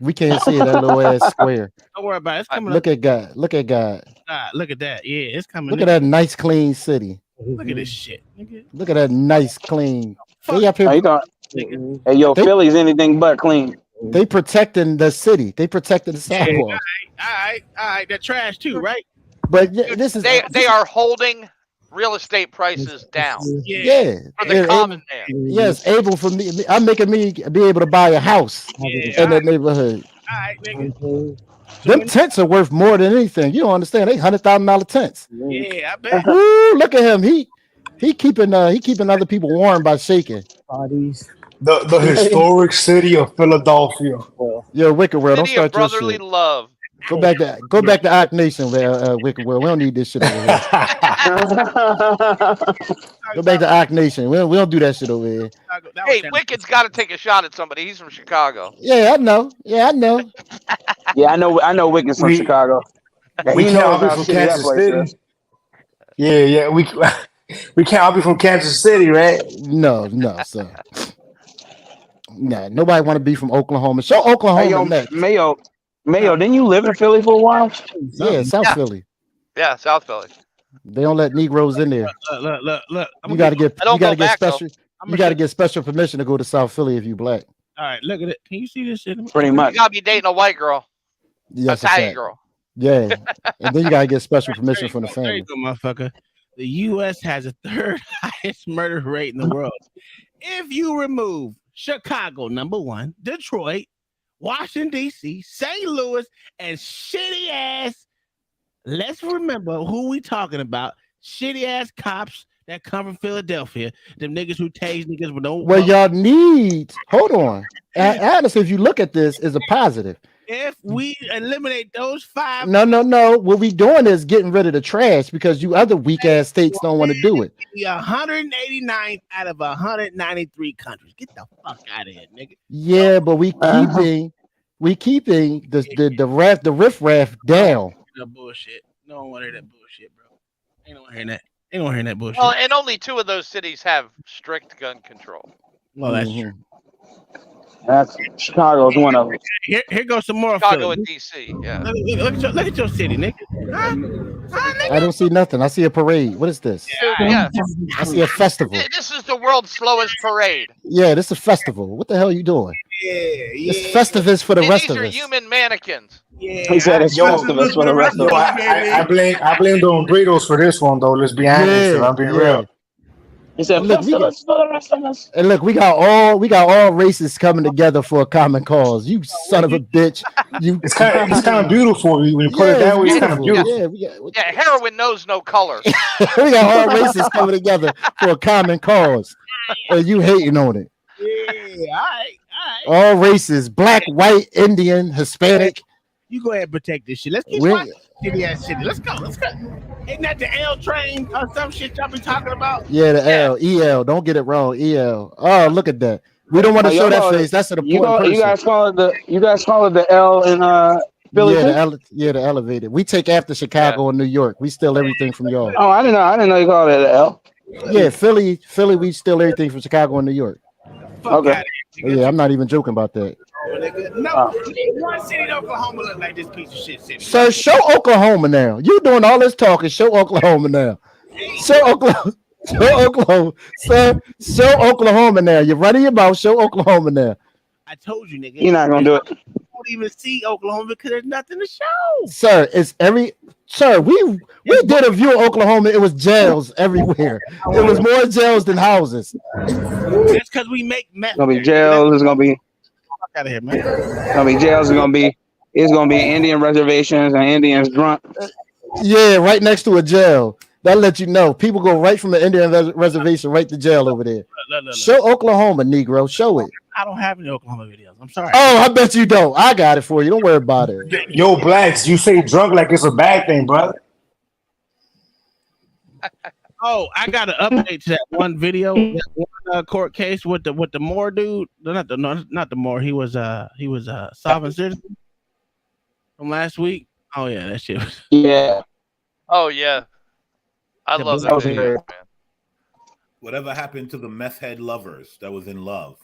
We can't see that little ass square. Don't worry about it. It's coming Look up. at God. Look at God. Look at that. Yeah, it's coming. Look at that nice, clean city. Look at this shit, nigga. Look at that nice, clean. They up here. Hey, yo, Philly's anything but clean. They protecting the city. They protecting the sidewalk. All right. They're trash too, right? But this is They are holding real estate prices down. Yeah. For the common man. Yes, able for me. I'm making me be able to buy a house in that neighborhood. All right, nigga. Them tents are worth more than anything. You don't understand. They $100,000 tents. Yeah, I bet. Woo, look at him. He keeping other people warm by shaking. The historic city of Philadelphia. Yo, Wicked World, don't City of start your brotherly shit. love. Go back to Ock Nation, Wicked World. We don't need this shit over here. Go back to Ock Nation. We don't do that shit over here. Hey, Wicked's got to take a shot at somebody. He's from Chicago. Yeah, I know. Yeah, I know Wicked's from Chicago. Yeah, We he can't all knows be how from shitty that Kansas place City. is. Yeah. We can't all be from Kansas City, right? No, sir. Nah, nobody want to be from Oklahoma. Show Oklahoma Hey, yo, next. Mayo, didn't you live in Philly for a while? Yeah, South Philly. Yeah, South Philly. They don't let Negroes in there. Look. You gotta get special. though. You gotta get special permission to go to South Philly if you black. All right, look at it. Can you see this shit? Pretty much. You gotta be dating a white girl, Yes, Italian fact. girl. Yeah, and then you gotta get special permission from the There family. you go, motherfucker. The U.S. has the third highest murder rate in the world. If you remove Chicago, #1, Detroit, Washington, D.C., St. Louis, and shitty ass, let's remember who we talking about. Shitty ass cops that come from Philadelphia. Them niggas who tase niggas with no. Well, y'all need. Hold on. Honestly, if you look at this, is a positive. If we eliminate those 5. No. What we doing is getting rid of the trash because you other weak ass states don't want to do it. We 189th out of 193 countries. Get the fuck out of here, nigga. Yeah, but we keeping the riffraff down. That bullshit. No one want to hear that bullshit, bro. Ain't no one hearing that. Ain't no one hearing that bullshit. Well, and only 2 of those cities have strict gun control. Well, that's true. That's Chicago's one of them. Here goes some more. Chicago Philly. and DC. Yeah. Look at your city, nigga. I don't see nothing. I see a parade. What is this? Yeah. I see a festival. This is the world's slowest parade. Yeah, this is a festival. What the hell are you doing? It's Festivus for the rest of These are us. human mannequins. He said it's Festivus for the rest of us. I blame the Umbritos for this one though. Let's be honest. If I'm being real. He said Festivus for the rest of us. And look, we got all races coming together for a common cause. You son of a bitch. It's kind of beautiful when you put it that way. It's kind of beautiful. Yeah, heroin knows no color. We got all races coming together for a common cause. And you hating on it. Yeah, all right. All races, black, white, Indian, Hispanic. You go ahead and protect this shit. Let's keep watching shitty ass city. Let's go. Ain't that the L train or some shit y'all be talking about? Yeah, the L, EL. Don't get it wrong, EL. Oh, look at that. We don't want to show that face. That's an important person. You guys call it the L in Philly. Yeah, the elevated. We take after Chicago and New York. We steal everything from y'all. Oh, I didn't know you called it the L. Yeah, Philly. We steal everything from Chicago and New York. Fuck out Yeah, I'm not even joking about that. No, one city in Oklahoma look like this piece of shit city. Sir, show Oklahoma now. You doing all this talking. Show Oklahoma now. Show Oklahoma. Show Oklahoma. Sir, show Oklahoma now. You're running your mouth. Show Oklahoma now. I told you, nigga. You're not gonna do it. You don't even see Oklahoma because there's nothing to show. Sir, we did a view of Oklahoma. It was jails everywhere. It was more jails than houses. That's because we make meth. It's gonna be jails. It's gonna be. Fuck out of here, man. It's gonna be jails. It's gonna be Indian reservations and Indians drunk. Yeah, right next to a jail. That let you know. People go right from the Indian reservation right to jail over there. Look. Show Oklahoma, Negro. Show it. I don't have any Oklahoma videos. I'm sorry. Oh, I bet you don't. I got it for you. Don't worry about it. Yo, Blacks, you say drunk like it's a bad thing, brother. Oh, I got an update to that one video, that one court case with the Moore dude. Not the Moore. He was sovereign citizen from last week. Oh yeah, that shit was. Yeah. Oh yeah. I love that video, man. Whatever happened to the meth head lovers that was in love?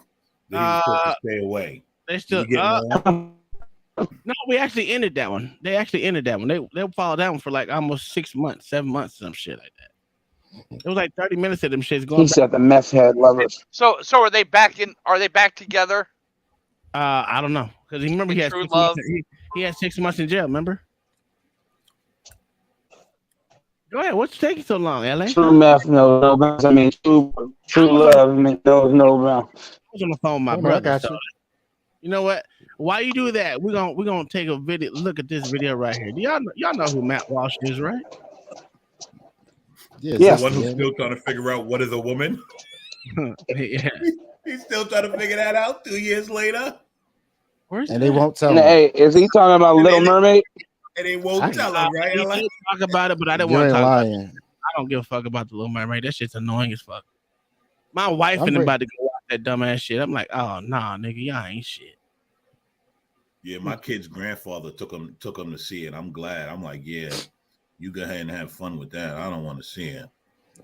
They were supposed to stay away. They still. No, we actually ended that one. They actually ended that one. They followed that one for like almost 6 months, 7 months, some shit like that. It was like 30 minutes of them shits going. He said the meth head lovers. So are they back in? Are they back together? I don't know because remember he had True 6 love. months, he had 6 months in jail. Remember? Go ahead. What's taking so long, LA? True meth, no bounds. I mean, true love, I mean, no bounds. I was on the phone with my brother. So, you know what? While you do that, we're gonna take a video. Look at this video right here. Do y'all know who Matt Walsh is, right? Yeah. The one who's still trying to figure out what is a woman. Yeah. He's still trying to figure that out 2 years later. And they won't tell him. Hey, is he talking about Little Mermaid? And they won't tell him, right? He did talk about it, but I didn't want to talk about it. I don't give a fuck about the Little Mermaid. That shit's annoying as fuck. My wife and about to go watch that dumbass shit. I'm like, oh nah, nigga, y'all ain't shit. Yeah, my kid's grandfather took him to see it. I'm glad. I'm like, yeah, you go ahead and have fun with that. I don't want to see it.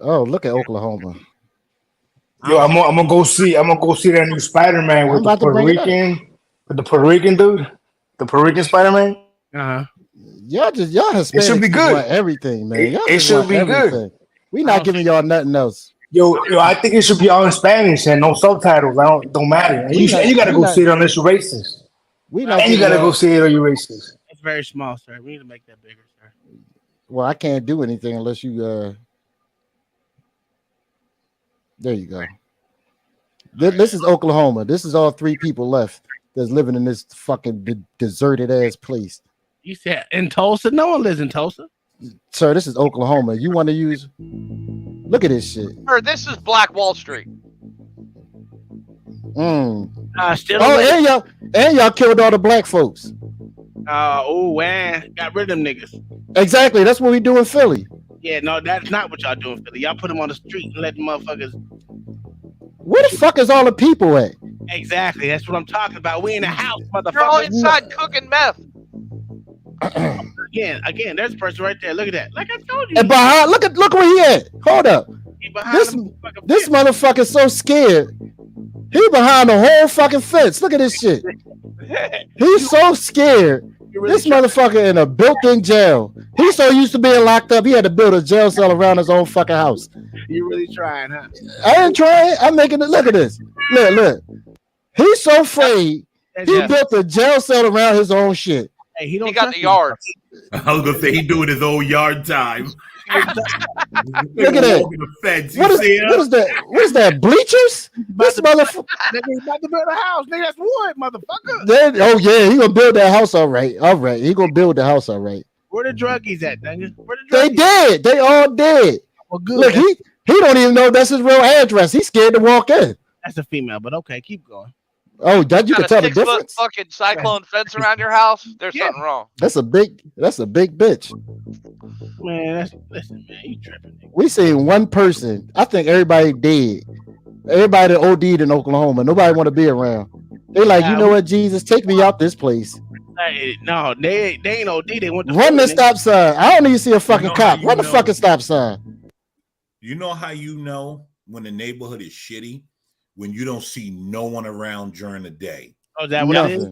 Oh, look at Oklahoma. Yo, I'm gonna go see that new Spider-Man with the Puerto Rican dude, the Puerto Rican Spider-Man. Y'all Hispanics It should be good. want everything, man. Y'all It just should want be everything. good. We not giving y'all nothing else. Yo, I think it should be all in Spanish and no subtitles. Don't matter. And you gotta go see it unless you're racist. You gotta go see it or you're racist. It's very small, sir. We need to make that bigger, sir. Well, I can't do anything unless you. There you go. This is Oklahoma. This is all 3 people left that's living in this fucking deserted ass place. You said in Tulsa? No one lives in Tulsa. Sir, this is Oklahoma. You want to use? Look at this shit. Sir, this is Black Wall Street. And y'all killed all the black folks. Got rid of them niggas. Exactly. That's what we do in Philly. Yeah, no, that's not what y'all do in Philly. Y'all put them on the street and let the motherfuckers. Where the fuck is all the people at? Exactly. That's what I'm talking about. We in the house, motherfucker. You're all inside cooking meth. Again, there's a person right there. Look at that. Like I told you. And behind, look where he at. Hold up. This motherfucker's so scared. He behind the whole fucking fence. Look at this shit. He's so scared. This motherfucker in a built-in jail. He's so used to being locked up, he had to build a jail cell around his own fucking house. You really trying, huh? I ain't trying. I'm making it. Look at this. Look. He's so afraid. He built a jail cell around his own shit. Hey, he got the yard. I was gonna say he doing his own yard time. Look at that. What is that? What is that? Bleachers? This motherfucker. Nigga about to build a house. Nigga, that's wood, motherfucker. Oh yeah, he gonna build that house all right. All right, he gonna build the house all right. Where the druggies at, nigga? They dead. They all dead. Well, good. Look, he don't even know that's his real address. He's scared to walk in. That's a female, but okay, keep going. Oh, that you can tell the difference. Fucking cyclone fence around your house. There's something wrong. That's a big bitch. Man, listen, man, you tripping. We seen one person. I think everybody dead. Everybody OD'd in Oklahoma. Nobody want to be around. They like, you know what, Jesus, take me out this place. Hey, no, they ain't OD. They went to run the stop sign. I don't even see a fucking cop. Run the fucking stop sign. You know how you know when the neighborhood is shitty? When you don't see no one around during the day. Oh, that what it is?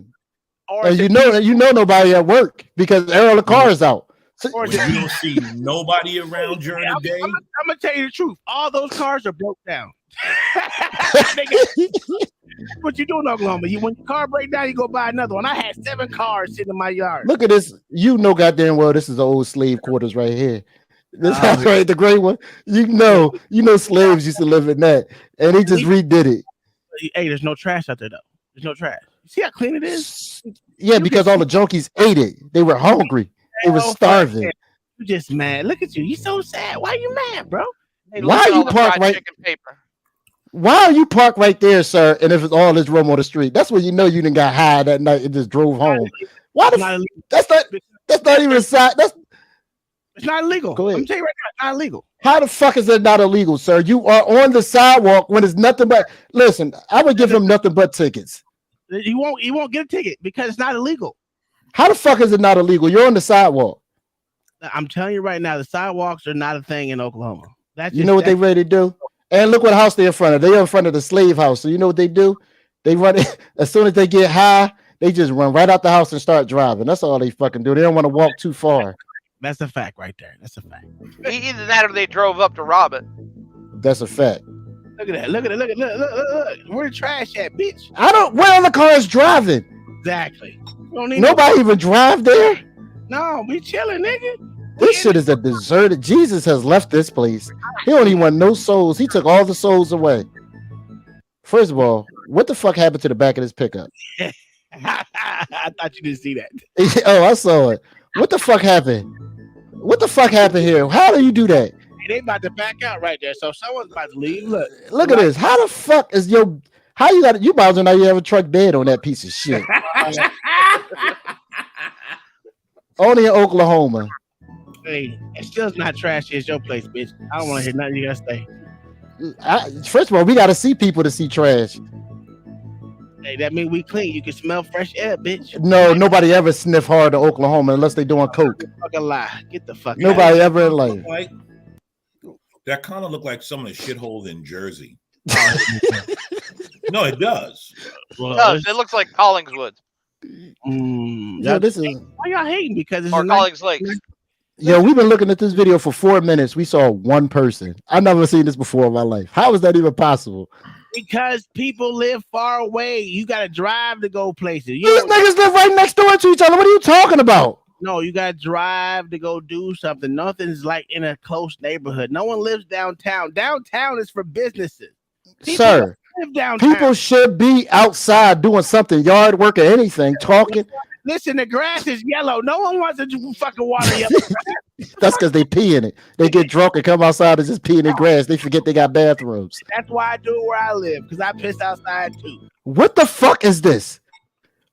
Or and you know nobody at work because all the cars out. When you don't see nobody around during the day. I'm gonna tell you the truth. All those cars are broke down. What you doing, Oklahoma? When your car breaks down, you go buy another one. I had 7 cars sitting in my yard. Look at this. You know goddamn well this is the old slave quarters right here. This house right, the gray one. You know slaves used to live in that, and he just redid it. Hey, there's no trash out there though. There's no trash. You see how clean it is? Yeah, because all the junkies ate it. They were hungry. They were starving. You just mad. Look at you. You so sad. Why are you mad, bro? Hey, why are you parked right? Why are you parked right there, sir? And if it's all this room on the street, that's when you know you done got high that night and just drove home. Why the? That's not even a side. It's not illegal. Go ahead. I'm telling you right now, it's not illegal. How the fuck is it not illegal, sir? You are on the sidewalk when it's nothing but. Listen, I would give him nothing but tickets. He won't get a ticket because it's not illegal. How the fuck is it not illegal? You're on the sidewalk. I'm telling you right now, the sidewalks are not a thing in Oklahoma. You know what they ready to do? And look what house they're in front of. They're in front of the slave house. So you know what they do? They run it as soon as they get high. They just run right out the house and start driving. That's all they fucking do. They don't want to walk too far. That's a fact right there. That's a fact. Either that or they drove up to rob it. That's a fact. Look at that. Look. Where the trash at, bitch? Where are the cars driving? Exactly. Nobody even drive there? No, we chilling, nigga. This shit is a deserted. Jesus has left this place. He don't even want no souls. He took all the souls away. First of all, what the fuck happened to the back of this pickup? I thought you didn't see that. Oh, I saw it. What the fuck happened? What the fuck happened here? How do you do that? Hey, they about to back out right there. So someone's about to leave. Look at this. How the fuck is how you got it? You might as well know you have a truck bed on that piece of shit. Only in Oklahoma. Hey, it still's not trashy as your place, bitch. I don't want to hear nothing you gotta say. First of all, we gotta see people to see trash. Hey, that mean we clean. You can smell fresh air, bitch. No, nobody ever sniff hard to Oklahoma unless they doing coke. Fucking lie. Get the fuck. Nobody ever in life. That kind of look like some of the shitholes in Jersey. No, it does. Well, it does. It looks like Collingswood. Yeah, this is. Why y'all hating? Because it's Collings Lakes. Yo, we've been looking at this video for 4 minutes. We saw one person. I've never seen this before in my life. How is that even possible? Because people live far away. You gotta drive to go places. These niggas live right next door to each other. What are you talking about? No, you gotta drive to go do something. Nothing's like in a close neighborhood. No one lives downtown. Downtown is for businesses. People Sir, live downtown. people should be outside doing something, yard work or anything, talking. Listen, the grass is yellow. No one wants to fucking water yellow. That's because they pee in it. They get drunk and come outside and just pee in the grass. They forget they got bathrooms. That's why I do it where I live, because I piss outside too. What the fuck is this?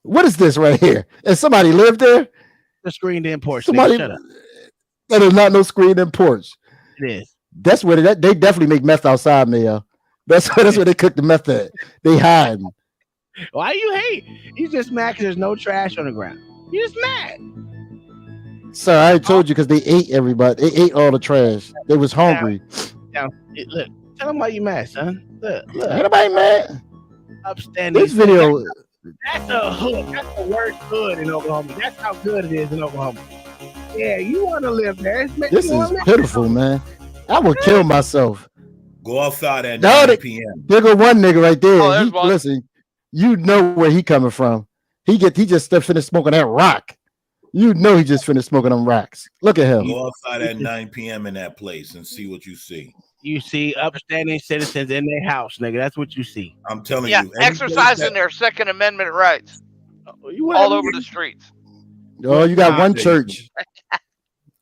What is this right here? And somebody lived there? The screened in porch. Somebody, shut up. That is not no screened in porch. It is. That's where they definitely make meth outside, Mayo. That's where they cook the meth at. They hide. Why you hate? You just mad because there's no trash on the ground. You just mad. Sir, I told you because they ate everybody. They ate all the trash. They was hungry. Now, look, tell them why you mad, son. Look. Anybody mad? Upstanding. This video. That's a hood. That's the worst hood in Oklahoma. That's how good it is in Oklahoma. Yeah, you want to live there. This is pitiful, man. I would kill myself. Go outside at 9 p.m. There go one nigga right there. Listen, you know where he coming from. He just finished smoking that rock. You know he just finished smoking them rocks. Look at him. Go outside at 9 p.m. in that place and see what you see. You see upstanding citizens in their house, nigga. That's what you see. I'm telling you. Yeah, exercising their Second Amendment rights all over the streets. Oh, you got one church.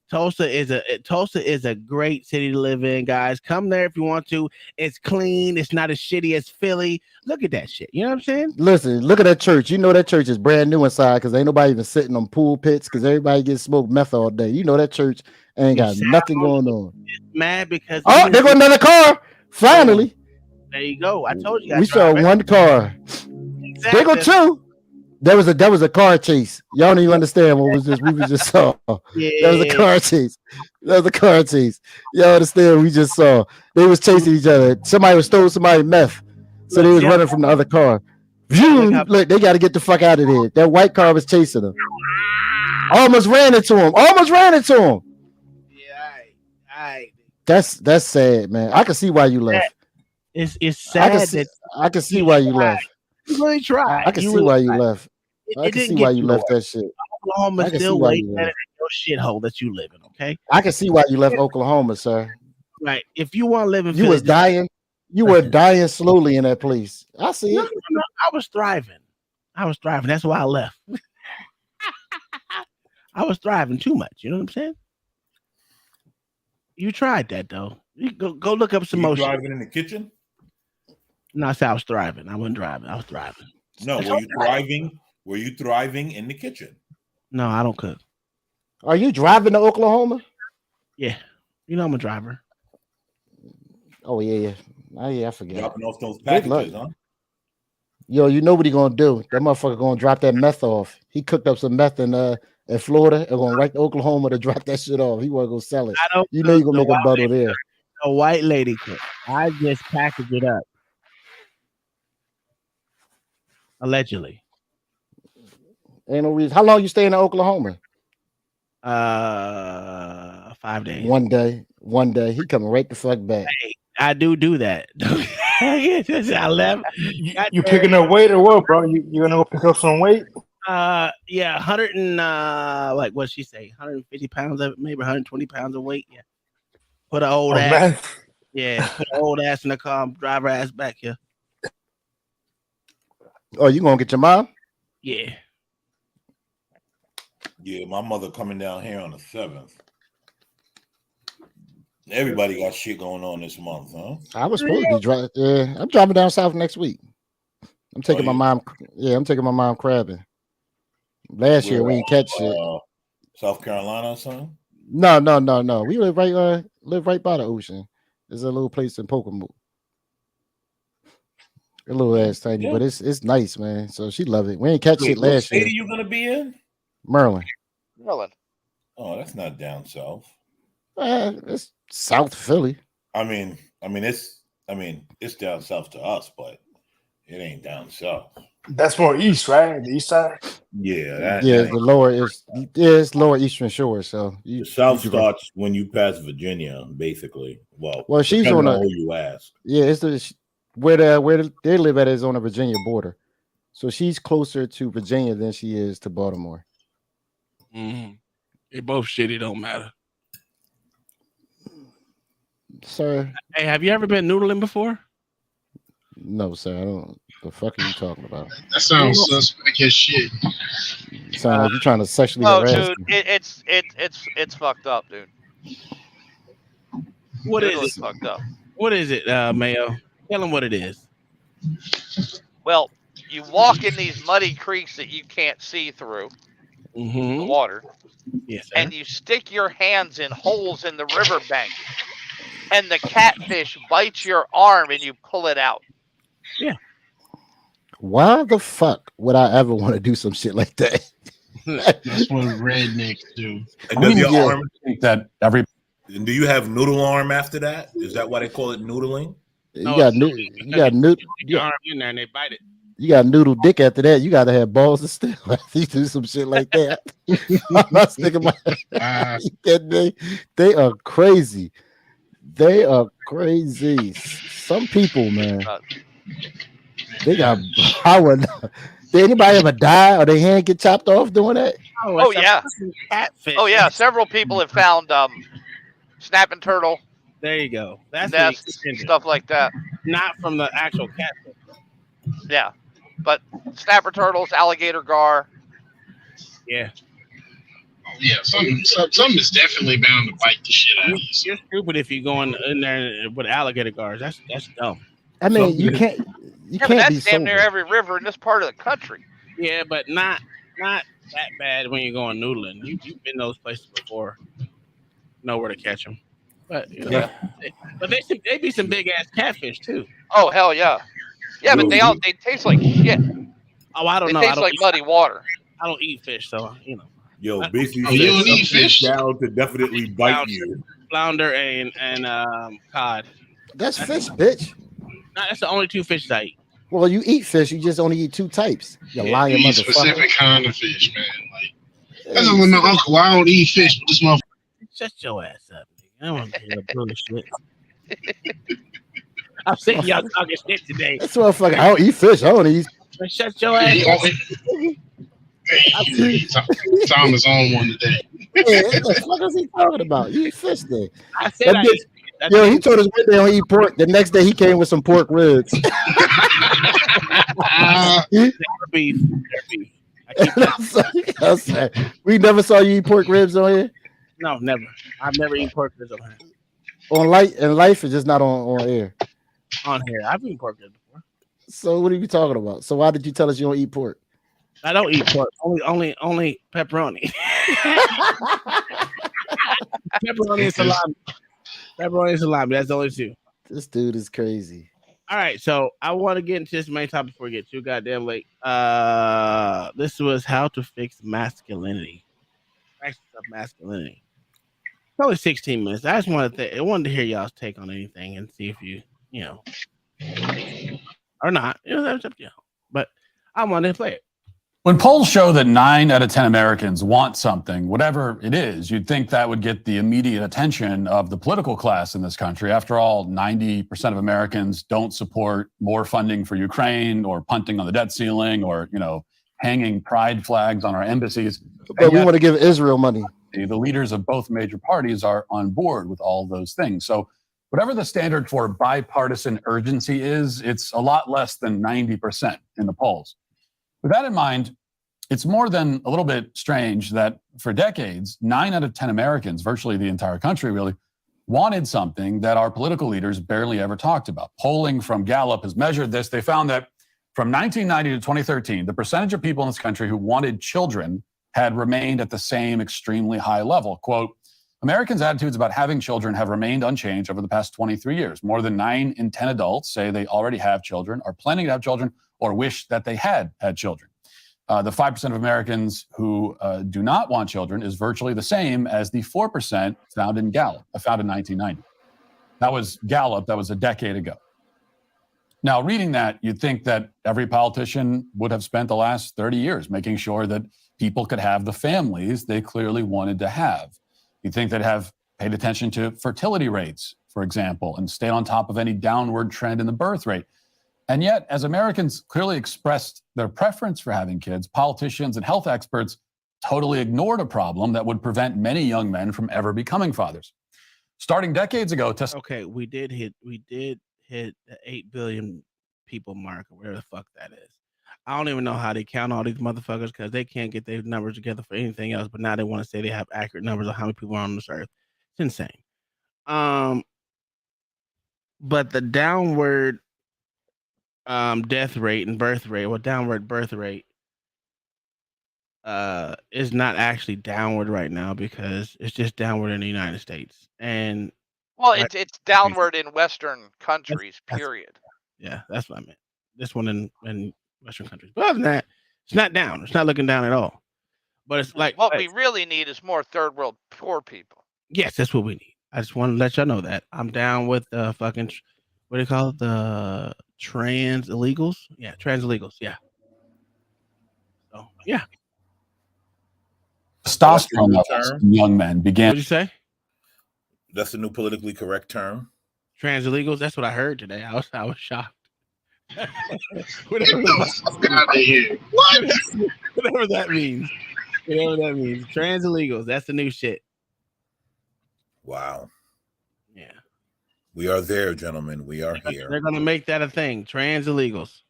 Tulsa is a great city to live in, guys. Come there if you want to. It's clean. It's not as shitty as Philly. Look at that shit. You know what I'm saying? Listen, look at that church. You know that church is brand new inside because ain't nobody even sitting on pool pits because everybody gets smoked meth all day. You know that church ain't got nothing going on. Mad because there go another car. Finally. There you go. I told you. We saw one car. Exactly. There go two. That was a car chase. Y'all don't even understand what was just we just saw. Yeah. That was a car chase. That was a car chase. Y'all understand what we just saw. They was chasing each other. Somebody was stole somebody meth. So they was running from the other car. Look, they got to get the fuck out of there. That white car was chasing them. Almost ran into him. Yeah, all right. That's sad, man. I can see why you left. It's sad I can see why you left. You really tried. I can see why you left. I can see why you left that shit. Oklahoma's still way better than your shithole that you live in, okay? I can see why you left Oklahoma, sir. Right. If you want to live in You was dying. You were dying slowly in that place. I see it. No, I was thriving. That's why I left. I was thriving too much. You know what I'm saying? You tried that though. You go look up some more. Driving in the kitchen? No, I said I was thriving. I wasn't driving. I was thriving. No, were you thriving? Were you thriving in the kitchen? No, I don't cook. Are you driving to Oklahoma? Yeah, you know I'm a driver. Oh yeah. Oh yeah, I forget. Dropping off those packages, huh? Yo, you know what he gonna do? That motherfucker gonna drop that meth off. He cooked up some meth in Florida and going right to Oklahoma to drop that shit off. He wanna go sell it. You know you gonna make a butter there. A white lady cook. I just package it up. Allegedly. Ain't no reason. How long you staying in Oklahoma? 5 days. One day. He coming right the fuck back. Hey, I do that. I left. You picking up weight or what, bro? You gonna go pick up some weight? Yeah, 100 and like what'd she say? 150 pounds of maybe 120 pounds of weight. Yeah. Put an old ass. Man. Yeah, put an old ass in the car, drive her ass back here. Oh, you gonna get your mom? Yeah. Yeah, my mother coming down here on the 7th. Everybody got shit going on this month, huh? I was supposed to be driving. Yeah, I'm driving down south next week. I'm taking my mom. Yeah, I'm taking my mom crabbing. Last year we didn't catch shit. South Carolina or something? No. We live right by the ocean. There's a little place in Pocomoke. A little ass tiny, but it's nice, man. So she love it. We ain't catch shit last year. What state are you gonna be in? Maryland. Oh, that's not down south. It's South Philly. I mean, it's down south to us, but it ain't down south. That's more east, right? The east side. Yeah, the lower it's lower Eastern Shore. So the south starts when you pass Virginia, basically. Well, she's on who you ask. Yeah, it's where they live at is on the Virginia border. So she's closer to Virginia than she is to Baltimore. Mm-hmm. They both shitty, don't matter. Sir. Hey, have you ever been noodling before? No, sir. I don't. The fuck are you talking about? That sounds suspect as shit. Sound like you're trying to sexually harass dude, it's fucked up, dude. What is it? Fucked up. What is it, Mayo? Tell them what it is. Well, you walk in these muddy creeks that you can't see through the water. Yes, sir. And you stick your hands in holes in the riverbank, and the catfish bites your arm, and you pull it out. Yeah. Why the fuck would I ever want to do some shit like that? That's what rednecks do. And does your arm think that every? And do you have noodle arm after that? Is that why they call it noodling? You got your arm in there and they bite it. You got noodle dick after that. You got to have balls of steel. You do some shit like that. I'm not sticking my. They are crazy. They are crazy. Some people, man. They got power. Did anybody ever die or their hand get chopped off doing that? Oh yeah. Oh yeah. Several people have found snapping turtle. There you go. That's nests, stuff like that. Not from the actual catfish. Yeah, but snapper turtles, alligator gar. Yeah. Yeah, something is definitely bound to bite the shit out of you. You're stupid if you're going in there with alligator gars. That's dumb. I mean, you can't. You can't that's be damn sober. near every river in this part of the country. Yeah, but not that bad when you're going noodling. You've been those places before. Know where to catch them. But you know, but they be some big ass catfish too. Oh hell yeah, yeah, but they taste like shit. Oh, I don't It know. tastes like muddy water. I don't eat fish, so Yo, basically you said don't eat something fish? down to definitely bite you. Flounder and cod. That's fish, bitch. No, that's the only two fishes I eat. Well, you eat fish. You just only eat two types. You lying You eat motherfucker. specific kind of fish, man. Like that's what my uncle. I don't eat fish, but this motherfucker. Shut your ass up, nigga. I don't want to hear that bullshit. I'm sick of y'all talking shit today. That's motherfucker. I don't eat fish. I don't eat. Shut your ass up. Thomas on one today. Yeah, what the fuck is he talking about? You eat fish then. I said I eat. Yo, he told us one day don't eat pork. The next day he came with some pork ribs. Beef. I'm sorry. We never saw you eat pork ribs on here. No, never. I've never eaten pork ribs on here. On life is just not on air. On here, I've eaten pork ribs before. So what are you talking about? So why did you tell us you don't eat pork? I don't eat pork. Only pepperoni. Pepperoni and salami. Pepperoni and salami. That's the only two. This dude is crazy. All right, so I want to get into this main topic before we get too goddamn late. This was how to fix masculinity. Practice of masculinity. It's only 16 minutes. I just wanted to hear y'all's take on anything and see if you know, or not. That's up to you. But I wanted to play it. When polls show that 9 out of 10 Americans want something, whatever it is, you'd think that would get the immediate attention of the political class in this country. After all, 90% of Americans don't support more funding for Ukraine or punting on the debt ceiling or, hanging pride flags on our embassies. But we want to give Israel money. The leaders of both major parties are on board with all those things. So whatever the standard for bipartisan urgency is, it's a lot less than 90% in the polls. With that in mind, it's more than a little bit strange that for decades, 9 out of 10 Americans, virtually the entire country really, wanted something that our political leaders barely ever talked about. Polling from Gallup has measured this. They found that from 1990 to 2013, the percentage of people in this country who wanted children had remained at the same extremely high level. Quote, Americans' attitudes about having children have remained unchanged over the past 23 years. More than 9 in 10 adults say they already have children, are planning to have children, or wish that they had children. The 5% of Americans who do not want children is virtually the same as the 4% found in Gallup, found in 1990. That was Gallup. That was a decade ago. Now, reading that, you'd think that every politician would have spent the last 30 years making sure that people could have the families they clearly wanted to have. You'd think they'd have paid attention to fertility rates, for example, and stayed on top of any downward trend in the birth rate. And yet, as Americans clearly expressed their preference for having kids, politicians and health experts totally ignored a problem that would prevent many young men from ever becoming fathers. Starting decades ago, okay, we did hit the 8 billion people mark, or whatever the fuck that is. I don't even know how they count all these motherfuckers because they can't get their numbers together for anything else. But now they want to say they have accurate numbers of how many people are on this earth. It's insane. But the downward death rate and birth rate, or downward birth rate, is not actually downward right now because it's just downward in the United States. And well, it's downward in Western countries, period. Yeah, that's what I meant. This one in Western countries. But other than that, it's not down. It's not looking down at all. But it's like what we really need is more third world poor people. Yes, that's what we need. I just want to let y'all know that. I'm down with the fucking, what do you call it? The trans illegals? Yeah, trans illegals. Yeah. So, yeah. Testosterone levels in young men began. What did you say? That's the new politically correct term. Trans illegals? That's what I heard today. I was shocked. Whatever that means. Whatever that means. Trans illegals. That's the new shit. Wow. Yeah. We are there, gentlemen. We are here. They're gonna make that a thing. Trans illegals.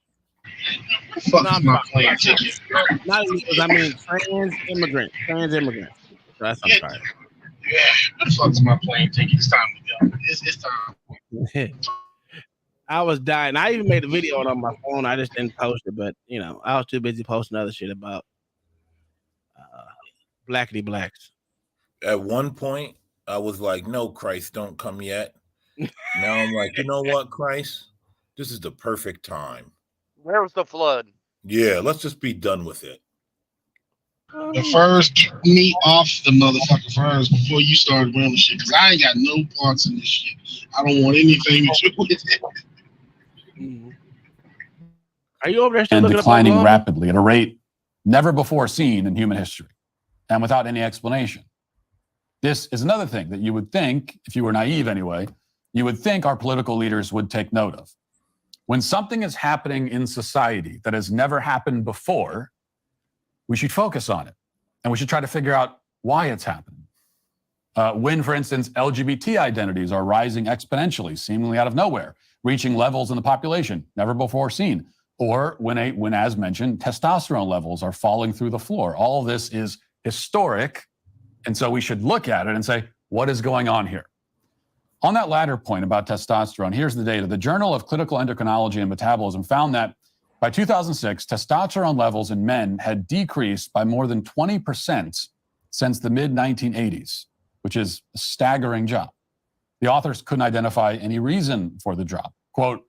Fuck my plane ticket. Not illegals, I mean trans immigrants. Trans immigrants. That's I'm sorry. Yeah, what the fuck's my plane ticket? It's time to go. It's time. I was dying. I even made a video on my phone. I just didn't post it, but I was too busy posting other shit about blackity blacks. At one point, I was like, "No, Christ, don't come yet." Now I'm like, you know what, Christ? This is the perfect time. Where was the flood? Yeah, let's just be done with it. The furs, get me off the motherfucking furs before you start wearing the shit, because I ain't got no parts in this shit. I don't want anything to do with it. Are you over there still and looking declining up Oklahoma? rapidly at a rate never before seen in human history, and without any explanation. This is another thing that you would think, if you were naive anyway, you would think our political leaders would take note of. When something is happening in society that has never happened before, we should focus on it. And we should try to figure out why it's happening. When, for instance, LGBT identities are rising exponentially, seemingly out of nowhere, reaching levels in the population never before seen. Or when, as mentioned, testosterone levels are falling through the floor. All of this is historic. And so we should look at it and say, what is going on here? On that latter point about testosterone, here's the data. The Journal of Clinical Endocrinology and Metabolism found that by 2006, testosterone levels in men had decreased by more than 20% since the mid-1980s, which is a staggering drop. The authors couldn't identify any reason for the drop. Quote,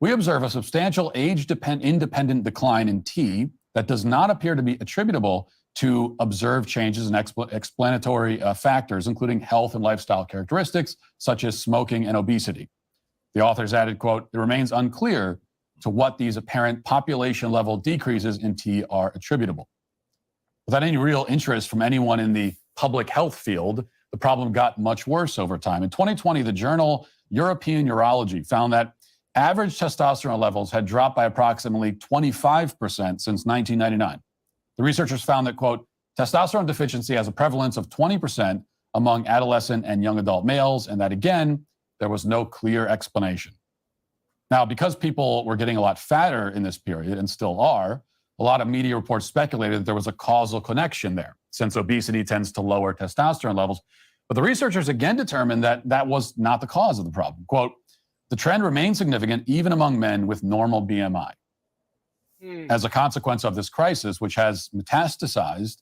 "We observe a substantial age-independent decline in T that does not appear to be attributable to observed changes in explanatory factors, including health and lifestyle characteristics, such as smoking and obesity." The authors added, quote, "It remains unclear to what these apparent population-level decreases in T are attributable." Without any real interest from anyone in the public health field, the problem got much worse over time. In 2020, the journal European Urology found that average testosterone levels had dropped by approximately 25% since 1999. The researchers found that, quote, "Testosterone deficiency has a prevalence of 20% among adolescent and young adult males," and that, again, there was no clear explanation. Now, because people were getting a lot fatter in this period, and still are, a lot of media reports speculated that there was a causal connection there, since obesity tends to lower testosterone levels. But the researchers again determined that that was not the cause of the problem. Quote, "The trend remains significant even among men with normal BMI. As a consequence of this crisis, which has metastasized,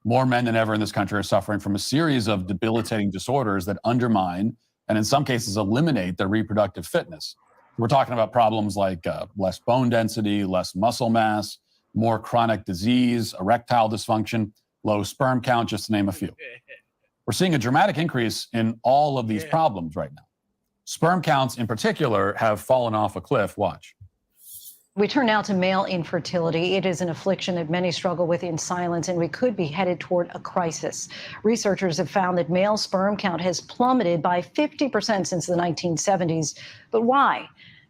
more men than ever in this country are suffering from a series of debilitating disorders that undermine and in some cases eliminate their reproductive fitness. We're talking about problems like less bone density, less muscle mass, more chronic disease, erectile dysfunction, low sperm count, just to name a few. We're seeing a dramatic increase in all of these problems right now. Sperm counts in particular have fallen off a cliff. Watch. We turn now to male infertility. It is an affliction that many struggle with in silence, and we could be headed toward a crisis. Researchers have found that male sperm count has plummeted by 50% since the 1970s. But why?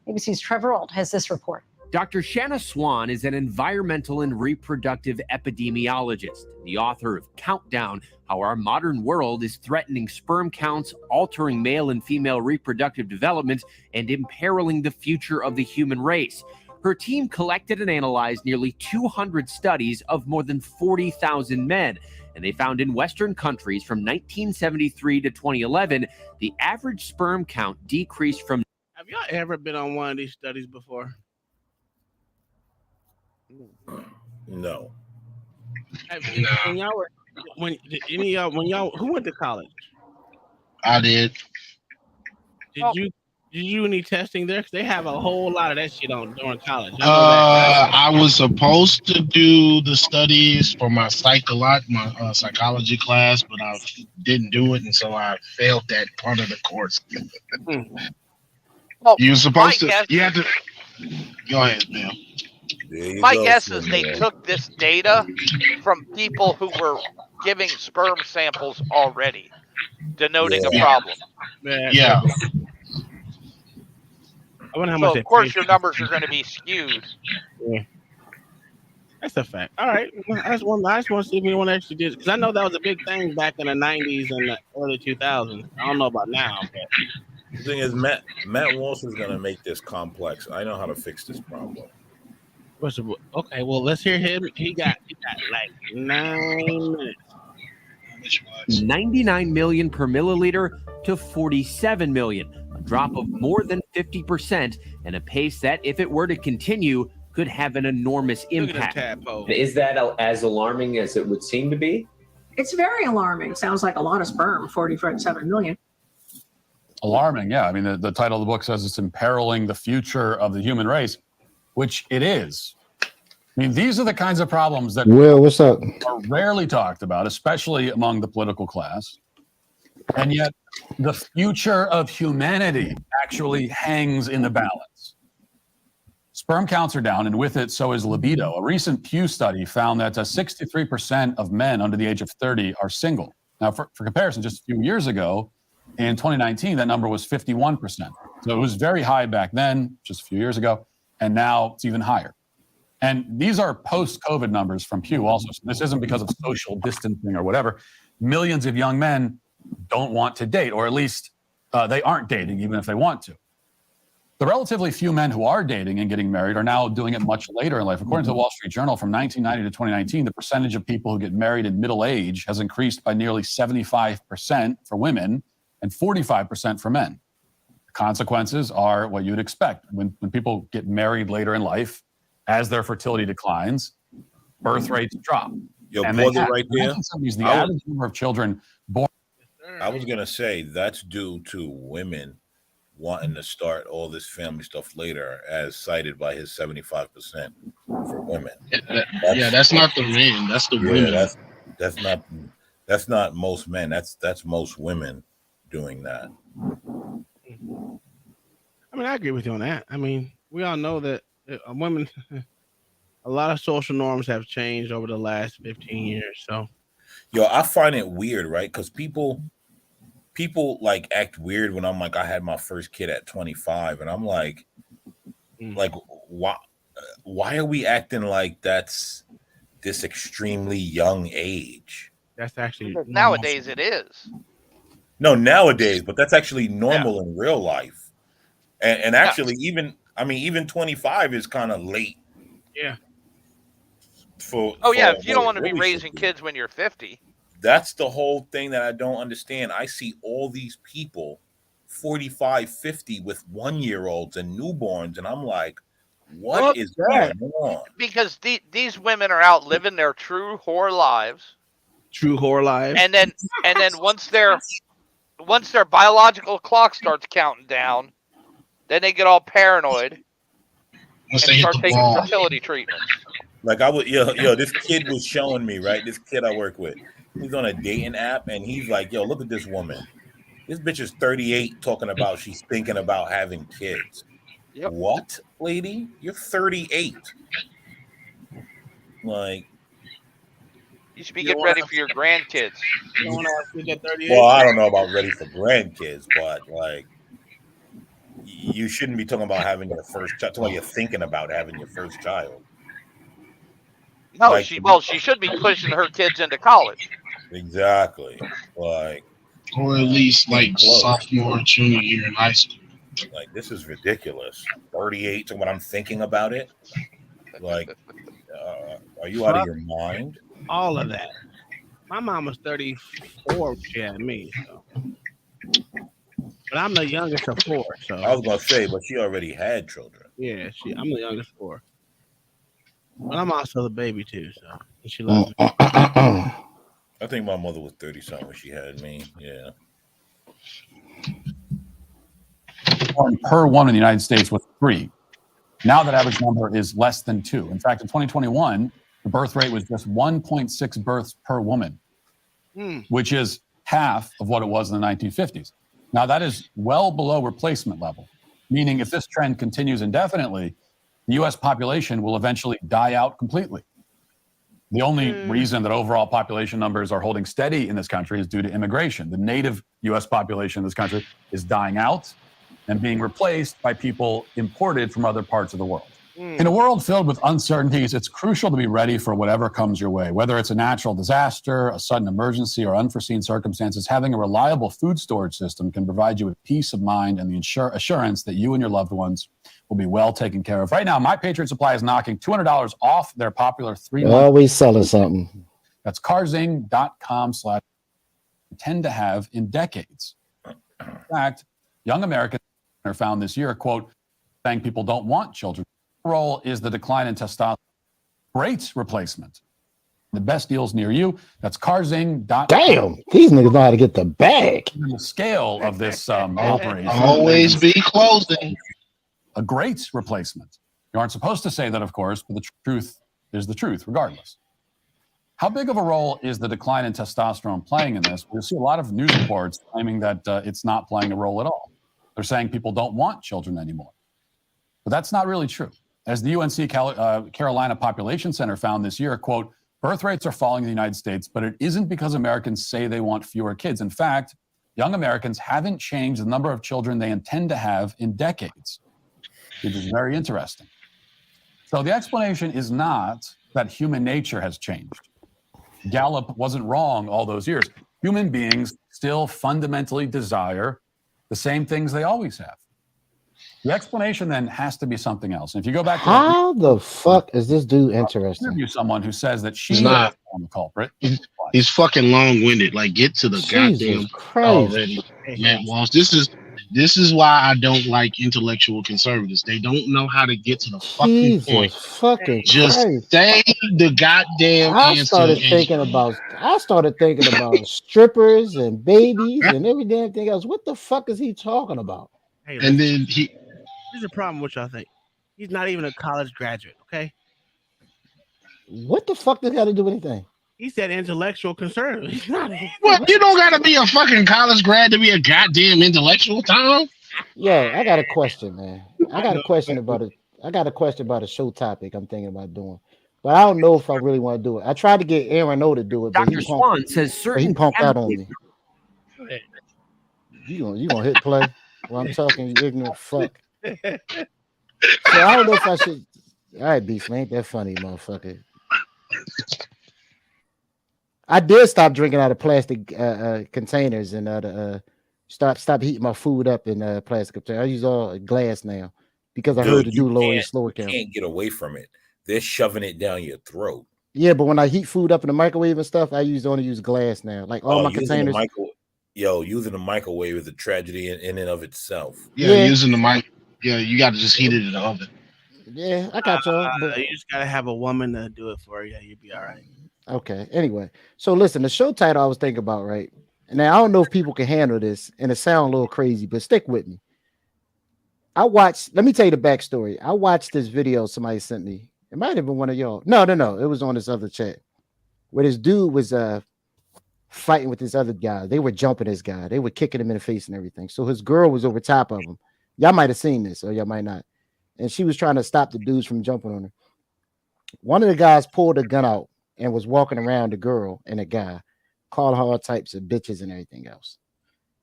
ABC's Trevor Ault has this report. Dr. Shanna Swan is an environmental and reproductive epidemiologist, the author of Countdown: How Our Modern World is Threatening Sperm Counts, Altering Male and Female Reproductive Development, and Imperiling the Future of the Human Race. Her team collected and analyzed nearly 200 studies of more than 40,000 men, and they found in Western countries from 1973 to 2011, the average sperm count decreased from... Have y'all ever been on one of these studies before? No. When y'all were, when y'all, who went to college? I did. Did you do any testing there? Because they have a whole lot of that shit on during college. I was supposed to do the studies for my psychology class, but I didn't do it, and so I failed that part of the course. You were supposed to. You had to. Go ahead, Bill. My guess is they took this data from people who were giving sperm samples already, denoting a problem. Yeah. I wonder how so much. Of course, your numbers are going to be skewed. Yeah. That's a fact. All right. I just want to see if anyone actually did, because I know that was a big thing back in the 90s and the early 2000s. I don't know about now, but the thing is, Matt Walsh is going to make this complex. I know how to fix this problem. Okay, well, let's hear him. He got like 9 minutes. 99 million per milliliter to 47 million, a drop of more than 50%, and a pace that, if it were to continue, could have an enormous impact. Is that as alarming as it would seem to be? It's very alarming. Sounds like a lot of sperm, 47 million. Alarming, yeah. I mean, the title of the book says it's imperiling the future of the human race, which it is. I mean, these are the kinds of problems that Will, what's up? are rarely talked about, especially among the political class. And yet, the future of humanity actually hangs in the balance. Sperm counts are down, and with it, so is libido. A recent Pew study found that 63% of men under the age of 30 are single. Now, for comparison, just a few years ago, in 2019, that number was 51%. So it was very high back then, just a few years ago, and now it's even higher. And these are post-COVID numbers from Pew also. So this isn't because of social distancing or whatever. Millions of young men don't want to date, or at least they aren't dating, even if they want to. The relatively few men who are dating and getting married are now doing it much later in life. According to the Wall Street Journal, from 1990 to 2019, the percentage of people who get married in middle age has increased by nearly 75% for women and 45% for men. The consequences are what you'd expect. When people get married later in life, as their fertility declines, birth rates drop. Yo, And pause they it have. right In the there. 1970s, the average number of children born. I was gonna say that's due to women wanting to start all this family stuff later, as cited by his 75% for women. That's not the men. That's the women. That's not most men. That's most women doing that. I mean, I agree with you on that. I mean, we all know that women, a lot of social norms have changed over the last 15 years. So, Yo, I find it weird, right? Because people like act weird when I'm like, I had my first kid at 25, and I'm like why are we acting like that's this extremely young age? that's actually Nowadays it is. No, nowadays, but that's actually normal in real life. And actually, even 25 is kind of late. Yeah. If you don't want to be raising kids when you're 50. That's the whole thing that I don't understand. I see all these people 45, 50 with 1-year-olds and newborns, and I'm like, what is going on? Because these women are out living their true whore lives. And then once their biological clock starts counting down, then they get all paranoid and start taking fertility treatments. Like this kid was showing me, right? This kid I work with, he's on a dating app, and he's like, yo, look at this woman. This bitch is 38 talking about she's thinking about having kids. Yep. What, lady? You're 38. Like, you should be getting ready for your grandkids. Well, I don't know about ready for grandkids, but like, you shouldn't be talking about having your first child. Talking about you're thinking about having your first child. No, she should be pushing her kids into college. Exactly. Like, or at least like sophomore, junior year in high school. Like, this is ridiculous. 38 to when I'm thinking about it. Like, are you out of your mind? All of that. My mom was 34 when she had me, so. But I'm the youngest of 4, so. I was gonna say, but she already had children. Yeah, I'm the youngest of 4. But I'm also the baby too, so she loves me. I think my mother was 30-something when she had me. Yeah. Per one in the United States with 3. Now that average number is less than 2. In fact, in 2021, the birth rate was just 1.6 births per woman, which is half of what it was in the 1950s. Now, that is well below replacement level, meaning if this trend continues indefinitely, the U.S. population will eventually die out completely. The only reason that overall population numbers are holding steady in this country is due to immigration. The native U.S. population in this country is dying out and being replaced by people imported from other parts of the world. In a world filled with uncertainties, it's crucial to be ready for whatever comes your way. Whether it's a natural disaster, a sudden emergency, or unforeseen circumstances, having a reliable food storage system can provide you with peace of mind and the assurance that you and your loved ones will be well taken care of. Right now, My Patriot Supply is knocking $200 off their popular 3-month. Always selling something. That's carzing.com/tend to have in decades. In fact, young Americans are found this year, quote, saying people don't want children. The role is the decline in testosterone. Great replacement. The best deals near you. That's carzing.com. Damn, these niggas know how to get the bag. The scale of this operation. Always be closing. A great replacement. You aren't supposed to say that, of course, but the truth is the truth, regardless. How big of a role is the decline in testosterone playing in this? We see a lot of news reports claiming that it's not playing a role at all. They're saying people don't want children anymore. But that's not really true. As the UNC Carolina Population Center found this year, quote, birth rates are falling in the United States, but it isn't because Americans say they want fewer kids. In fact, young Americans haven't changed the number of children they intend to have in decades, which is very interesting. So the explanation is not that human nature has changed. Gallup wasn't wrong all those years. Human beings still fundamentally desire the same things they always have. The explanation then has to be something else. And if you go back to how the fuck is this dude interesting? Interview someone who says that she He's not. is the culprit. He's fucking long-winded. Like, get to the Jesus goddamn Christ. already, Matt Walsh. This is why I don't like intellectual conservatives. They don't know how to get to the fucking point. Fucking Just Christ. say the goddamn I answer. started thinking about strippers and babies and every damn thing else. What the fuck is he talking about? Hey, and listen, then he. here's the problem with y'all think. He's not even a college graduate, okay? What the fuck does that got to do with anything? He said intellectual conservative. He's not. Well, you don't gotta be a fucking college grad to be a goddamn intellectual, Tom. Yo, I got a question, man. I got a question about it. I got a question about a show topic I'm thinking about doing, but I don't know if I really want to do it. I tried to get Aaron O to do it, but Dr. Swan says certain he punked out on me. You gonna hit play while I'm talking, you ignorant fuck. So I don't know if I should. All right, Beast, man, ain't that funny, motherfucker. I did stop drinking out of plastic containers and stop heating my food up in plastic containers. I use all glass now because I heard to do lower and slower count. You can't get away from it. They're shoving it down your throat. Yeah, but when I heat food up in the microwave and stuff, I only use glass now. Like all my containers. Using the microwave is a tragedy in and of itself. Yeah, using the mic. Yeah, you got to just heat it in the oven. Yeah, I got y'all. But You just gotta have a woman to do it for you. Yeah, you'll be all right. okay. Anyway, so listen, the show title I was thinking about, right? Now I don't know if people can handle this, and it sounds a little crazy, but stick with me. Let me tell you the backstory. I watched this video somebody sent me. It might have been one of y'all. No. It was on this other chat where this dude was fighting with this other guy. They were jumping this guy. They were kicking him in the face and everything. So his girl was over top of him. Y'all might have seen this, or y'all might not. And she was trying to stop the dudes from jumping on her. One of the guys pulled a gun out and was walking around the girl and the guy, called her all types of bitches and everything else.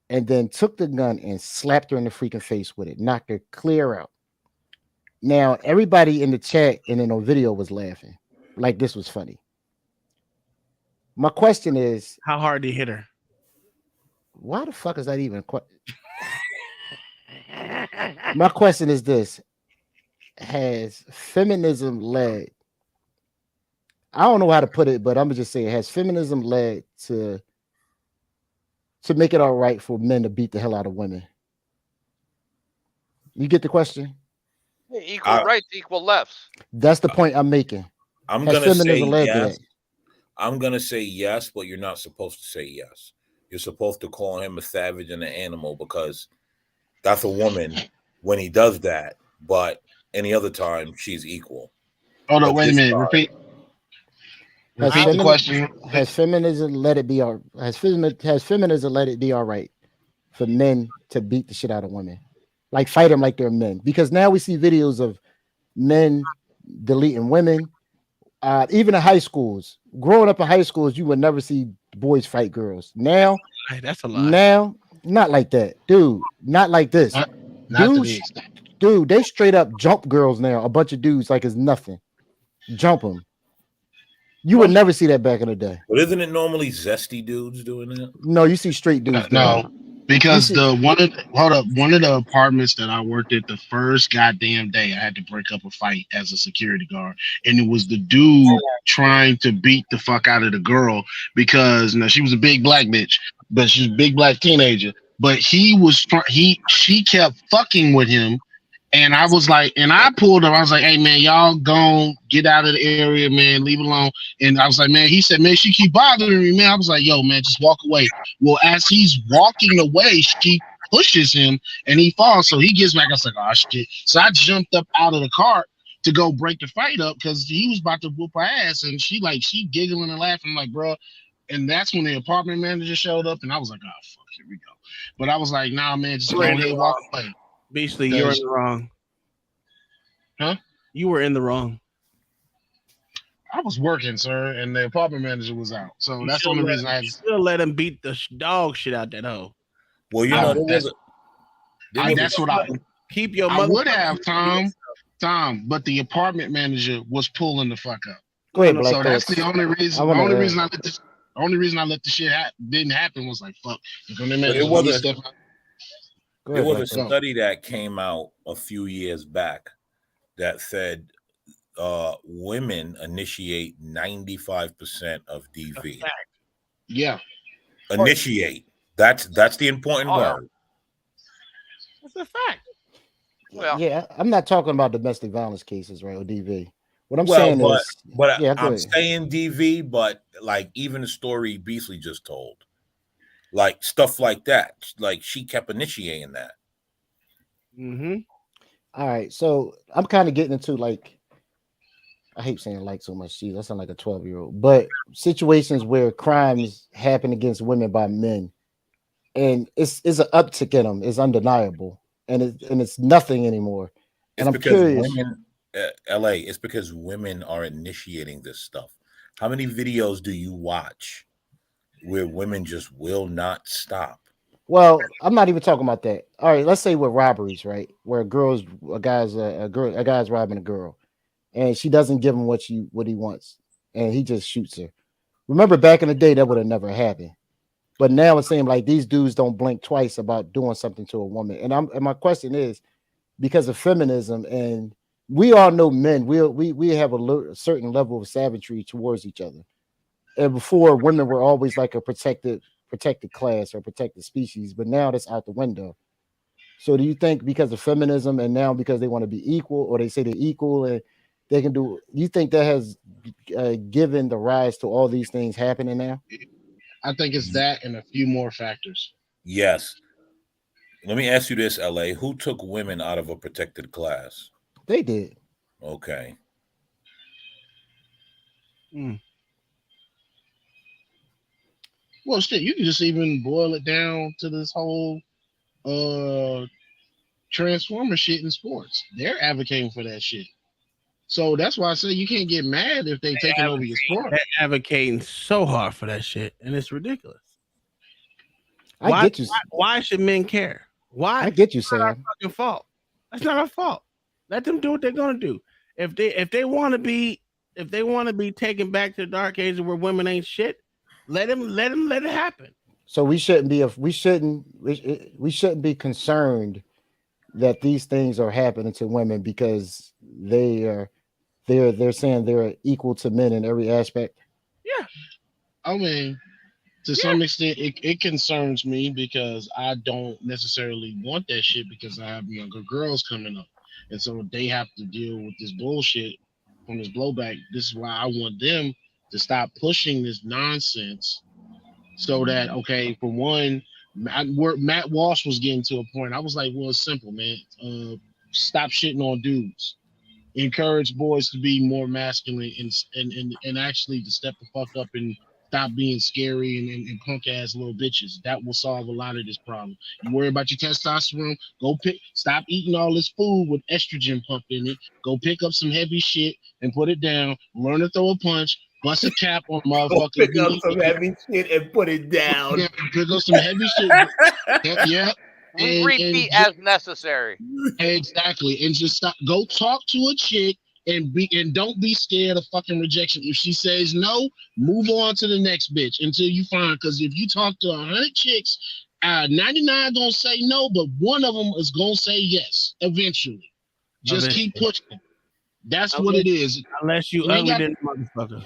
And then took the gun and slapped her in the freaking face with it, knocked her clear out. Now, everybody in the chat and in the video was laughing like this was funny. My question is, how hard did he hit her? Why the fuck is that even a question? My question is this: has feminism led? I don't know how to put it, but I'm gonna just say, has feminism led to make it all right for men to beat the hell out of women? You get the question? Equal rights, equal lefts. That's the point I'm making. I'm Has gonna say feminism led to yes. that? I'm gonna say yes, but you're not supposed to say yes. You're supposed to call him a savage and an animal because that's a woman when he does that. But any other time, she's equal. Hold on, wait a minute. Repeat the question. Has feminism let it be all? Has feminism let it be all right for men to beat the shit out of women, like fight them like they're men? Because now we see videos of men deleting women. Even in high schools, growing up in high schools, you would never see boys fight girls. Now, that's a lie. Now, not like that, dude. Not like this, dude. They straight up jump girls now. A bunch of dudes like it's nothing. Jump them. You would never see that back in the day. But isn't it normally zesty dudes doing that? No, you see straight dudes. No, because one of the apartments that I worked at, the first goddamn day I had to break up a fight as a security guard, and it was the dude trying to beat the fuck out of the girl because she was a big black bitch, but she's a big black teenager. But she kept fucking with him. And I was like, and I pulled her. I was like, hey, man, y'all go get out of the area, man. Leave it alone. And I was like, man, he said, man, she keep bothering me, man. I was like, yo, man, just walk away. Well, as he's walking away, she pushes him and he falls. So he gets back. I was like, oh, shit. So I jumped up out of the car to go break the fight up because he was about to whoop her ass, and she giggling and laughing. I'm like, bro. And that's when the apartment manager showed up, and I was like, oh fuck, here we go. But I was like, nah, man, just go ahead, walk away. Beastly, you're in the wrong. Huh? You were in the wrong. I was working, sir, and the apartment manager was out. So that's the only reason I had to still let him beat the dog shit out that hoe. Well, you know, that's what I keep your I mother. would have, Tom, but the apartment manager was pulling the fuck up. Go ahead, So Black that's Thoughts. the only reason. I The wanna, only reason I let the shit didn't happen was like, fuck. But it was a Black Thoughts. study that came out a few years back that said women initiate 95% of DV. Yeah. Initiate. That's the important word. That's a fact. Well, yeah, I'm not talking about domestic violence cases, right, or DV. What I'm saying is, yeah, go I'm ahead. saying DV, but like even the story Beasley just told, like stuff like that, like she kept initiating that. Mm-hmm. All right, so I'm kind of getting into like, I hate saying like so much. Geez, I sound like a 12-year-old. But situations where crimes happen against women by men, and it's an uptick in them. It's undeniable, and it's nothing anymore. It's And I'm because curious. women, LA. It's because women are initiating this stuff. How many videos do you watch where women just will not stop? Well, I'm not even talking about that. All right, let's say with robberies, right? Where a guy's robbing a girl, and she doesn't give him what he wants, and he just shoots her. Remember, back in the day, that would have never happened. But now it seems like these dudes don't blink twice about doing something to a woman. And my question is, because of feminism, and we all know men, we have a certain level of savagery towards each other. And before, women were always like a protected class or protected species, but now that's out the window. So do you think because of feminism and now because they want to be equal, or they say they're equal and they can do, you think that has given the rise to all these things happening now? I think it's that and a few more factors. Yes. Let me ask you this, LA. Who took women out of a protected class? They did. Okay. Well, shit, you can just even boil it down to this whole transformer shit in sports. They're advocating for that shit. So that's why I say you can't get mad if they're taking over your sport. They're advocating so hard for that shit, and it's ridiculous. I get you. Why should men care? Why? I get you, It's not our Sam. fucking fault. That's not our fault. Let them do what they're gonna do. If they want to be taken back to the dark ages where women ain't shit, let it happen. So we shouldn't be concerned that these things are happening to women because they're saying they're equal to men in every aspect. Yeah. I mean, to some extent, it concerns me because I don't necessarily want that shit because I have younger girls coming up. And so they have to deal with this bullshit from this blowback. This is why I want them to stop pushing this nonsense so that, okay, for one, Matt Walsh was getting to a point. I was like, well, it's simple, man. Stop shitting on dudes. Encourage boys to be more masculine and actually to step the fuck up and stop being scary and punk ass little bitches. That will solve a lot of this problem. You worry about your testosterone, stop eating all this food with estrogen pumped in it. Go pick up some heavy shit and put it down. Learn to throw a punch. Bust a cap on motherfuckers. Pick up some heavy shit and put it down. Yeah, pick up some heavy shit. Yeah. Repeat as necessary. Exactly. And just stop. Go talk to a chick and don't be scared of fucking rejection. If she says no, move on to the next bitch until you find. Because if you talk to 100 chicks, 99 gonna say no, but one of them is gonna say yes eventually. Just keep pushing. That's what it is. Unless you ugly than motherfucker.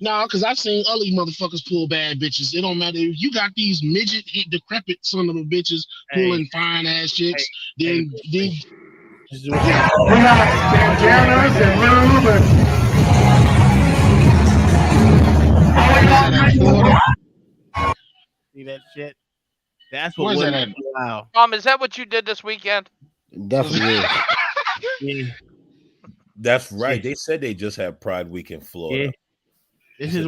No, because I've seen ugly motherfuckers pull bad bitches. It don't matter if you got these midget, decrepit son of a bitches pulling fine ass chicks. Then we got Bandanas and Lube See that shit? That's what Where's that women at? allow. Tom, is that what you did this weekend? Definitely is. Yeah. That's right. They said they just had Pride Week in Florida. Yeah. This is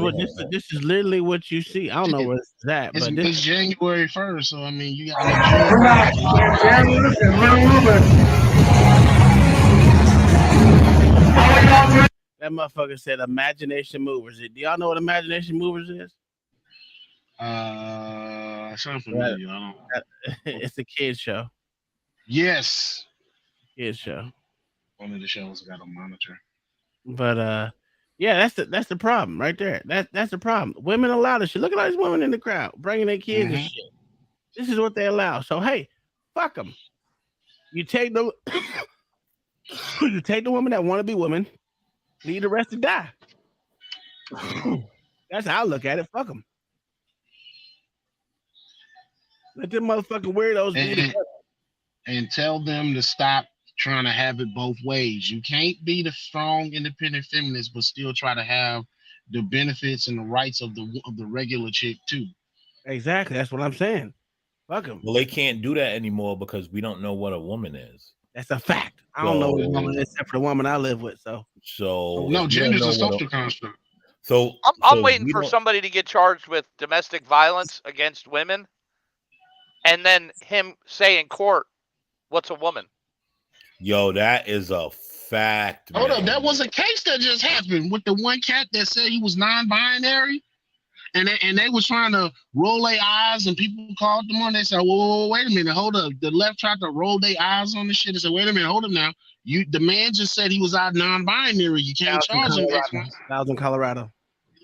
literally what you see. I don't know where it's at, It's, but it's January 1st, so I mean, you got in the that motherfucker said Imagination Movers. Do y'all know what Imagination Movers is? Sound familiar. I don't. It's a kids show. Yes. Kids show. One of the shows got a monitor. But yeah, that's the problem right there. That's the problem. Women allow this shit. Look at all these women in the crowd bringing their kids and shit. This is what they allow. So hey, fuck them. You take the women that want to be women, leave the rest to die. That's how I look at it. Fuck them. Let them motherfucking weirdos be together. And tell them to stop trying to have it both ways. You can't be the strong, independent feminist, but still try to have the benefits and the rights of the regular chick too. Exactly. That's what I'm saying. Fuck them. Well, they can't do that anymore because we don't know what a woman is. That's a fact. I don't know what a woman is except for the woman I live with. So no, gender's a social construct. So I'm waiting for somebody to get charged with domestic violence against women, and then him say in court, "What's a woman?" Yo, that is a fact. Hold up, that was a case that just happened with the one cat that said he was non-binary, and they was trying to roll their eyes, and people called them on. They said, "Whoa, wait a minute, hold up." The left tried to roll their eyes on the shit. They said, "Wait a minute, hold up now. The man just said he was out non-binary. You can't charge him." That was in Colorado.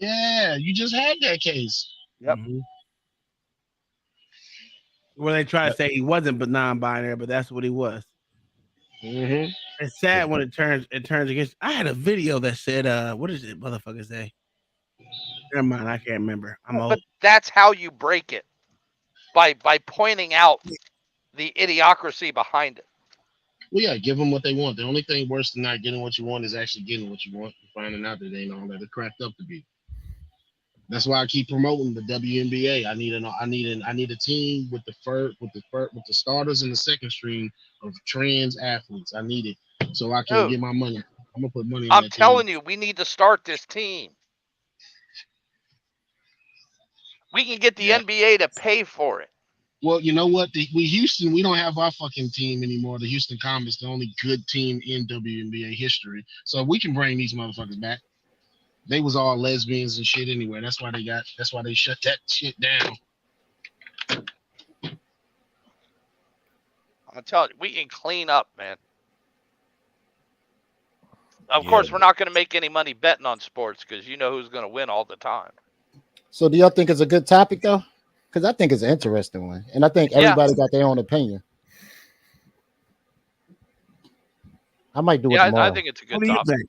Yeah, you just had that case. Yep. Where they try to say he wasn't but non-binary, but that's what he was. It's sad when it turns against. I had a video that said, what is it, motherfuckers say? Never mind, I can't remember. I'm old. But that's how you break it, by pointing out the idiocracy behind it. Well, yeah, give them what they want. The only thing worse than not getting what you want is actually getting what you want and finding out that they ain't all that it cracked up to be. That's why I keep promoting the WNBA. I need a team with the starters and the second string of trans athletes. I need it so I can get my money. I'm gonna put money on I'm telling you, we need to start this team. We can get the NBA to pay for it. Well, you know what? Houston, we don't have our fucking team anymore. The Houston Comets, the only good team in WNBA history. So we can bring these motherfuckers back. They was all lesbians and shit anyway. That's why they shut that shit down. I'm telling you, we can clean up, man. Of course, we're not going to make any money betting on sports because you know who's going to win all the time. So do y'all think it's a good topic though? Because I think it's an interesting one, and I think everybody got their own opinion. I might do it tomorrow. I think it's a good topic.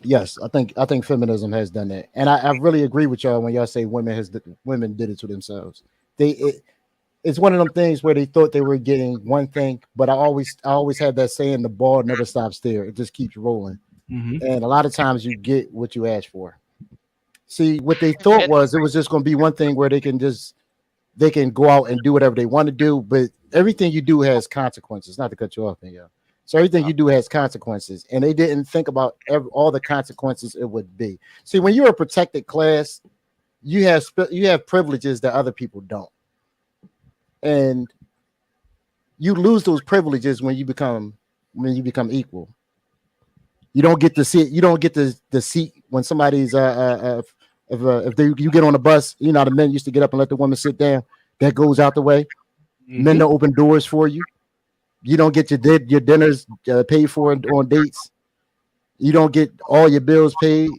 Yes, I think feminism has done that, and I really agree with y'all when y'all say women did it to themselves. It's one of them things where they thought they were getting one thing, but I always had that saying: the ball never stops there; it just keeps rolling. And a lot of times you get what you ask for. See, what they thought was it was just going to be one thing where they can go out and do whatever they want to do, but everything you do has consequences. Not to cut you off, yeah. So everything you do has consequences, and they didn't think about all the consequences it would be. See, when you're a protected class, you have privileges that other people don't, and you lose those privileges when you become equal. You don't get to see it. You don't get the seat when somebody's you get on a bus. You know, the men used to get up and let the women sit down. That goes out the way. Men don't open doors for you. You don't get your dinners paid for on dates. You don't get all your bills paid.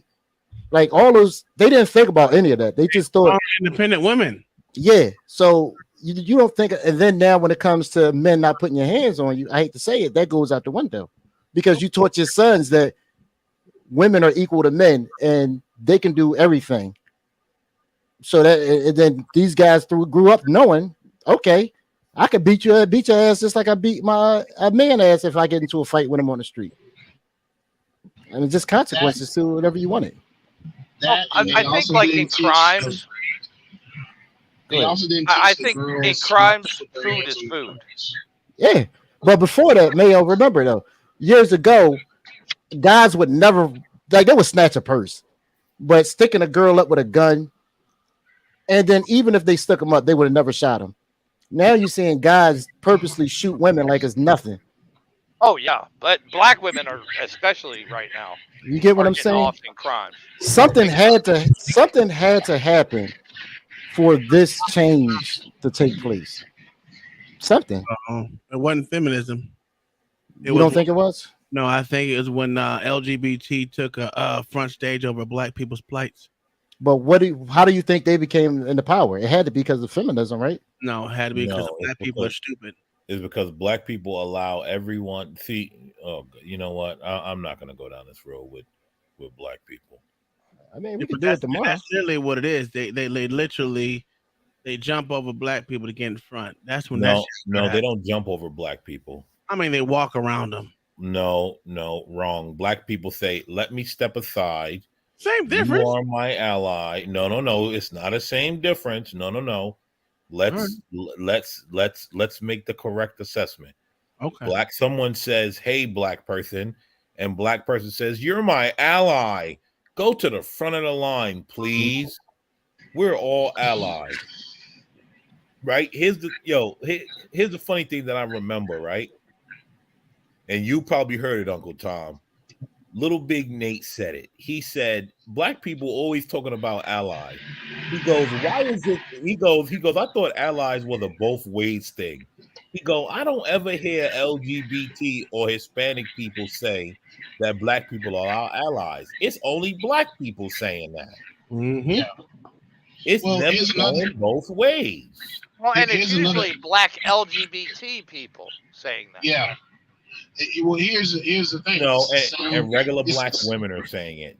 Like all those, they didn't think about any of that. They just thought independent women. Yeah. So you don't think, and then now when it comes to men not putting your hands on you, I hate to say it, that goes out the window because you taught your sons that women are equal to men and they can do everything. So that and then these guys grew up knowing, okay, I could beat your ass just like I beat a man ass if I get into a fight with him on the street. And it's just consequences to whatever you wanted. I think like in crimes, I think in crimes, food is food. Yeah, but before that, Mayo, remember though, years ago, guys would never like they would snatch a purse, but sticking a girl up with a gun, and then even if they stuck them up, they would have never shot them. Now you're seeing guys purposely shoot women like it's nothing. Oh yeah, but black women are especially right now You get what are I'm getting saying? off in crimes. Something had to happen for this change to take place. Something. It wasn't feminism. You don't think it was? No, I think it was when LGBT took a front stage over black people's plights. But how do you think they became in the power? It had to be because of feminism, right? No, it had to be because No, black people are stupid. It's because black people allow everyone. See, you know what? I'm not going to go down this road with black people. I mean, we could do it tomorrow. That's literally what it is. They literally they jump over black people to get in front. That's when No, they don't jump over black people. I mean, they walk around them. No, wrong. Black people say, "Let me step aside." Same difference. You are my ally. No. It's not a same difference. No. Let's make the correct assessment. Okay. Someone says, "Hey, black person," and black person says, "You're my ally." Go to the front of the line, please. We're all allies, right? Here's the funny thing that I remember, right? And you probably heard it, Uncle Tom. Little Big Nate said it. He said, black people always talking about allies. He goes, why is it? He goes, I thought allies was a both ways thing. He goes, I don't ever hear LGBT or Hispanic people say that black people are our allies. It's only black people saying that. Mm-hmm. Yeah. It's never going both ways. Well, and it's usually black LGBT people saying that. Yeah. Well, here's the thing. No, and regular black women are saying it.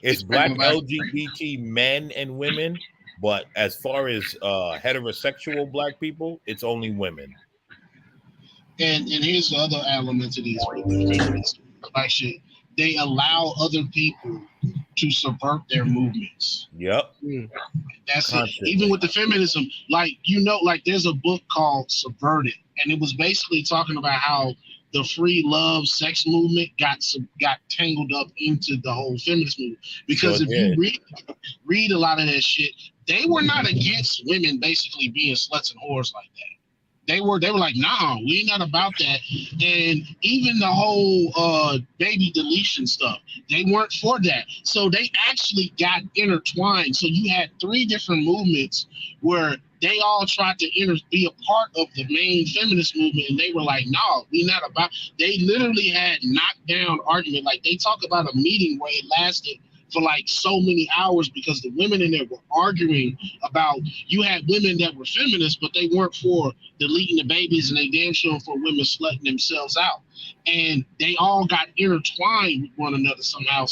It's black LGBT men and women, but as far as heterosexual black people, it's only women. And here's the other element to this. Like shit, they allow other people to subvert their movements. Yep. That's it. Even with the feminism, like there's a book called Subverted, and it was basically talking about how the free love sex movement got tangled up into the whole feminist movement. Because if you read a lot of that shit, they were not against women basically being sluts and whores like that. They were like, nah, we're not about that. And even the whole baby deletion stuff, they weren't for that. So they actually got intertwined. So you had three different movements where they all tried to be a part of the main feminist movement, and they were like, no, we're not about. They literally had knockdown argument. Like they talk about a meeting where it lasted for like so many hours because the women in there were arguing about. You had women that were feminists, but they weren't for deleting the babies, and they damn sure for women slutting themselves out. And they all got intertwined with one another somehow.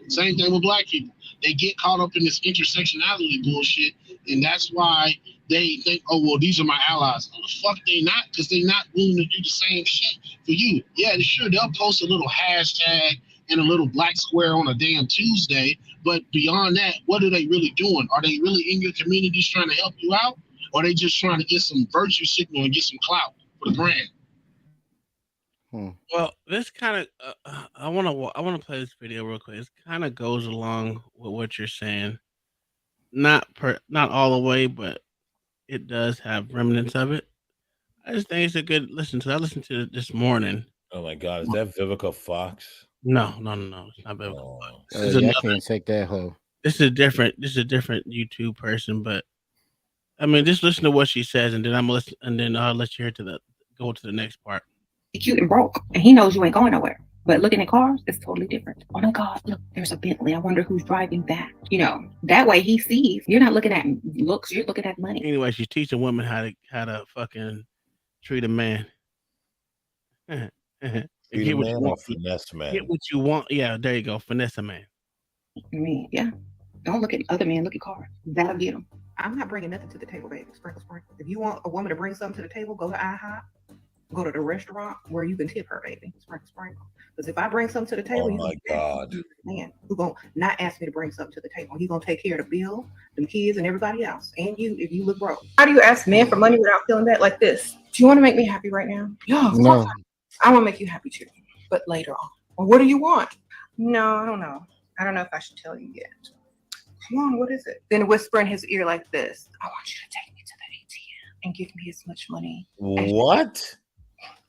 Same thing with black people. They get caught up in this intersectionality bullshit, and that's why they think, oh, well, these are my allies. Oh, the fuck they not, because they not willing to do the same shit for you. Yeah, sure, they'll post a little hashtag and a little black square on a damn Tuesday, but beyond that, what are they really doing? Are they really in your communities trying to help you out, or are they just trying to get some virtue signal and get some clout for the brand? Well, this kind of I want to play this video real quick. It kind of goes along with what you're saying, not all the way, but it does have remnants of it. I just think it's a good listen to. I listened to it this morning. Oh my God, is that Vivica Fox? No, it's not Vivica Fox. I can't take that hoe. This is a different YouTube person, but I mean, just listen to what she says, and then I'll let you go to the next part. Cute and broke, and he knows you ain't going nowhere. But looking at cars, it's totally different. Oh my God, look, there's a Bentley. I wonder who's driving that. That way he sees. You're not looking at looks, you're looking at money. Anyway, she's teaching women how to fucking treat a man. Treat a man or finesse man. Get what you want. Yeah, there you go. Finesse a man. I mean, yeah. Don't look at other men. Look at cars. That'll get them. I'm not bringing nothing to the table, baby. Sprinkle. If you want a woman to bring something to the table, go to IHOP. Go to the restaurant where you can tip her, baby. Sprinkle. Because if I bring something to the table, man, who's gonna not ask me to bring something to the table? He's gonna take care of the bill, the kids, and everybody else, and you if you look broke. How do you ask men for money without feeling that like this? Do you want to make me happy right now? No. I want to make you happy too, but later on. Well, what do you want? No, I don't know. I don't know if I should tell you yet. Come on, what is it? Then whisper in his ear like this. I want you to take me to the ATM and give me as much money. What?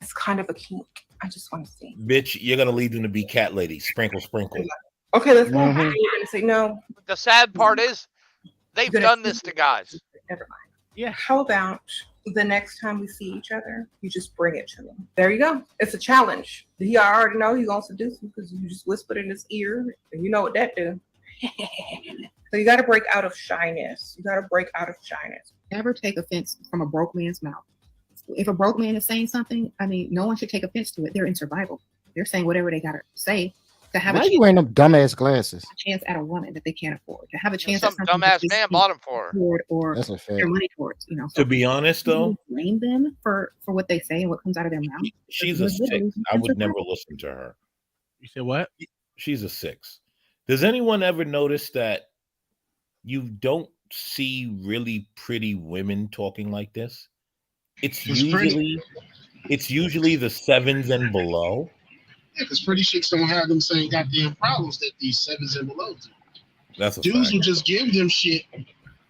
It's kind of a kink. I just want to see. Bitch, you're gonna lead them to be cat lady. Sprinkle, sprinkle. Okay, let's go. You're gonna say no. The sad part is they've done this to guys. Never mind. Yeah. How about the next time we see each other, you just bring it to me? There you go. It's a challenge. He already know he's gonna seduce you because you just whispered in his ear, and you know what that do. So you got to break out of shyness. Never take offense from a broke man's mouth. If a broke man is saying something, I mean, no one should take offense to it. They're in survival. They're saying whatever they gotta say to have Why you wearing them dumbass glasses? chance at a woman that they can't afford. To have a chance Some at something dumbass that they man can't bought him for her. afford or That's a fact. their money towards. You know. To be honest, though, blame them for what they say and what comes out of their mouth. she's a 6. I would never listen to her. You said what? She's a 6. Does anyone ever notice that you don't see really pretty women talking like this? It's usually the 7s and below. Yeah, because pretty chicks don't have them same goddamn problems that these 7s and below do. That's a Dudes fact. will just give them shit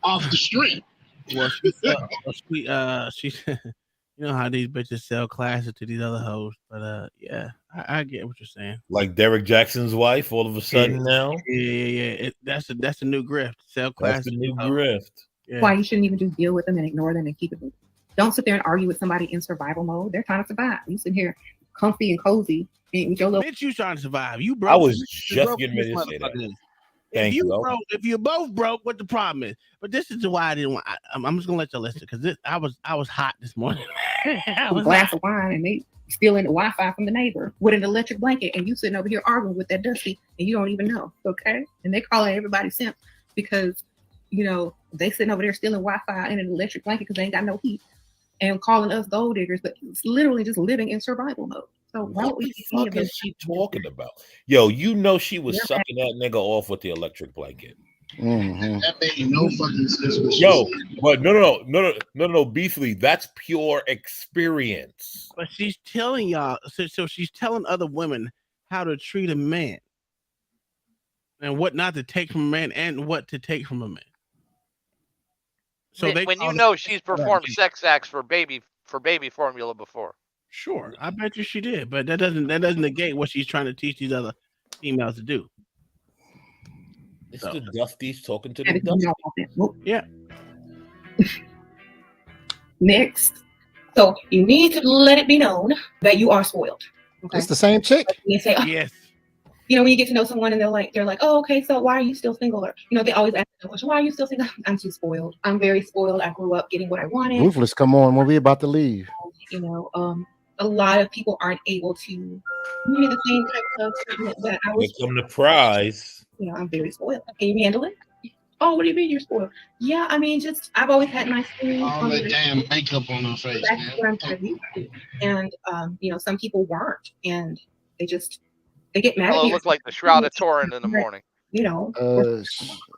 off the street. Well, she you know how these bitches sell classes to these other hoes, but yeah, I get what you're saying. Like Derek Jackson's wife, all of a sudden now. Yeah. That's a new grift. Sell classes. That's the new grift. Yeah. Why you shouldn't even just deal with them and ignore them and keep it moving. Don't sit there and argue with somebody in survival mode. They're trying to survive. You sit here comfy and cozy and with your little. Bitch, you trying to survive? You broke. I was You just broke getting this ready to say that. motherfucker. Thank you. If you both broke, what the problem is? But this is why I didn't want. I'm just gonna let you listen because I was hot this morning. A glass of wine and they stealing the Wi-Fi from the neighbor with an electric blanket, and you sitting over here arguing with that Dusty, and you don't even know, okay? And they calling everybody simp because they sitting over there stealing Wi-Fi and an electric blanket because they ain't got no heat, and calling us gold diggers, but it's literally just living in survival mode. So why What would the we fuck is she talking about? Yo, she was sucking that nigga off with the electric blanket. Mm-hmm. That made no fucking sense. Yo, but no, Beasley, that's pure experience. But she's telling y'all, so she's telling other women how to treat a man and what not to take from a man and what to take from a man. So when she's performed sex acts for baby formula before. Sure, I bet you she did, but that doesn't negate what she's trying to teach these other females to do. It's the Dusties talking to the Dusties. Yeah. Next. So you need to let it be known that you are spoiled. Okay? It's the same chick. You say, yes. When you get to know someone and they're like, oh, okay, so why are you still single? Or they always ask the question, why are you still single? I'm too spoiled. I'm very spoiled. I grew up getting what I wanted. Ruthless, come on, when we about to leave. A lot of people aren't able to give me the same type of treatment that I was. Here come the prize. I'm very spoiled. Can you handle it? Oh, what do you mean you're spoiled? Yeah, I mean, I've always had my skin. All that damn makeup on her face, That's man. what I'm kind of used to. And some people weren't, and they get mad at It you. looked like the Shroud of Turin in the morning.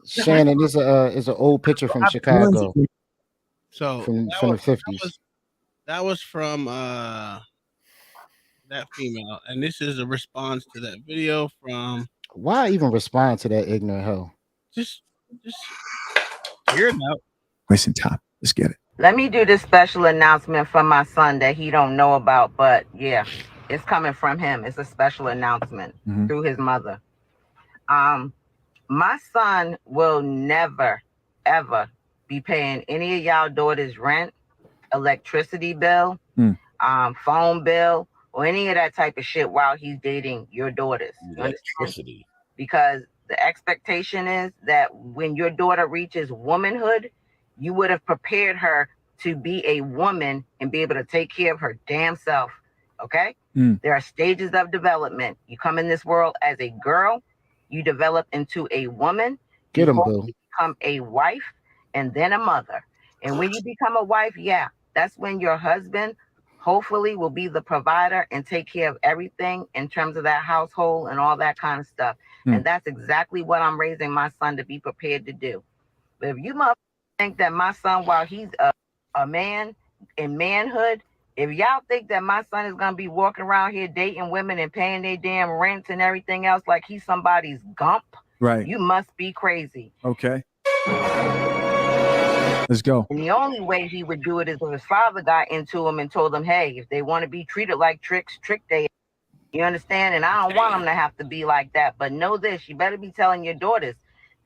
Shannon is an old picture from Chicago. So from the 50s. That was from that female, and this is a response to that video from. Why even respond to that ignorant hoe? Just hear it out. Wasting time. Let's get it. Let me do this special announcement for my son that he don't know about, but yeah, it's coming from him. It's a special announcement through his mother. My son will never, ever be paying any of y'all daughters' rent, electricity bill, phone bill, or any of that type of shit while he's dating your daughters. Electricity. Because the expectation is that when your daughter reaches womanhood, you would have prepared her to be a woman and be able to take care of her damn self. Okay? There are stages of development. You come in this world as a girl, you develop into a woman, Get him, you boo. become a wife, and then a mother. And when you become a wife, that's when your husband hopefully will be the provider and take care of everything in terms of that household and all that kind of stuff. And that's exactly what I'm raising my son to be prepared to do. But if you must think that my son, while he's a man in manhood, If y'all think that my son is gonna be walking around here dating women and paying their damn rent and everything else like he's somebody's gump, Right. you must be crazy. Okay. Let's go. And the only way he would do it is if his father got into him and told him, hey, if they want to be treated like tricks, trick they. You understand? And I don't want them to have to be like that. But know this, you better be telling your daughters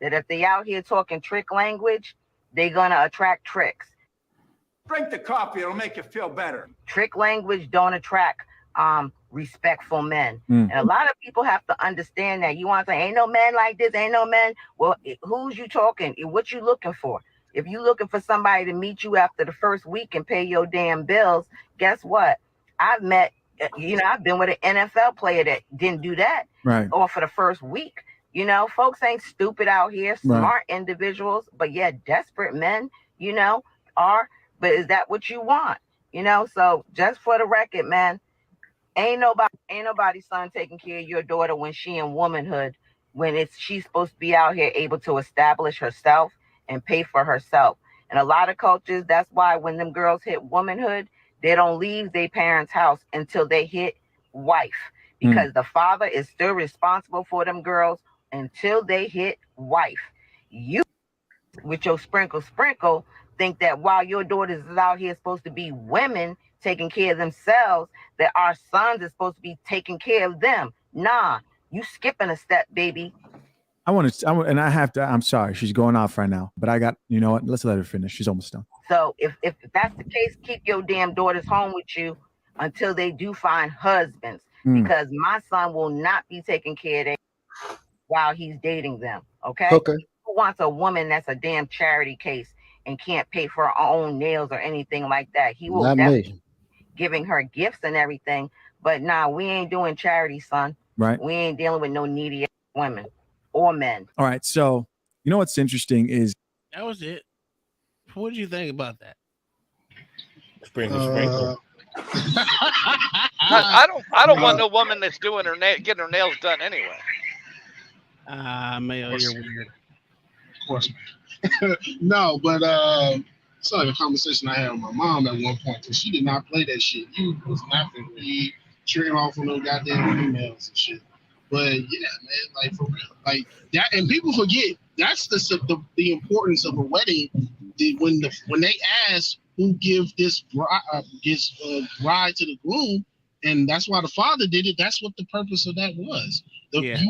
that if they out here talking trick language, they're going to attract tricks. Drink the coffee, it'll make you feel better. Trick language don't attract respectful men. Mm. And a lot of people have to understand that. You want to say, ain't no man like this, ain't no man. Well, who's you talking? What you looking for? If you looking for somebody to meet you after the first week and pay your damn bills, guess what? I've been with an NFL player that didn't do that. Right. Or for the first week. Folks ain't stupid out here, smart individuals, but yeah, desperate men, are. But is that what you want? So just for the record, man, ain't nobody's son taking care of your daughter when she in womanhood, when she's supposed to be out here able to establish herself and pay for herself. And a lot of cultures, that's why when them girls hit womanhood, they don't leave their parents' house until they hit wife, because the father is still responsible for them girls until they hit wife. You, with your sprinkle, think that while your daughters is out here supposed to be women taking care of themselves, that our sons is supposed to be taking care of them. Nah, you skipping a step, baby. I'm sorry, she's going off right now, but you know what? Let's let her finish. She's almost done. So if that's the case, keep your damn daughters home with you until they do find husbands, because my son will not be taking care of them while he's dating them. Okay. Who wants a woman that's a damn charity case and can't pay for her own nails or anything like that? He will definitely giving her gifts and everything, but nah, we ain't doing charity, son. Right. We ain't dealing with no needy women or men. All right. So you know what's interesting is that was it. What did you think about that? Sprinkle. I don't want no woman that's doing getting her nails done anyway. Mayo, you're weird. Of course. No, but it's like a conversation I had with my mom at one point, because she did not play that shit. You was not going to be tricking off on those goddamn females and shit. But yeah, man, like for real, like that, and people forget that's the importance of a wedding. When they ask who give this bride to the groom, and that's why the father did it. That's what the purpose of that was. You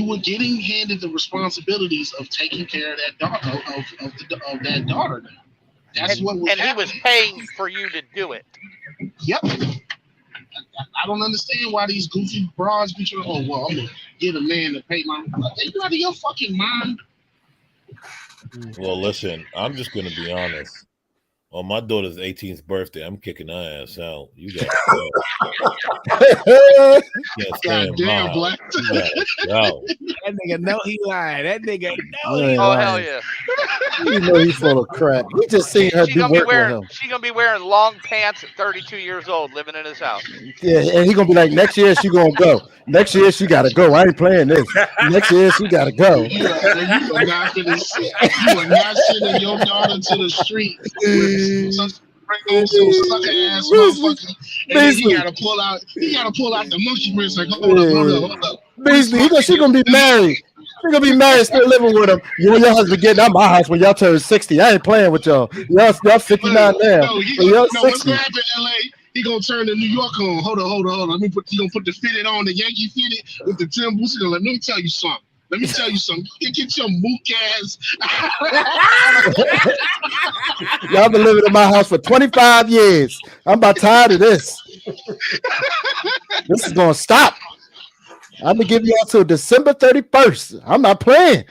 were getting handed the responsibilities of taking care of that daughter of that daughter. Now, that's what was happening. He was paying for you to do it. Yep. I don't understand why these goofy broads be trying. Oh well, I'm gonna get a man to pay my. Are you out of your fucking mind? Well, listen, I'm just gonna be honest. On my daughter's 18th birthday, I'm kicking her ass out. You got God damn, Black. That nigga know he lying. That nigga know he lying. Hell yeah. You know he's full of crap. We just seen her do work with him. She's gonna be wearing long pants at 32 years old, living in his house. Yeah, and he gonna be like, next year she gonna go. Next year she gotta go. I ain't playing this. Next year she gotta go. You are not sending your daughter to the street with some sucker ass motherfucker, and then he gotta pull out the monkey wrist. Like, hold up. Basically, she gonna be married. She gonna be married, still living with him. You and your husband getting out my house when y'all turn 60. I ain't playing with y'all. Y'all 59 now. Y'all 60. What's gonna happen in LA? He gonna turn the New York on. Hold on. He gonna put the fitted on, the Yankee fitted with the Tim boots. Let me tell you something. You get your mook ass. Y'all been living in my house for 25 years. I'm about tired of this. This is gonna stop. I'm gonna give y'all till December 31st. I'm not playing.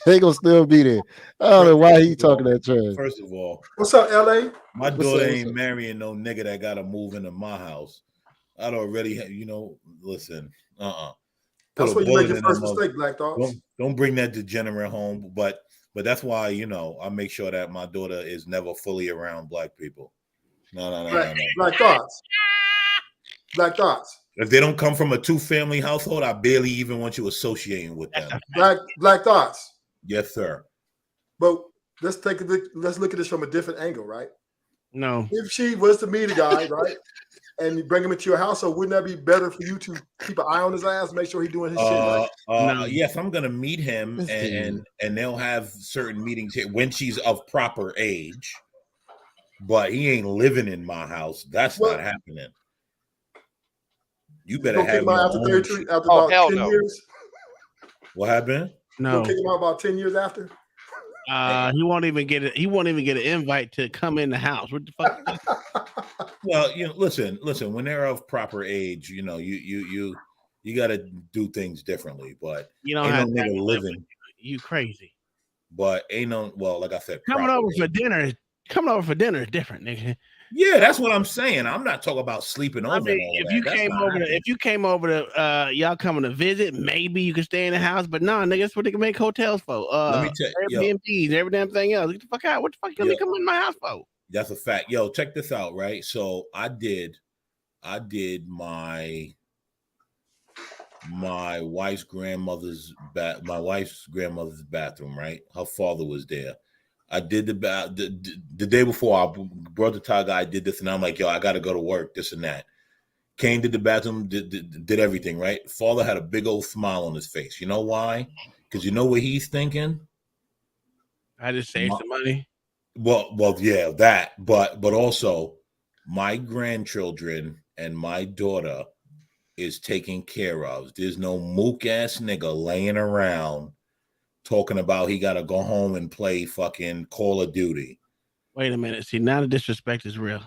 They gonna still be there. I don't know why he talking that trash. First of all, what's up, LA? My daughter ain't marrying no nigga that gotta move into my house. I'd already have, listen, That's where you make your first mistake, Black Thoughts. Don't bring that degenerate home. But that's why, I make sure that my daughter is never fully around black people. No. Black Thoughts. Black Thoughts. If they don't come from a 2-family household, I barely even want you associating with them. Black Thoughts. Yes, sir. But let's look at this from a different angle, right? No. If she was to meet a guy, right, and you bring him into your household, wouldn't that be better for you to keep an eye on his ass, make sure he's doing his shit right? No. Yes, I'm gonna meet him, and they'll have certain meetings here when she's of proper age. But he ain't living in my house. That's not happening. You better have your after own 32, shit. after about 10 years. What happened? No. You gonna kick him out about 10 years after? He won't even get it. He won't even get an invite to come in the house. What the fuck? Well, listen. When they're of proper age, you got to do things differently. But you don't ain't have no to nigga living. You crazy. But ain't no. Well, like I said, coming over for dinner is different, nigga. Yeah, that's what I'm saying. I'm not talking about sleeping over. I mean, and all if that. you That's came not over, happening. if you came over to y'all coming to visit, maybe you could stay in the house. But nah, nigga, that's what they can make hotels for. Let me tell you, Airbnbs, every damn thing else. Get the fuck out. What the fuck you gonna come in my house for? That's a fact. Yo, check this out, right? So I did my wife's grandmother's bathroom, right? Her father was there. I did the day before. I brought the tile guy. I did this, and I'm like, yo, I got to go to work. This and that. Came to the bathroom, did everything right. Father had a big old smile on his face. You know why? Because you know what he's thinking. I just saved some money. Well, yeah, that. But also, my grandchildren and my daughter is taken care of. There's no mook ass nigga laying around talking about he got to go home and play fucking Call of Duty. Wait a minute. See, now the disrespect is real.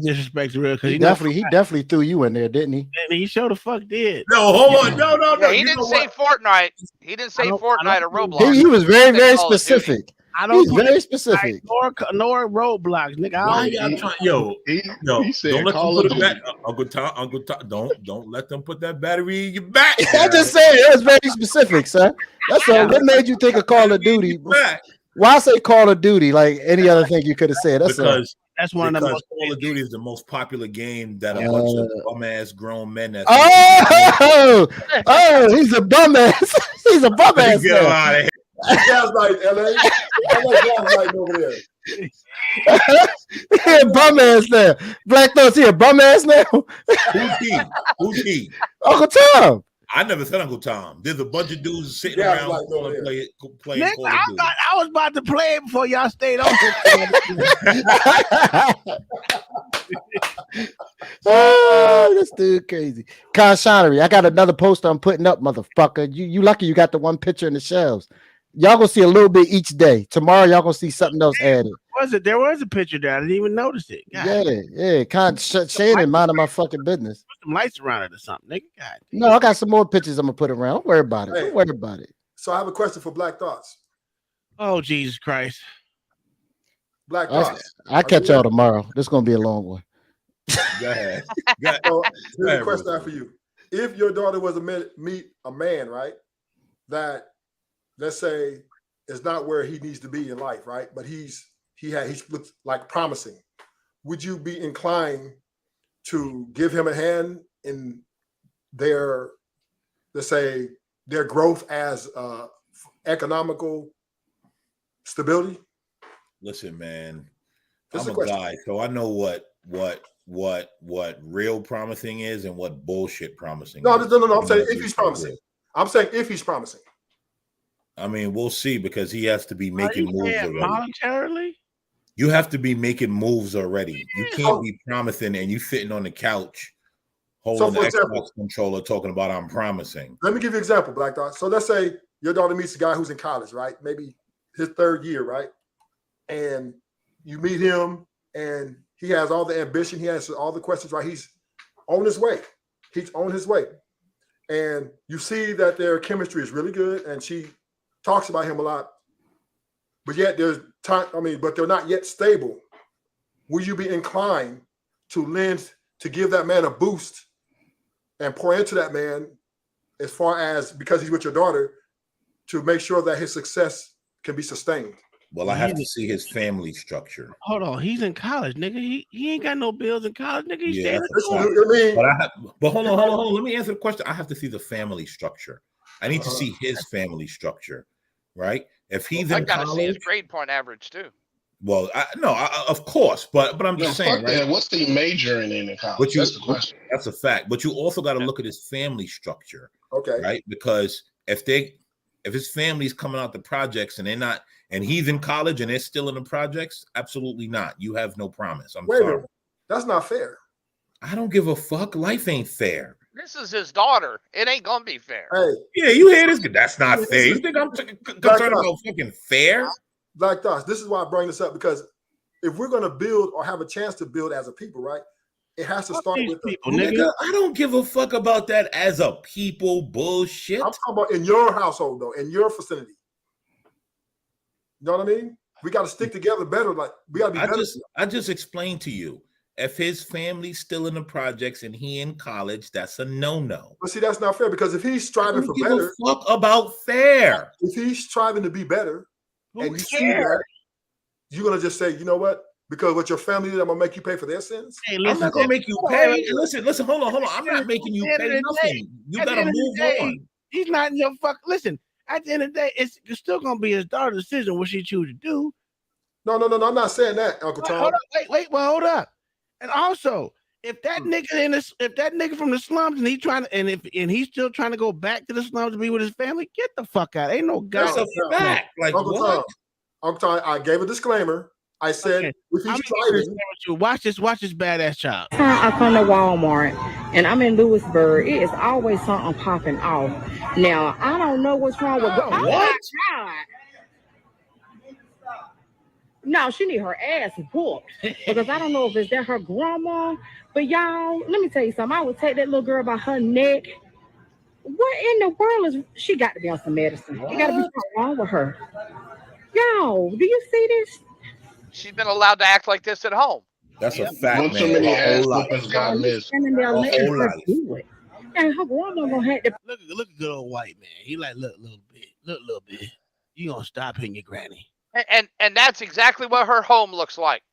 Disrespect is real because he definitely threw you in there, didn't he? And he sure the fuck did. No, hold on. No. Yeah, he didn't say Fortnite. He didn't say Fortnite or Roblox. He was very specific. He's very specific. Nor Roblox, nigga. Why y'all trying? Yo, he said, don't let them Call put of it back. Duty. Uncle Tom, don't let them put that battery in your back. I just said it was very specific, sir. That's all. What made you think of Call of Duty? Why say Call of Duty like any other thing you could have said? That's all. That's one of the most. Call of Duty is the most popular game that a bunch of bum ass grown men. That's he's a bum ass. He's a bum ass. Get him out of here. Gaslight, LA. I like gaslighting over there. He a bum ass now. Black Thoughts, he a bum ass now. Who's he? Uncle Tom. I never said Uncle Tom. There's a bunch of dudes sitting around playing Nigga, Call of Duty. I was about to play it before y'all stayed on. Oh, this dude crazy. Conshonery, I got another poster I'm putting up, motherfucker. You lucky you got the one picture in the shelves. Y'all gonna see a little bit each day. Tomorrow, y'all gonna see something else added. There was a picture there. I didn't even notice it. God. Yeah. Shannon minding my fucking business. Put some lights around it or something, nigga. God. No, I got some more pictures I'm gonna put around. Don't worry about it. Don't worry about it. So I have a question for Black Thoughts. Oh, Jesus Christ. Black Thoughts. I'll catch y'all tomorrow. This is gonna be a long one. Go ahead. So here's a question I have for you. If your daughter was to meet a man, right, that let's say is not where he needs to be in life, right? But he looks like promising. Would you be inclined to give him a hand in their, let's say, their growth as economical stability? Listen, man, I'm a guy, so I know what real promising is and what bullshit promising No. is. I'm saying if he's promising. I'm saying if he's promising. I mean, we'll see because he has to be making moves already. Voluntarily? You have to be making moves already. You can't be promising and you sitting on the couch holding the Xbox controller talking about I'm promising. Let me give you an example, Black Dot. So let's say your daughter meets a guy who's in college, right? Maybe his third year, right? And you meet him and he has all the ambition. He answers all the questions, right? He's on his way. He's on his way. And you see that their chemistry is really good and she talks about him a lot, but yet there's time. But they're not yet stable. Will you be inclined to give that man a boost and pour into that man as far as, because he's with your daughter, to make sure that his success can be sustained? Well, I have to see his family structure. Hold on, he's in college, nigga. He ain't got no bills in college, nigga. He's Yeah, but hold on. Let me answer the question. I have to see the family structure. I need to see his family structure, right? If he's I in gotta see his college, grade point average too. well, of course, but I'm just saying, right? That. What's the majoring in college? That's the question. That's a fact. But you also got to look at his family structure, okay? Right? Because if his family's coming out the projects and they're not, and he's in college and they're still in the projects, absolutely not. You have no promise. I'm Wait a sorry. minute. That's not fair. I don't give a fuck. Life ain't fair. This is his daughter. It ain't gonna be fair. Hey, yeah, you hear this? That's not fair. You think I'm concerned about fucking fair? Like us. This is why I bring this up, because if we're going to build or have a chance to build as a people, right, it has to start with people. Nigga, I don't give a fuck about that as a people bullshit. I'm talking about in your household, though, in your vicinity. You know what I mean? We got to stick together better. Like we got to be better. I just explained to you. If his family's still in the projects and he in college, that's a no-no. But see, that's not fair, because if he's striving for give better, a fuck about fair. If he's striving to be better, and you see that, you're gonna just say, you know what? Because what your family did, I'm gonna make you pay for their sins. Hey, listen, I'm not gonna make you pay. Listen, hold on. I'm not making you pay nothing. You gotta move on. He's not in your fuck. Listen, at the end of the day, it's still gonna be his daughter's decision what she choose to do. No. I'm not saying that, Uncle Tom. Hold up, wait. Well, hold up. And also, if that nigga from the slums and he's still trying to go back to the slums to be with his family, get the fuck out. Ain't no God. That's a fact. Like Uncle what? Tom, I gave a disclaimer. I said, if he's striving, watch this badass child. I come to Walmart and I'm in Lewisburg. It is always something popping off. Now I don't know what's wrong with what? My God. No, she need her ass whooped because I don't know if it's that her grandma. But y'all, let me tell you something. I would take that little girl by her neck. What in the world is she got to be on some medicine? You got to be something wrong with her. Y'all, do you see this? She's been allowed to act like this at home. That's a fact, One man. too many ass A whoopings got missed. And they're letting whole her life. do it. And her grandma gonna have to Look at good old white man. He like look a little bit. You gonna stop hitting your granny? And that's exactly what her home looks like.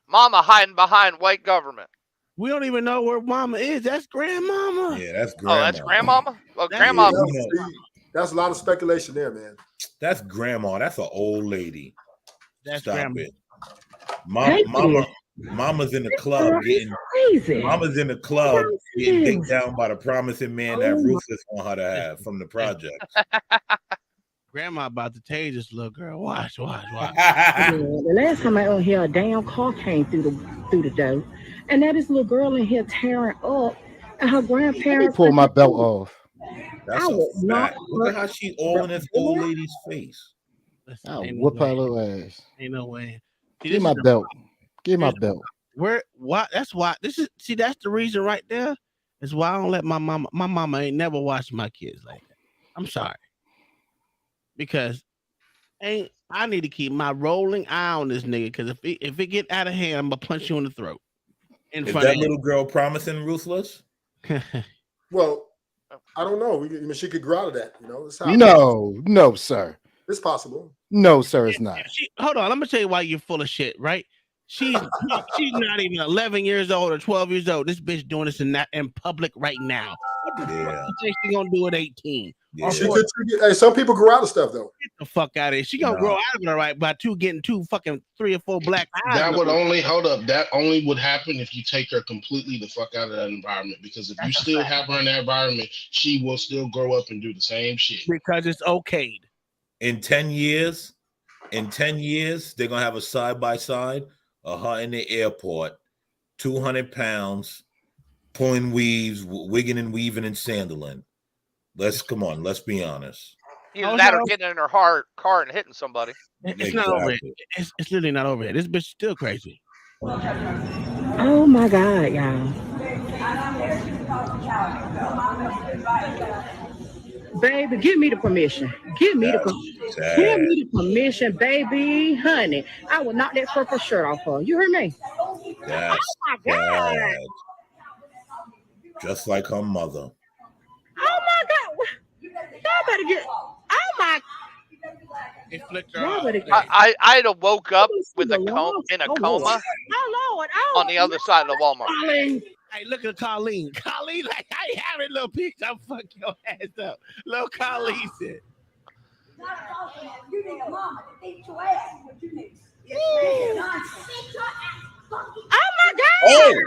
Mama hiding behind white government. We don't even know where mama is. That's grandmama. Yeah, that's grandma. Oh, that's grandmama? Well, That's grandma. that's a lot of speculation there, man. That's grandma. That's an old lady. That's Stop grandma. it. Mama's in the club getting crazy. Mama's in the club getting dicked down by the promising man that Ruthless want her to have from the project. Grandma about to tase this little girl. Watch. Yeah, the last time I was here, a damn car came through the door, and that this little girl in here tearing up, and her grandparents. Pull my belt off. That's a fact. Look at how she all in this old lady's face. I'll whoop her little ass. Ain't no way. Give my belt. Give my belt. That's why that's the reason right there. Is why I don't let my mama ain't never watched my kids like that. I'm sorry. Because I need to keep my rolling eye on this nigga. Because if it get out of hand, I'm gonna punch you in the throat. Is that little girl promising Ruthless? Well, I don't know. I mean, she could grow out of that. You know, No, sir. It's possible. No, sir, it's not. Hold on, I'm gonna tell you why you're full of shit, right? She's not even 11 years old or 12 years old. This bitch doing this in public right now. What the fuck you think she gonna do at 18? Yeah. Hey, some people grow out of stuff though. Get the fuck out of here. She gonna grow out of it, all right, by getting 3 or 4 black eyes. That would only That only would happen if you take her completely the fuck out of that environment. Because if you still have her in that environment, she will still grow up and do the same shit. Because it's okayed. In 10 years, they're gonna have a side-by-side of her in the airport, 200 pounds, pulling weaves, wigging and weaving and sandaling. Let's be honest. Either that or getting in her car and hitting somebody. It's not over yet. It's literally not over yet. This bitch is still crazy. Oh my God, y'all. Baby, give me the permission. Give me the permission, baby, honey. I will knock that purple shirt off her. You heard me? That's oh my God. sad. Just like her mother. Oh my God. Y'all better get. Oh my. I'd have woke up with in a coma on the other side of the Walmart. Hey, look at Colleen. Colleen, like, I ain't having a little piece. I'll fuck your ass up. Little Colleen said. You need a mama to beat your ass. What you need? Oh my God! Oh.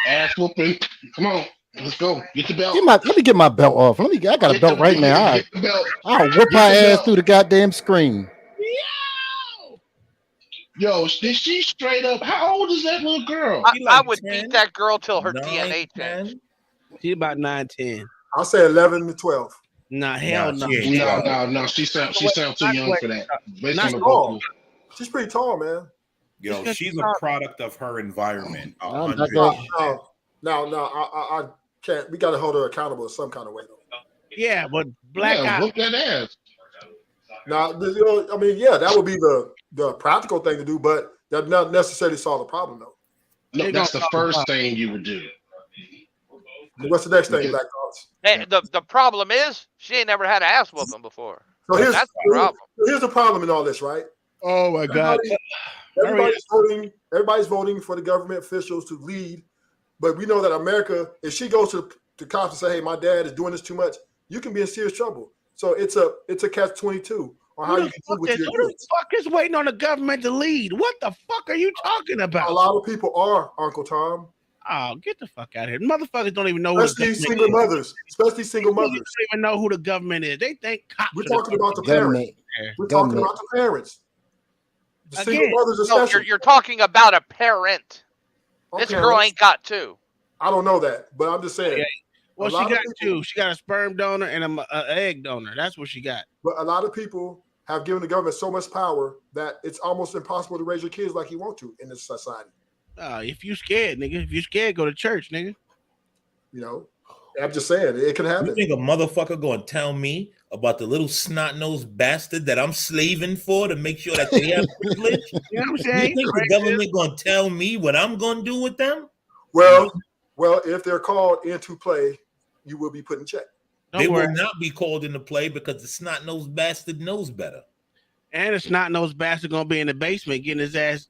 Ass whooping. Come on, let's go. Get the belt. Let me get my belt off. I got a belt right now. Get the belt. I'll whoop her ass through the goddamn screen. Yo, did she straight up? How old is that little girl? I would beat that girl till her DNA changed. She about 9, 10. I'll say 11 to 12. Nah, hell no. No. She sounds too young for that. Based on the tall. vocal. She's pretty tall, man. Yo, she's a product of her environment. No, I can't. We got to hold her accountable in some kind of way, though. Yeah, but black eye. Whoop that ass. Now, I mean, yeah, that would be the practical thing to do, but that not necessarily solve the problem, though. No, that's the first thing you would do. What's the next thing, Black Thoughts? Hey, the problem is she ain't never had an ass whooping before. So That's the problem. Here's the problem in all this, right? Oh my God! Everybody's voting for the government officials to lead, but we know that America, if she goes to cops and say, "Hey, my dad is doing this too much," you can be in serious trouble. So it's a catch-22 on how you can do what you're doing. Who the fuck is waiting on the government to lead? What the fuck are you talking about? A lot of people are, Uncle Tom. Oh, get the fuck out of here! Motherfuckers don't even know Especially single mothers. Especially single mothers. They don't even know who the government is. They think cops. We're talking about the parents. We're talking about the parents. The single mothers, especially. No, you're talking about a parent. This girl ain't got two. I don't know that, but I'm just saying. Yeah. Well, she got two. She got a sperm donor and an egg donor. That's what she got. But a lot of people have given the government so much power that it's almost impossible to raise your kids like you want to in this society. If you scared, nigga. If you scared, go to church, nigga. You know, I'm just saying it can happen. You think a motherfucker gonna tell me about the little snot-nosed bastard that I'm slaving for to make sure that they have privilege? You know what I'm saying? You think the government gonna tell me what I'm gonna do with them? Well, if they're called into play, you will be put in check. They will not be called into play because the snot-nosed bastard knows better. And the snot-nosed bastard gonna be in the basement getting his ass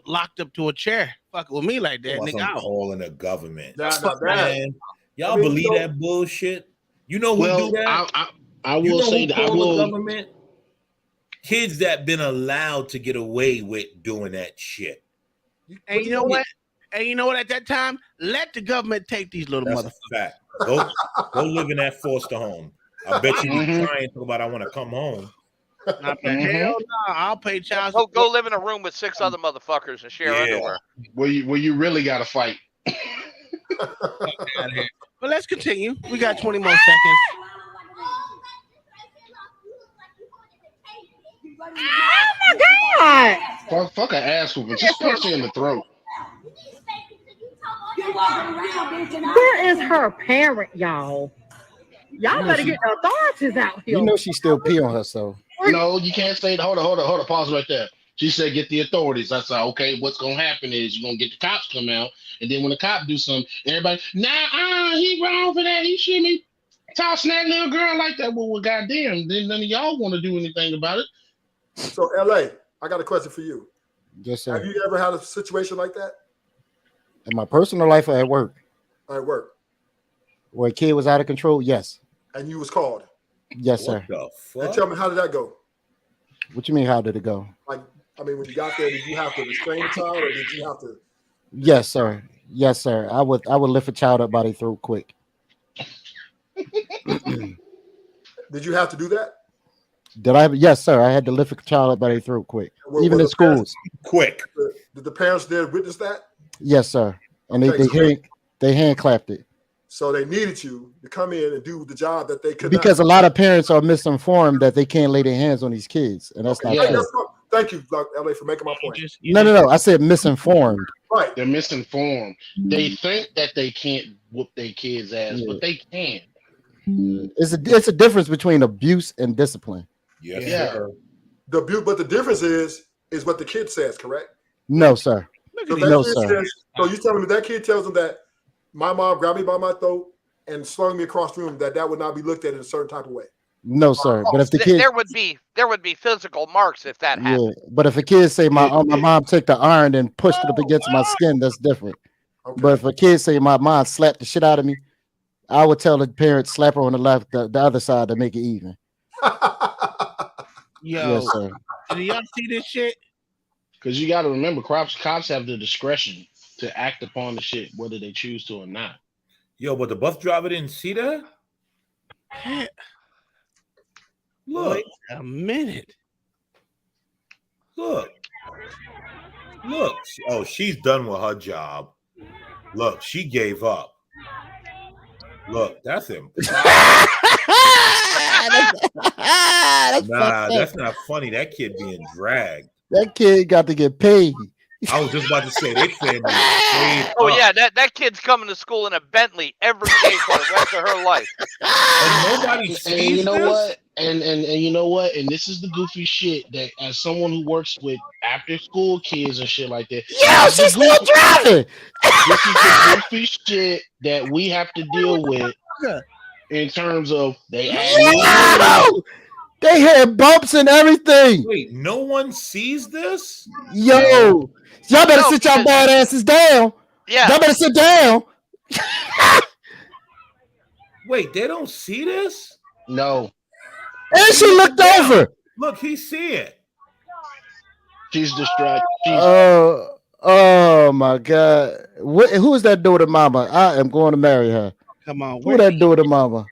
locked up to a chair, fucking with me like that, nigga. I'm calling the government. Man, y'all believe that bullshit? You know who do that? I will say that I will. Government? Kids that been allowed to get away with doing that shit. And you know what? And you know what? At that time, let the government take these little motherfuckers. Fact. Go live in that foster home. I bet you be trying to talk about I want to come home. Hell no, I'll pay child support. Go live in a room with 6 other motherfuckers and share underwear. Where you really got to fight. But let's continue. We got 20 more seconds. Oh my God! Fuck an ass whooping. Just punch her in the throat. Where is her parent, y'all? Y'all better get the authorities out here. You know she still pee on herself. No, you can't say hold on. Pause right there. She said, get the authorities. I said, okay, what's going to happen is you're going to get the cops come out. And then when the cop do something, everybody, he wrong for that. He shouldn't be tossing that little girl like that. Well, goddamn, then none of y'all want to do anything about it. So, LA, I got a question for you. Yes, sir. Have you ever had a situation like that? In my personal life or at work? At work. Where a kid was out of control? Yes. And you was called? Yes, sir. And tell me, how did that go? What you mean, how did it go? Like, I mean, when you got there, did you have to restrain the child, or did you have to? Yes, sir. Yes, sir. I would lift a child up by their throat quick. Did you have to do that? Did I? Yes, sir. I had to lift a child up by their throat quick, even in schools. Quick. Did the parents there witness that? Yes, sir. And Okay, they hand clapped it. So they needed you to come in and do the job that they could Because not. a lot of parents are misinformed that they can't lay their hands on these kids, and that's not true. Thank you, LA, for making my point. No. I said misinformed. Right. They're misinformed. They think that they can't whoop their kids' ass, but they can. It's a difference between abuse and discipline. Yes, Yeah. sir. But the difference is what the kid says, correct? No, sir. So No, kid sir. says, so you telling me that kid tells them that my mom grabbed me by my throat and slung me across the room, that would not be looked at in a certain type of way? No, sir. But if the kid, there would be physical marks if that happened. but if a kid say my mom took the iron and pushed it up against my skin, that's different. But if a kid say my mom slapped the shit out of me, I would tell the parents slap her on the left, the other side to make it even. Yo, Yes, sir. do y'all see this shit? Because you got to remember, cops have the discretion to act upon the shit, whether they choose to or not. Yo, but the bus driver didn't see that? Look. Wait a minute. Look. Oh, she's done with her job. Look, she gave up. Look, that's him. That's not funny. That kid being dragged. That kid got to get paid. I was just about to say they family. Oh yeah, that kid's coming to school in a Bentley every day for the rest of her life. And nobody sees And you know this? what? And you know what? And this is the goofy shit that, as someone who works with after school kids and shit like that. Yo, she's still driving. This is the goofy shit that we have to deal with in terms of they add. They had bumps and everything. Wait, no one sees this? Yo, y'all better sit y'all bald asses down. Yeah. Y'all better sit down. Wait, they don't see this? No. And she looked over. Look, he see it. She's distracted. Oh my God. Who is that daughter mama? I am going to marry her. Come on. Who that daughter mama?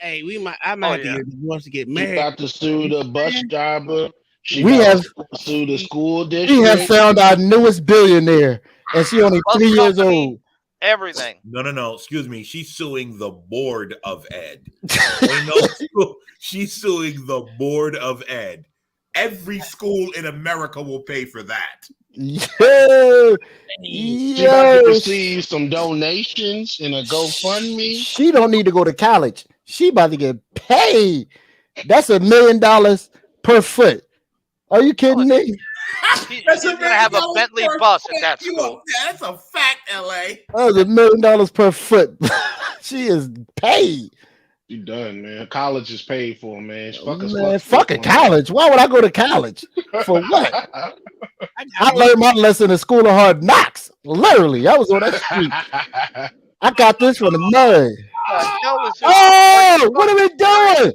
Hey, I might have to wants to get married. She about to sue the bus driver. We have sue the school district. We have found our newest billionaire, and she only 3 years old. Everything. No. Excuse me. She's suing the board of ed. She's suing the board of ed. Every school in America will pay for that. She about to receive some donations in a GoFundMe. She don't need to go to college. She about to get paid. That's $1 million per foot. Are you kidding me? She's gonna have a Bentley bus at that school. That's a fact, LA. That was $1 million per foot. She is paid. You done, man. College is paid for, man. Fucking college. Why would I go to college? For what? I learned my lesson in School of Hard Knocks. Literally, I was on that street. I got this from the mud. Oh, what are we doing?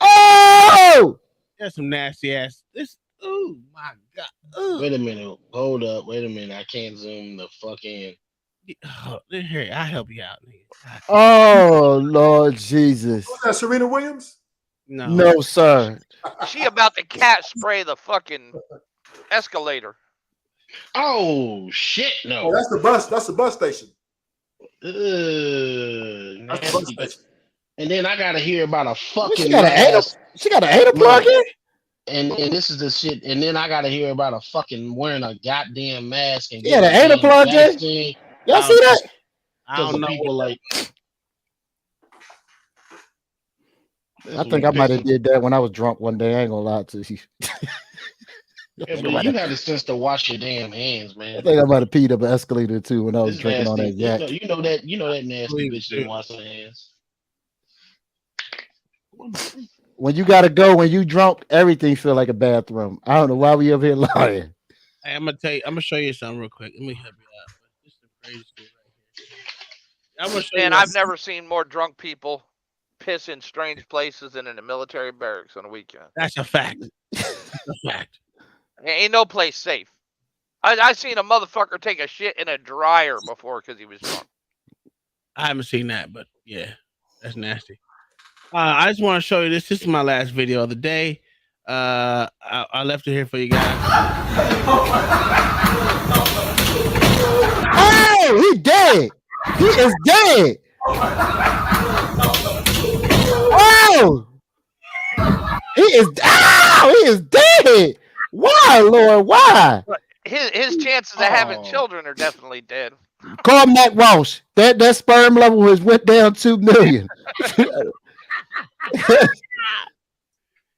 Oh, that's some nasty ass. Oh my God. Ooh. Wait a minute. Hold up. Wait a minute. I can't zoom the fucking. Here, I'll help you out. Oh, Lord Jesus. Was that Serena Williams? No, sir. She about to cat spray the fucking escalator. Oh shit! No. Oh, that's the bus. That's the bus station. That's the bus station. And then I gotta hear about a fucking. She got an anal plug in. And this is the shit. And then I gotta hear about a fucking wearing a goddamn mask and an anal plug in. Y'all see that? I don't know. People like. I think I might have did that when I was drunk one day. I ain't gonna lie to you. Yeah, but you had the sense to wash your damn hands, man. I think I might have peed up an escalator too when I was drinking on that yak. You know that nasty bitch didn't wash her hands. When you gotta go, when you drunk, everything feel like a bathroom. I don't know why we up here lying. Hey, I'm gonna show you something real quick. Let me help you out. This is the crazy shit right here. I'm gonna show Man, you. I've never seen more drunk people piss in strange places than in a military barracks on a weekend. That's a fact. That's a fact. Ain't no place safe. I seen a motherfucker take a shit in a dryer before because he was drunk. I haven't seen that, but yeah, that's nasty. I just want to show you this. This is my last video of the day. I left it here for you guys. Oh, he dead. He is dead. Oh, he is dead. Why, Lord? Why? His chances of having children are definitely dead. Call Matt Walsh. That sperm level has went down 2 million.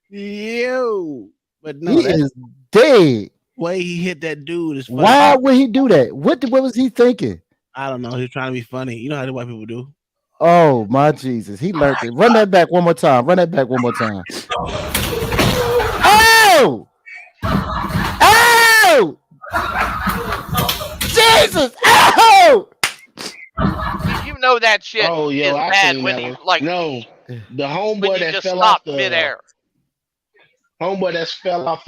Yo, but no, he is dead. Way he hit that dude is funny. Why would he do that? What was he thinking? I don't know. He was trying to be funny. You know how the white people do. Oh my Jesus! He learned it. Run that back one more time. Run that back one more time. Oh! Oh! Jesus! Oh! You know that shit Oh, yo, is I bad seen when that you one. like No, the when homeboy you that just fell stop off the midair.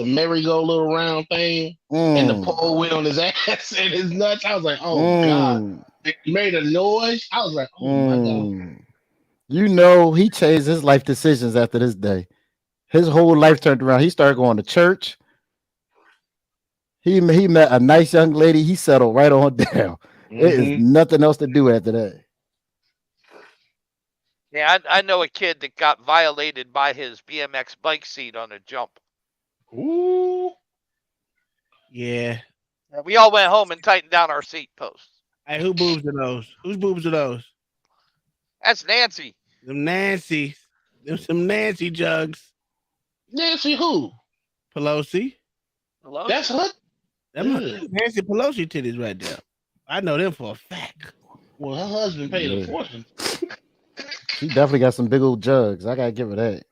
merry-go little round thing, and the pole went on his ass and his nuts. I was like, oh god. He made a noise. I was like, oh my god. You know, he changed his life decisions after this day. His whole life turned around. He started going to church. He met a nice young lady. He settled right on down. It is nothing else to do after that. Yeah, I know a kid that got violated by his BMX bike seat on a jump. Ooh. Yeah. We all went home and tightened down our seat posts. Hey, who boobs are those? Whose boobs are those? That's Nancy. Them Nancy. Them some Nancy jugs. Nancy who? Pelosi. Pelosi. That's her. Them Nancy Pelosi titties right there. I know them for a fact. Well, her husband paid a fortune. She definitely got some big old jugs. I gotta give her that.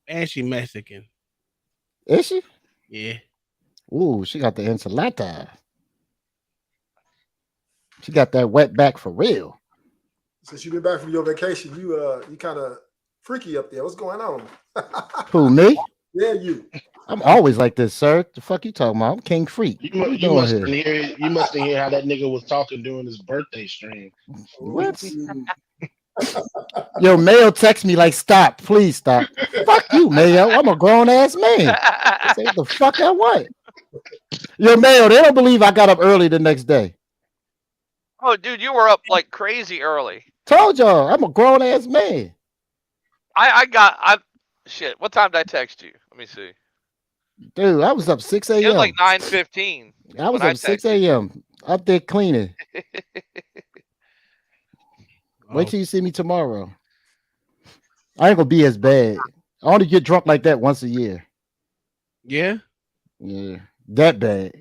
And she Mexican. Is she? Yeah. Ooh, she got the enchilada. She got that wet back for real. Since you've been back from your vacation, you kind of freaky up there. What's going on? Who, me? Yeah, you. I'm always like this, sir. The fuck you talking about? I'm king freak. You must have heard how that nigga was talking during his birthday stream. What? Yo, Mayo text me like, stop, please stop. Fuck you, Mayo. I'm a grown ass man. Say the fuck I want. Yo, Mayo, they don't believe I got up early the next day. Oh, dude, you were up like crazy early. Told y'all, I'm a grown ass man. Shit. What time did I text you? Let me see. Dude, I was up 6 a.m. It was like 9:15. I was up 6 a.m. up there cleaning. Wait till you see me tomorrow. I ain't gonna be as bad. I only get drunk like that once a year. Yeah? Yeah. That bad.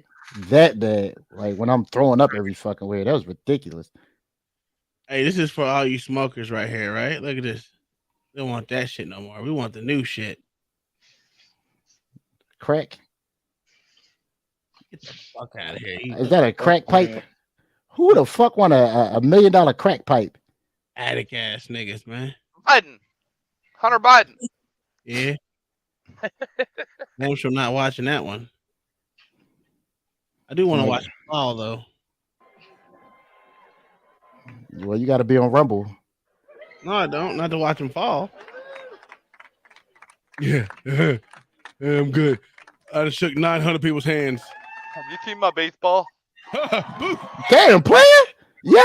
That bad. Like when I'm throwing up every fucking way. That was ridiculous. Hey, this is for all you smokers right here, right? Look at this. We don't want that shit no more. We want the new shit. Crack. Get the fuck out of here. Is that a crack pipe? Who the fuck want a $1 million crack pipe? Attic ass niggas, man. Biden. Hunter Biden. Yeah. Names from not watching that one. I do want to watch Fall though. Well, you got to be on Rumble. No, I don't. Not to watch him fall. Yeah. Yeah, I'm good. I just shook 900 people's hands. Have you seen my baseball? Damn, player. Yeah.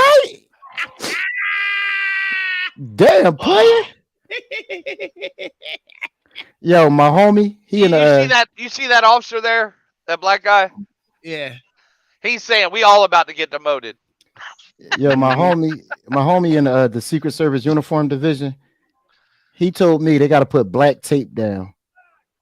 Damn, player. Yo, my homie. You see that officer there? That black guy? Yeah. He's saying we all about to get demoted. Yo, my homie in the Secret Service uniform division, he told me they got to put black tape down,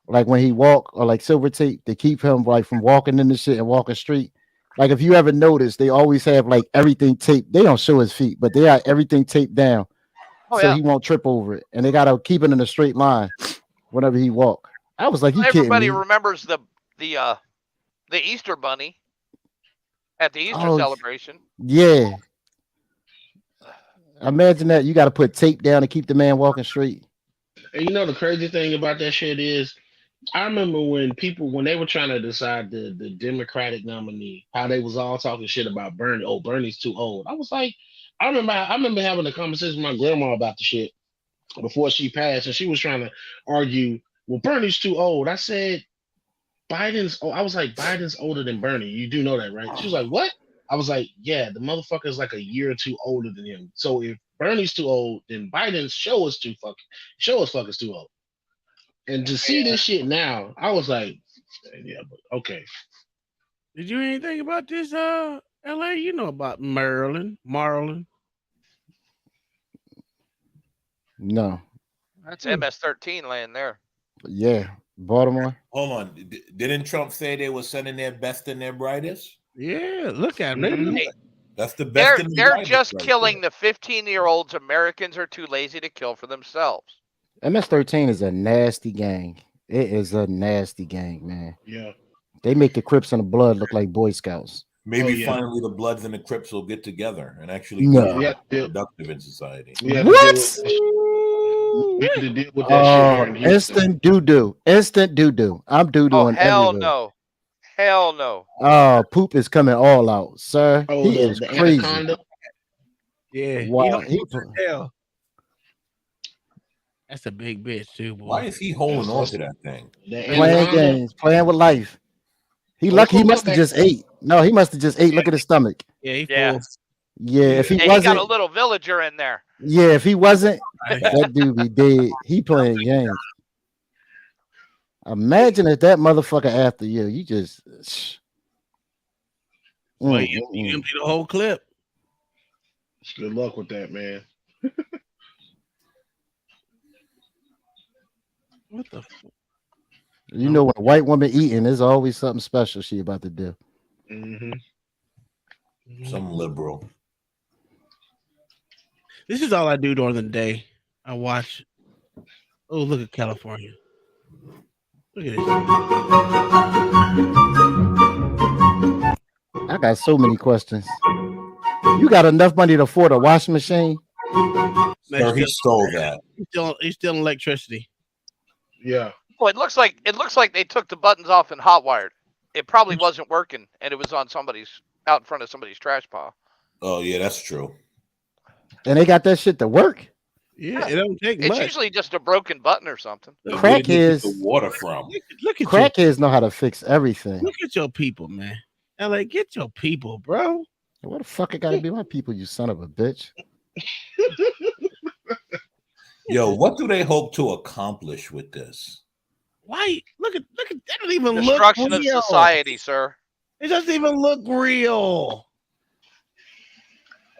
like when he walk, or like silver tape to keep him like from walking in the shit and walking street. Like if you ever notice, they always have like everything taped. They don't show his feet, but they got everything taped down, he won't trip over it, and they got to keep it in a straight line whenever he walk. I was like, you kidding me? Everybody remembers the Easter bunny at the Easter celebration. Yeah. Imagine that. You got to put tape down to keep the man walking straight. And you know the crazy thing about that shit is, I remember when they were trying to decide the Democratic nominee, how they was all talking shit about Bernie. Oh, Bernie's too old. I was like, I remember having a conversation with my grandma about the shit before she passed, and she was trying to argue, well, Bernie's too old. I said, Biden's older than Bernie. You do know that, right? She was like, what? I was like, yeah, the motherfucker's like a year or two older than him. So if Bernie's too old, then Biden's show us fuckers too old. And to see this shit now, I was like, yeah, but okay. Did you hear anything about this LA? You know about Marlin. No. That's MS-13 laying there. Yeah. Baltimore. Hold on. Didn't Trump say they were sending their best and their brightest? Yeah, look at them. That's the best. They're just killing the 15-year-olds Americans are too lazy to kill for themselves. MS-13 is a nasty gang. It is a nasty gang, man. Yeah. They make the Crips and the Blood look like Boy Scouts. Maybe finally the Bloods and the Crips will get together and actually No. be productive in society. What? We had to deal with that shit here in Houston. Instant doo-doo. Instant doo-doo. I'm Oh, doo-dooing hell everywhere. no. Hell no. Oh, poop is coming all out, sir. Oh, He is the crazy. anaconda. Yeah. Wow. Hell. That's a big bitch too, boy. Why is he holding on to that thing? Playing games, playing with life. He lucky. He must have just ate. No, he must have just ate. Look at his stomach. Yeah, he Yeah. full. Yeah, if he Yeah, he wasn't, got a little villager in there. yeah, if he wasn't, that dude be dead. He playing games. Imagine if that motherfucker after you, you just. Well, you empty the whole clip. Good luck with that, man. What the fuck? You know, when a white woman eating, there's always something special she about to do. Some liberal. This is all I do during the day. I watch. Oh, look at California. Look at this. I got so many questions. You got enough money to afford a washing machine? No, he stole that. He's still electricity. Yeah. Well, it looks like they took the buttons off and hot wired. It probably wasn't working, and it was on out in front of somebody's trash pile. Oh yeah, that's true. And they got that shit to work. Yeah, it don't take It's much. usually just a broken button or something. Crackheads. The water from. Look at Crackheads know how to fix everything. Look at your people, man. LA, get your people, bro. What the fuck it gotta be my people, you son of a bitch? Yo, what do they hope to accomplish with this? Why? Look at that. Don't even look Destruction of real. society, sir. It doesn't even look real.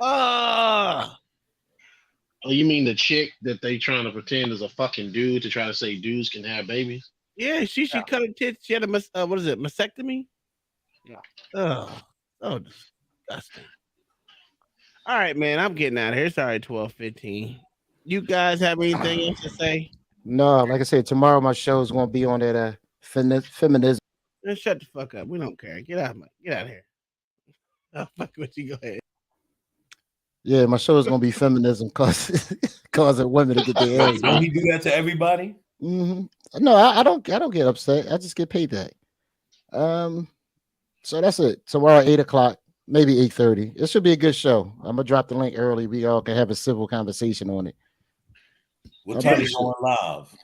Oh, you mean the chick that they trying to pretend is a fucking dude to try to say dudes can have babies? Yeah, she cut her tits. She had a what is it? Mastectomy? Yeah. Oh, so disgusting. All right, man. I'm getting out of here. Sorry, 12:15. You guys have anything else to say? No, like I said, tomorrow my show is gonna be on that feminism. Man, shut the fuck up. We don't care. Get out of here. Oh, fuck with you. Go ahead. Yeah, my show is gonna be feminism causing women to get their ass. Don't he do that to everybody? Mm-hmm. No, I don't get upset. I just get paid that. So that's it. Tomorrow 8:00, maybe 8:30. It should be a good show. I'm gonna drop the link early. We all can have a civil conversation on it. What time are you going live?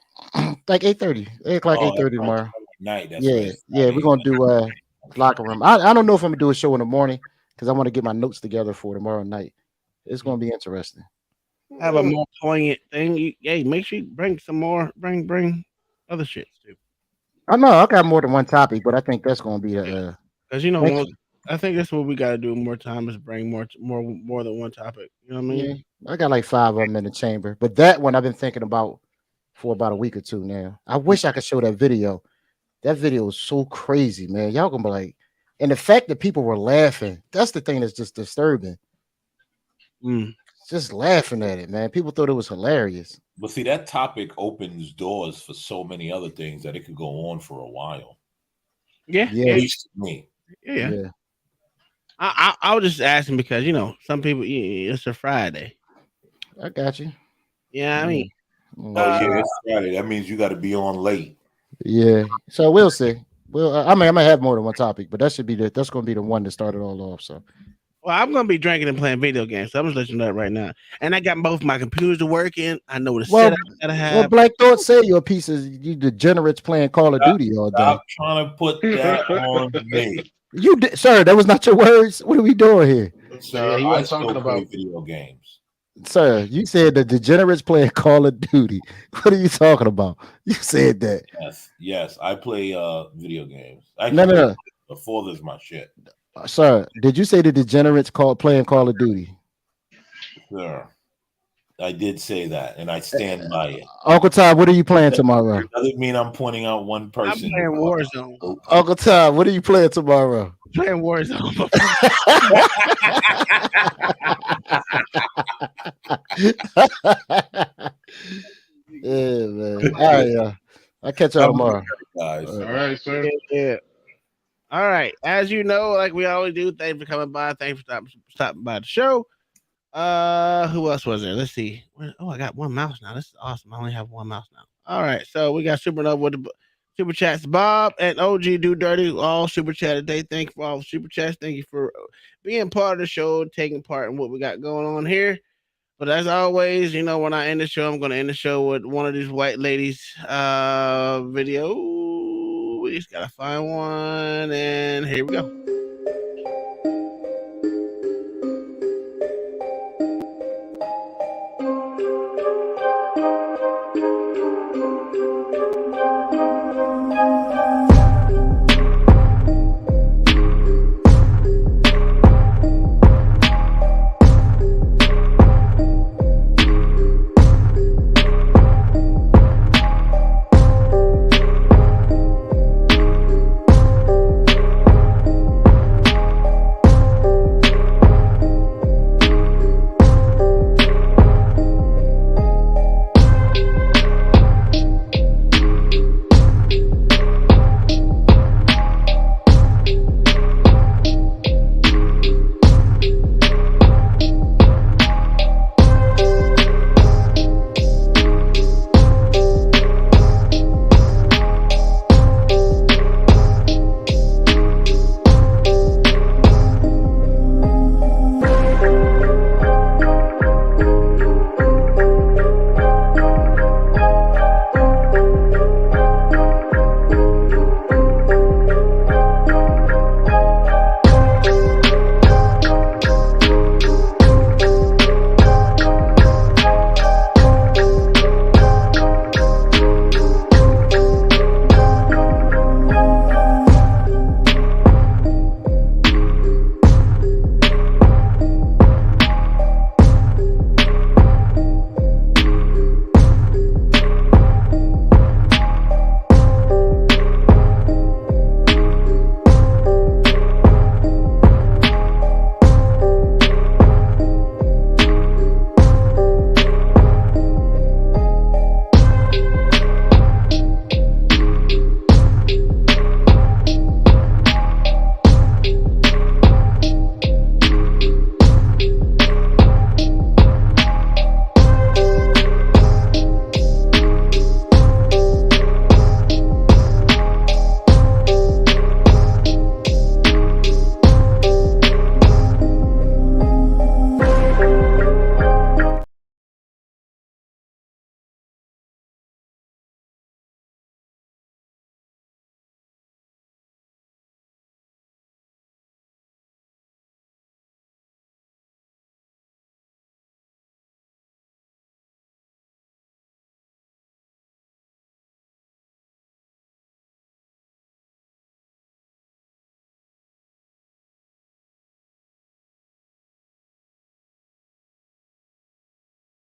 Like 8:30. 8:00, 8:30 tomorrow. Night. That's Yeah, right. yeah. We're gonna do locker room. I don't know if I'm gonna do a show in the morning because I want to get my notes together for tomorrow night. It's gonna be interesting. Have a more poignant thing. Hey, make sure you bring some more. Bring other shit too. I know I got more than one topic, but I think that's gonna be the because I think that's what we got to do more time is bring more than one topic. You know what I mean? Yeah, I got like 5 of them in the chamber, but that one I've been thinking about for about a week or two now. I wish I could show that video. That video is so crazy, man. Y'all gonna be like, and the fact that people were laughing, that's the thing that's just disturbing. Just laughing at it, man. People thought it was hilarious. But see, that topic opens doors for so many other things that it could go on for a while. Yeah. At least to me. Yeah. I was just asking because some people it's a Friday. I got you. Yeah, I mean, it's Friday. That means you got to be on late. Yeah. So we'll see. Well, I might have more than one topic, but that's going to be the one that started all off. So. Well, I'm gonna be drinking and playing video games. So I'm just letting you know that right now. And I got both my computers working. I know the setup I gotta have. Well, Black Thought say you're a piece of you degenerates playing Call of Duty all day. Stop trying to put that on me. You did, sir. That was not your words. What are we doing here? Sir, he I wasn't still talking play about video games. Sir, you said the degenerates playing Call of Duty. What are you talking about? You said that. Yes, I play video games. No. Before this, my shit. Sir, did you say the degenerates playing Call of Duty? Sure. I did say that, and I stand by it. Uncle Todd, what are you playing tomorrow? It doesn't mean I'm pointing out one person. I'm playing Warzone. Uncle Todd, what are you playing tomorrow? Playing Warzone. Yeah, man. All right, I'll catch y'all tomorrow. Guys. All right, sir. Yeah. All All right. As you know, like we always do, thanks for coming by. Thanks for stopping by the show. Who else was there? Let's see. Oh, I got one mouse now. This is awesome. I only have one mouse now. All right. So we got Supernova with the super chats. Bob and OG Do Dirty all super chat today. Thank you for all the super chats. Thank you for being part of the show, taking part in what we got going on here. But as always, you know, when I end the show, I'm going to end the show with one of these white ladies' video. We just got to find one. And here we go.